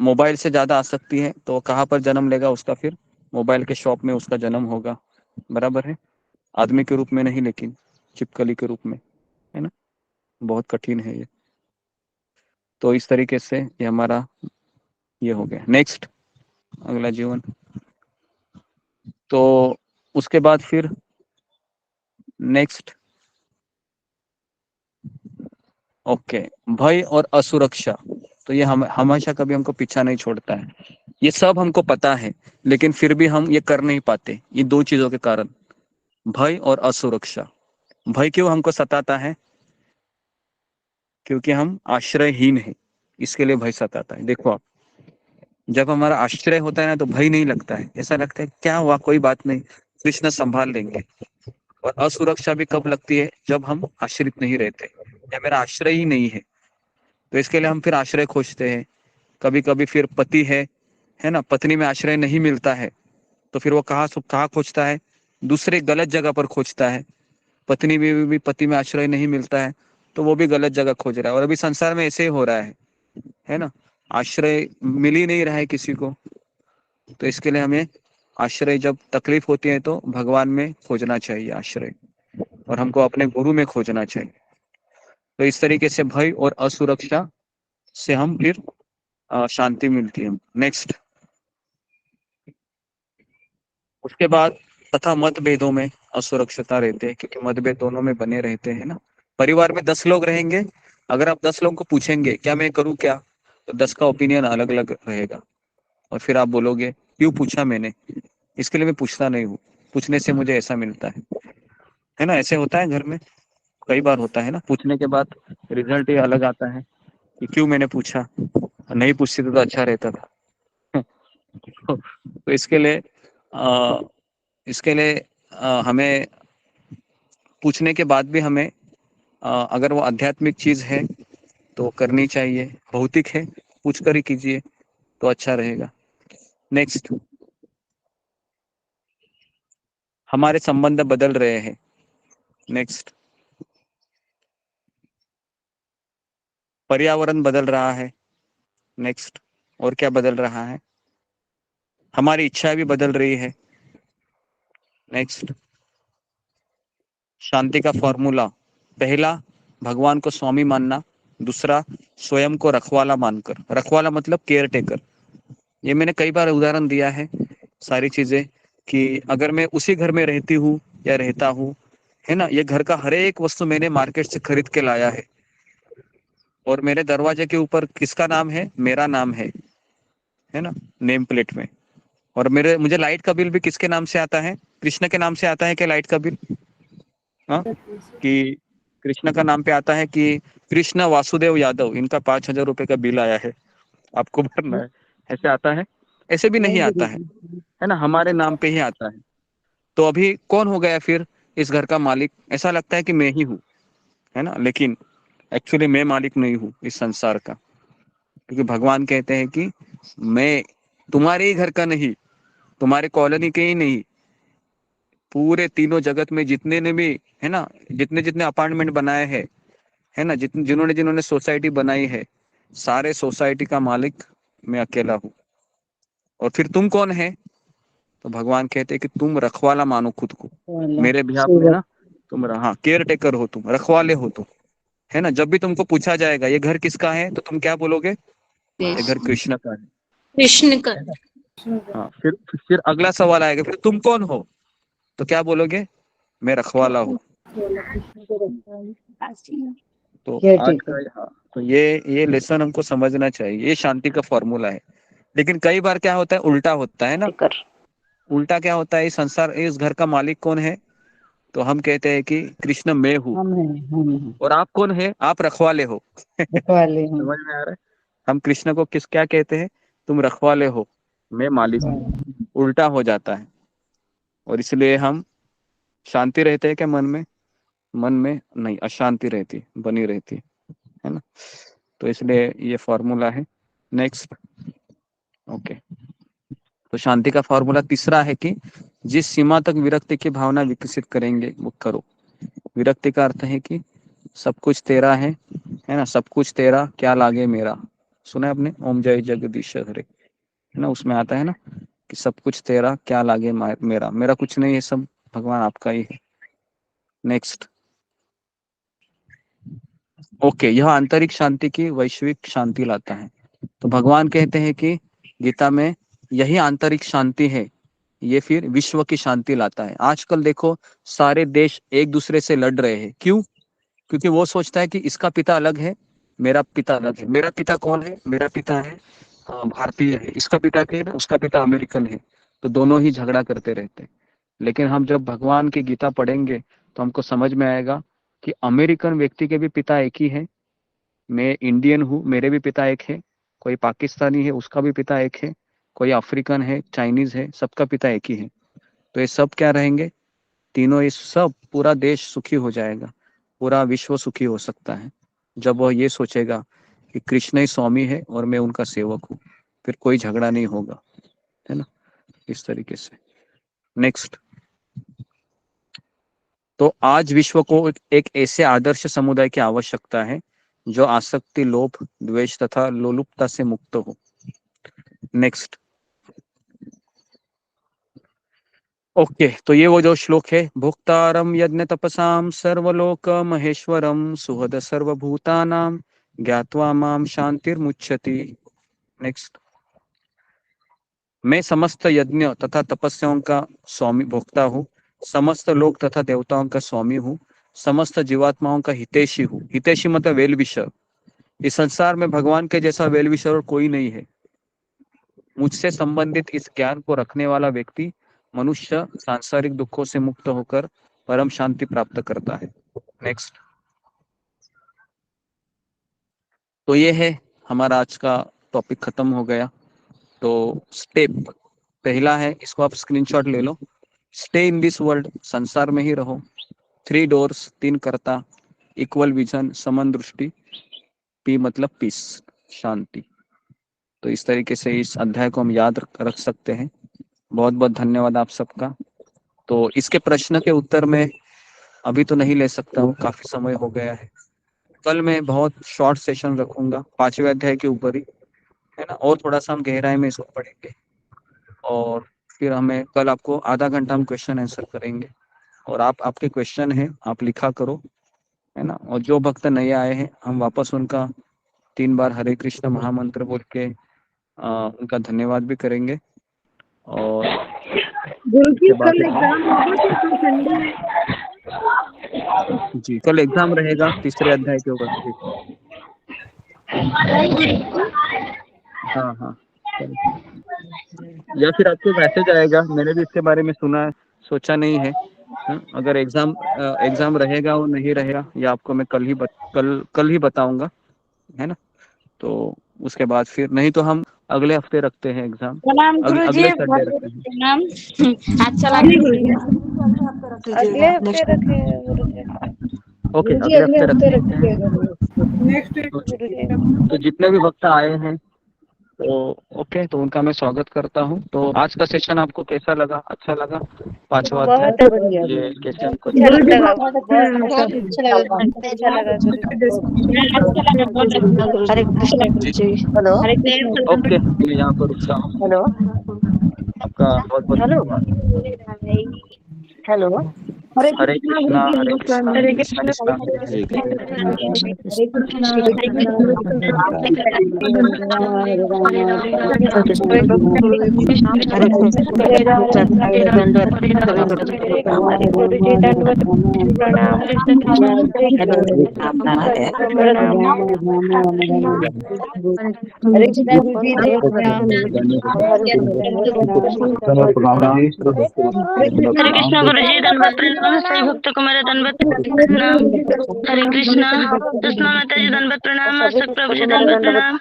Speaker 1: मोबाइल से ज्यादा आसक्ति है, तो कहाँ पर जन्म लेगा उसका? फिर मोबाइल के शॉप में उसका जन्म होगा, बराबर है। आदमी के रूप में नहीं, लेकिन चिपकली के रूप में, है ना। बहुत कठिन है ये। तो इस तरीके से ये हमारा ये हो गया। नेक्स्ट, अगला जीवन। तो उसके बाद फिर नेक्स्ट, ओके, भय और असुरक्षा। तो ये हम हमेशा कभी हमको पीछा नहीं छोड़ता है, ये सब हमको पता है, लेकिन फिर भी हम ये कर नहीं पाते, ये 2 चीजों के कारण, भय और असुरक्षा। भय क्यों हमको सताता है? क्योंकि हम आश्रयहीन हैं, इसके लिए भय सताता है। देखो आप, जब हमारा आश्रय होता है ना तो भय नहीं लगता है, ऐसा लगता है क्या हुआ, कोई बात नहीं, कृष्ण संभाल लेंगे। और असुरक्षा भी कब लगती है, जब हम आश्रित नहीं रहते या मेरा आश्रय ही नहीं है, तो इसके लिए हम फिर आश्रय खोजते हैं। कभी कभी फिर पति है ना, पत्नी में आश्रय नहीं मिलता है तो फिर वो कहाँ खोजता है, दूसरे गलत जगह पर खोजता है। पत्नी भी पति में आश्रय नहीं मिलता है तो वो भी गलत जगह खोज रहा है। और अभी संसार में ऐसे ही हो रहा है ना, आश्रय मिल ही नहीं रहा है किसी को। तो इसके लिए हमें आश्रय, जब तकलीफ होती है तो भगवान में खोजना चाहिए आश्रय, और हमको अपने गुरु में खोजना चाहिए। तो इस तरीके से भय और असुरक्षा से हम फिर शांति मिलती है। नेक्स्ट, उसके बाद तथा मतभेदों में असुरक्षता रहते हैं, क्योंकि मतभेद दोनों में बने रहते हैं ना। परिवार में 10 लोग रहेंगे, अगर आप 10 लोगों को पूछेंगे क्या मैं करूं क्या, तो 10 का ओपिनियन अलग अलग रहेगा। और फिर आप बोलोगे क्यों पूछा मैंने, इसके लिए मैं पूछता नहीं हूँ, पूछने से मुझे ऐसा मिलता है ना। ऐसे होता है घर में, कई बार होता है ना, पूछने के बाद रिजल्ट ये अलग आता है कि क्यों मैंने पूछा, नहीं पूछती तो अच्छा रहता था। तो इसके लिए हमें पूछने के बाद भी हमें अगर वो आध्यात्मिक चीज है तो करनी चाहिए, भौतिक है पूछ कर ही कीजिए तो अच्छा रहेगा। नेक्स्ट, हमारे संबंध बदल रहे हैं। नेक्स्ट, पर्यावरण बदल रहा है। नेक्स्ट, और क्या बदल रहा है, हमारी इच्छा भी बदल रही है। नेक्स्ट, शांति का फॉर्मूला, पहला भगवान को स्वामी मानना, दूसरा स्वयं को रखवाला मानकर, रखवाला मतलब केयर टेकर। ये मैंने कई बार उदाहरण दिया है सारी चीजें, कि अगर मैं उसी घर में रहती हूँ या रहता हूँ, है ना, ये घर का हर एक वस्तु मैंने मार्केट से खरीद के लाया है, और मेरे दरवाजे के ऊपर किसका नाम है, मेरा नाम है ना, नेम प्लेट में। और मुझे लाइट का बिल भी किसके नाम से आता है, कृष्ण के नाम से आता है क्या लाइट का बिल? हाँ, कि कृष्ण का नाम पे आता है कि कृष्ण वासुदेव यादव, इनका 5,000 रुपए का बिल आया है, आपको भरना है, ऐसे आता है? ऐसे भी नहीं आता है ना, हमारे नाम पे ही आता है। तो अभी कौन हो गया फिर इस घर का मालिक? ऐसा लगता है कि मैं ही हूँ, है ना, लेकिन एक्चुअली मैं मालिक नहीं हूँ इस संसार का, क्योंकि भगवान कहते हैं कि मैं तुम्हारे ही घर का नहीं, तुम्हारे कॉलोनी के ही नहीं, पूरे तीनों जगत में जितने ने भी, है ना, जितने जितने अपार्टमेंट बनाए हैं, है ना, जिन्होंने सोसाइटी बनाई है, सारे सोसाइटी का मालिक मैं अकेला हूँ। और फिर तुम कौन है? तो भगवान कहते हैं कि तुम रखवाला मानो खुद को, मेरे बिहाफ में ना, तुम हाँ केयर टेकर हो, तुम रखवाले हो तुम, है ना। जब भी तुमको पूछा जाएगा ये घर किसका है, तो तुम क्या बोलोगे? ये घर कृष्ण का है,
Speaker 6: कृष्ण का।
Speaker 1: हाँ। फिर अगला सवाल आएगा, फिर तुम कौन हो? तो क्या बोलोगे? मैं रखवाला हूँ। तो आज का, हाँ, तो ये लेसन हमको समझना चाहिए, ये शांति का फॉर्मूला है। लेकिन कई बार क्या होता है, उल्टा होता है ना। उल्टा क्या होता है, इस संसार, इस घर का मालिक कौन है? तो हम कहते हैं कि कृष्ण मैं हूँ, और आप कौन है? आप रखवाले हो। समझ में आ रहा है? हम कृष्ण को क्या कहते हैं? तुम रखवाले हो, मैं मालिक हूँ। उल्टा हो जाता है, और इसलिए हम शांति रहते हैं क्या मन में? मन में नहीं, अशांति रहती, बनी रहती है ना। तो इसलिए ये फॉर्मूला है। Next, okay. तो शांति का फॉर्मूला तीसरा है कि जिस सीमा तक विरक्ति की भावना विकसित करेंगे वो करो। विरक्ति का अर्थ है कि सब कुछ तेरा है ना, सब कुछ तेरा क्या लागे मेरा, सुना है आपने? ओम जय जगदीश हरे, है ना, उसमें आता है ना कि सब कुछ तेरा क्या लागे मेरा, मेरा कुछ नहीं है, सब भगवान आपका ही है। नेक्स्ट, ओके, यह आंतरिक शांति की वैश्विक शांति लाता है। तो भगवान कहते हैं कि गीता में यही आंतरिक शांति है, ये फिर विश्व की शांति लाता है। आजकल देखो सारे देश एक दूसरे से लड़ रहे हैं, क्यों? क्योंकि वो सोचता है कि इसका पिता अलग है, मेरा पिता अलग है। मेरा पिता कौन है? मेरा पिता है भारतीय है, इसका पिता क्या है? उसका पिता अमेरिकन है। तो दोनों ही झगड़ा करते रहते हैं। लेकिन हम जब भगवान की गीता पढ़ेंगे तो हमको समझ में आएगा कि अमेरिकन व्यक्ति के भी पिता एक ही है, मैं इंडियन हूँ, मेरे भी पिता एक है, कोई पाकिस्तानी है उसका भी पिता एक है, कोई अफ्रीकन है, चाइनीज है, सबका पिता एक ही है। तो ये सब क्या रहेंगे, तीनों, ये सब पूरा देश सुखी हो जाएगा, पूरा विश्व सुखी हो सकता है जब वह ये सोचेगा कि कृष्ण ही स्वामी है और मैं उनका सेवक हूँ। फिर कोई झगड़ा नहीं होगा, है ना, इस तरीके से। नेक्स्ट, तो आज विश्व को एक ऐसे आदर्श समुदाय की आवश्यकता है जो आसक्ति, लोभ, द्वेष तथा लोलुपता से मुक्त हो। नेक्स्ट, ओके, तो ये वो जो श्लोक है, भोक्तारम यज्ञ तपसाम सर्वलोक महेश्वरम सुहद सर्वभूतानां ज्ञात्वा माम शांतिर्मुच्यति। नेक्स्ट, मैं समस्त यज्ञ तथा तपस्याओं का स्वामी भोक्ता हूँ, समस्त लोक तथा देवताओं का स्वामी हूँ, समस्त जीवात्माओं का हितैषी हूँ। हितैषी मतलब वेल विशर। इस संसार में भगवान के जैसा वेल विशर और कोई नहीं है। मुझसे संबंधित इस ज्ञान को रखने वाला व्यक्ति मनुष्य सांसारिक दुखों से मुक्त होकर परम शांति प्राप्त करता है। नेक्स्ट, तो ये है हमारा आज का टॉपिक, खत्म हो गया। तो स्टेप पहला है, इसको आप स्क्रीनशॉट ले लो, स्टे इन दिस वर्ल्ड, संसार में ही रहो। 3 डोर्स, 3 कर्ता, इक्वल विजन, समान दृष्टि, पी मतलब पीस, शांति। तो इस तरीके से इस अध्याय को हम याद रख सकते हैं। बहुत बहुत धन्यवाद आप सबका। तो इसके प्रश्न के उत्तर में अभी तो नहीं ले सकता हूँ, काफी समय हो गया है। कल मैं बहुत शॉर्ट सेशन रखूंगा 5वें अध्याय के ऊपर ही, है ना, और थोड़ा सा हम गहराई में इसको पढ़ेंगे और फिर हमें कल आपको आधा घंटा हम क्वेश्चन आंसर करेंगे। और आपके क्वेश्चन है आप लिखा करो, है ना। और जो भक्त नए आए हैं हम वापस उनका 3 बार हरे कृष्ण महामंत्र बोल के उनका धन्यवाद भी करेंगे। और जी कल एग्जाम रहेगा 3रे अध्याय के ऊपर। हाँ, या फिर आपको मैसेज आएगा, मैंने भी इसके बारे में सुना, सोचा नहीं है। अगर एग्जाम रहेगा और नहीं रहेगा या आपको मैं कल ही बताऊंगा, है ना। तो उसके बाद फिर नहीं तो हम अगले हफ्ते रखते हैं एग्जाम, अगले संडे रखते हैं।
Speaker 5: प्रणाम। अच्छा
Speaker 7: अगले हफ्ते रखे
Speaker 1: ओके, अगले हफ्ते रखते हैं। तो जितने भी भक्त आए हैं तो ओके, तो उनका मैं स्वागत करता हूँ। तो आज का सेशन आपको कैसा लगा? अच्छा लगा? 5वां अध्याय ये कैसे आपको
Speaker 5: अच्छा लगा? हरे कृष्ण गुरुजी। हेलो,
Speaker 1: ओके, मैं यहाँ पर रुकता हूँ।
Speaker 5: हेलो,
Speaker 1: आपका बहुत बहुत धन्यवाद।
Speaker 5: हेलो,
Speaker 1: हरे कृष्णा हरे कृष्णा
Speaker 6: हरे
Speaker 1: कृष्ण
Speaker 6: कृष्ण
Speaker 5: गुरुजी दंडवत प्रणाम। हरे कृष्ण गुरुजी
Speaker 6: हरे कृष्ण गुरुजी दंडवत प्रणाम। सही भक्त को मेरा दंडवत प्रणाम। हरे कृष्णा। सुषमा माता जी दंडवत प्रणाम। प्रभु जी दंडवत प्रणाम।